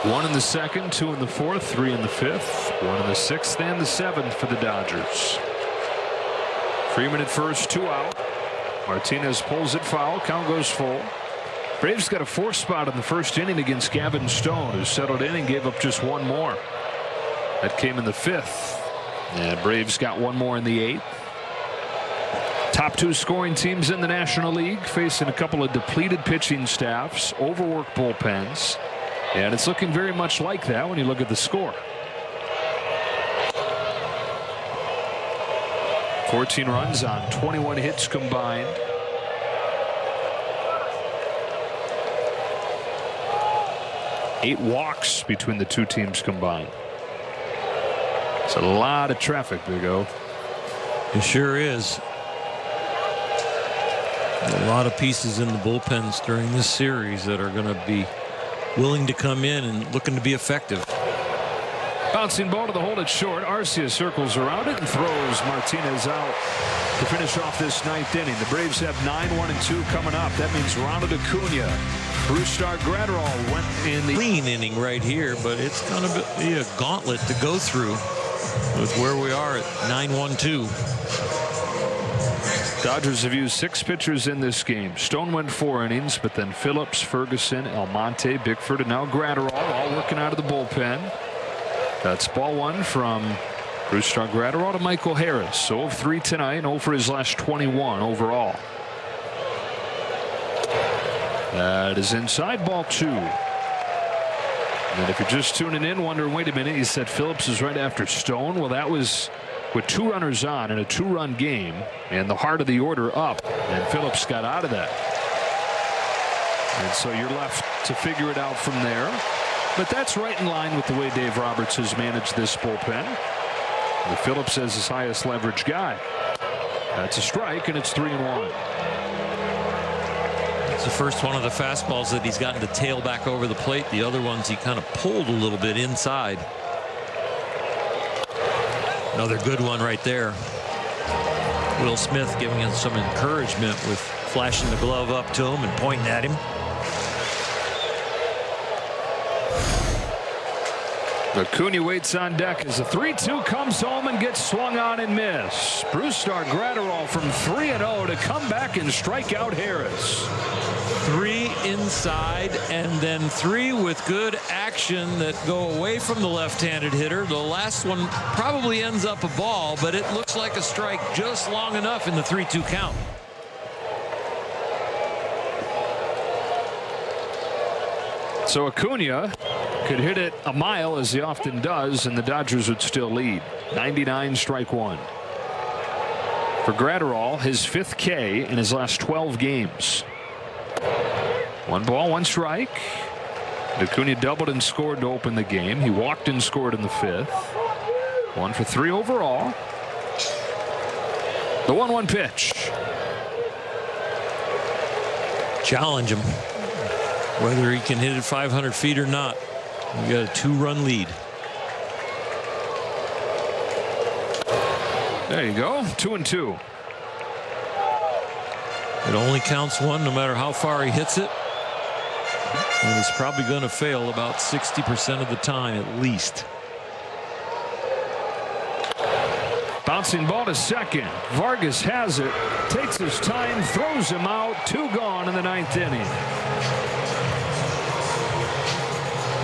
1 in the second, 2 in the fourth, 3 in the fifth, 1 in the sixth, and the seventh for the Dodgers. Freeman at first, 2 out. Martinez pulls it foul. Count goes full. Braves got a 4 spot in the first inning against Gavin Stone, who settled in and gave up just 1 more. That came in the 5th. And Braves got 1 more in the 8th. Top 2 scoring teams in the National League facing a couple of depleted pitching staffs, overworked bullpens. And it's looking very much like that when you look at the score. 14 runs on 21 hits combined. Eight walks between the 2 teams combined. It's a lot of traffic, Big O. It sure is. A lot of pieces in the bullpens during this series that are going to be willing to come in and looking to be effective. Bouncing ball to the hold it short. Arcia circles around it and throws Martinez out to finish off this 9th inning. The Braves have 9-1-2 coming up. That means Ronald Acuna, Brusdar Graterol went in the clean inning right here, but it's going to be a gauntlet to go through with where we are at 9-1-2. Dodgers have used 6 pitchers in this game. Stone went 4 innings, but then Phillips, Ferguson, Almonte, Bickford, and now Graterol all working out of the bullpen. That's ball 1 from Brusdar Graterol to Michael Harris. 0 of 3 tonight, 0 for his last 21 overall. That is inside, ball 2. And if you're just tuning in, wondering, wait a minute, you said Phillips is right after Stone. Well, that was with 2 runners on in a 2-run game and the heart of the order up, and Phillips got out of that. And so you're left to figure it out from there. But that's right in line with the way Dave Roberts has managed this bullpen. With Phillips as his highest leverage guy. That's a strike, and it's 3-1. It's the first one of the fastballs that he's gotten to tail back over the plate. The other ones he kind of pulled a little bit inside. Another good one right there. Will Smith giving him some encouragement with flashing the glove up to him and pointing at him. Acuna waits on deck as the 3-2 comes home and gets swung on and missed. Brusdar Graterol from 3-0 to come back and strike out Harris. 3 inside and then 3 with good action that go away from the left-handed hitter. The last one probably ends up a ball, but it looks like a strike just long enough in the 3-2 count. So Acuna could hit it a mile, as he often does, and the Dodgers would still lead. 99, strike 1. For Graterol, his 5th K in his last 12 games. 1 ball, 1 strike. Acuna doubled and scored to open the game. He walked and scored in the 5th. 1 for 3 overall. The 1-1 pitch. Challenge him. Whether he can hit it 500 feet or not. We got a 2-run lead. There you go. 2-2. It only counts one no matter how far he hits it. And he's probably going to fail about 60% of the time at least. Bouncing ball to second. Vargas has it. Takes his time. Throws him out. 2 gone in the 9th inning.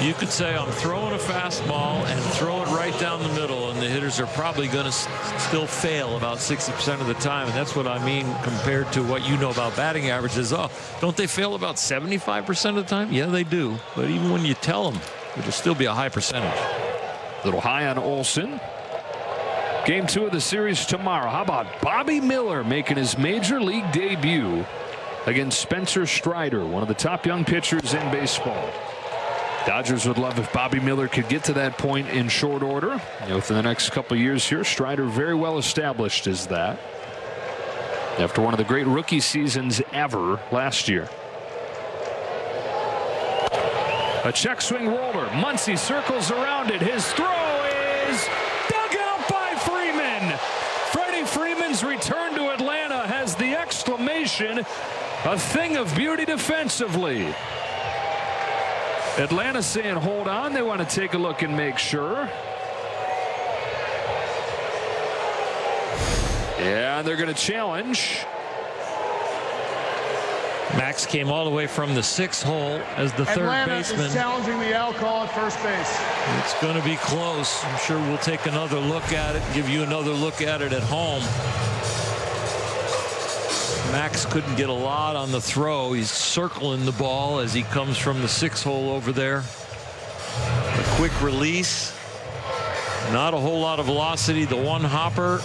You could say I'm throwing a fastball and throw it right down the middle, and the hitters are probably going to still fail about 60% of the time. And that's what I mean compared to what you know about batting averages. Oh, don't they fail about 75% of the time? Yeah, they do. But even when you tell them, it'll still be a high percentage. Little high on Olson. Game 2 of the series tomorrow. How about Bobby Miller making his major league debut against Spencer Strider, one of the top young pitchers in baseball. Dodgers would love if Bobby Miller could get to that point in short order. Within the next couple of years here, Strider very well established as that. After one of the great rookie seasons ever last year. A check swing roller. Muncy circles around it. His throw is dug out by Freeman. Freddie Freeman's return to Atlanta has the exclamation, a thing of beauty defensively. Atlanta saying hold on. They want to take a look and make sure. Yeah, they're going to challenge. Max came all the way from the 6th hole as the third baseman. Is challenging the out call at first base. It's going to be close. I'm sure we'll take another look at it, give you another look at it at home. Max couldn't get a lot on the throw. He's circling the ball as he comes from the 6th hole over there. A quick release. Not a whole lot of velocity. The one hopper.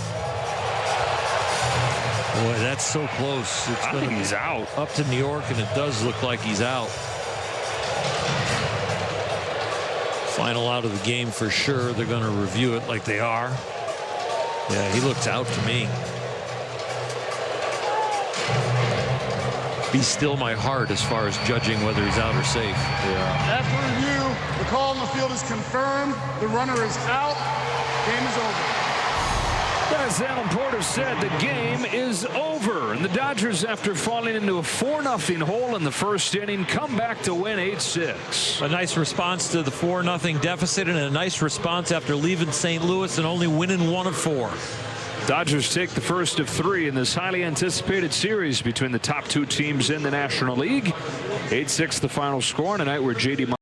Boy, that's so close. It's I think he's out. Up to New York, and it does look like he's out. Final out of the game for sure. They're going to review it like they are. Yeah, he looks out to me. Be still my heart as far as judging whether he's out or safe. Yeah. After review, the call on the field is confirmed. The runner is out. Game is over. As Alan Porter said, the game is over. And the Dodgers, after falling into a 4-0 hole in the first inning, come back to win 8-6. A nice response to the 4-0 deficit, and a nice response after leaving St. Louis and only winning 1 of 4. Dodgers take the first of 3 in this highly anticipated series between the top 2 teams in the National League. 8-6 the final score on a night where J.D.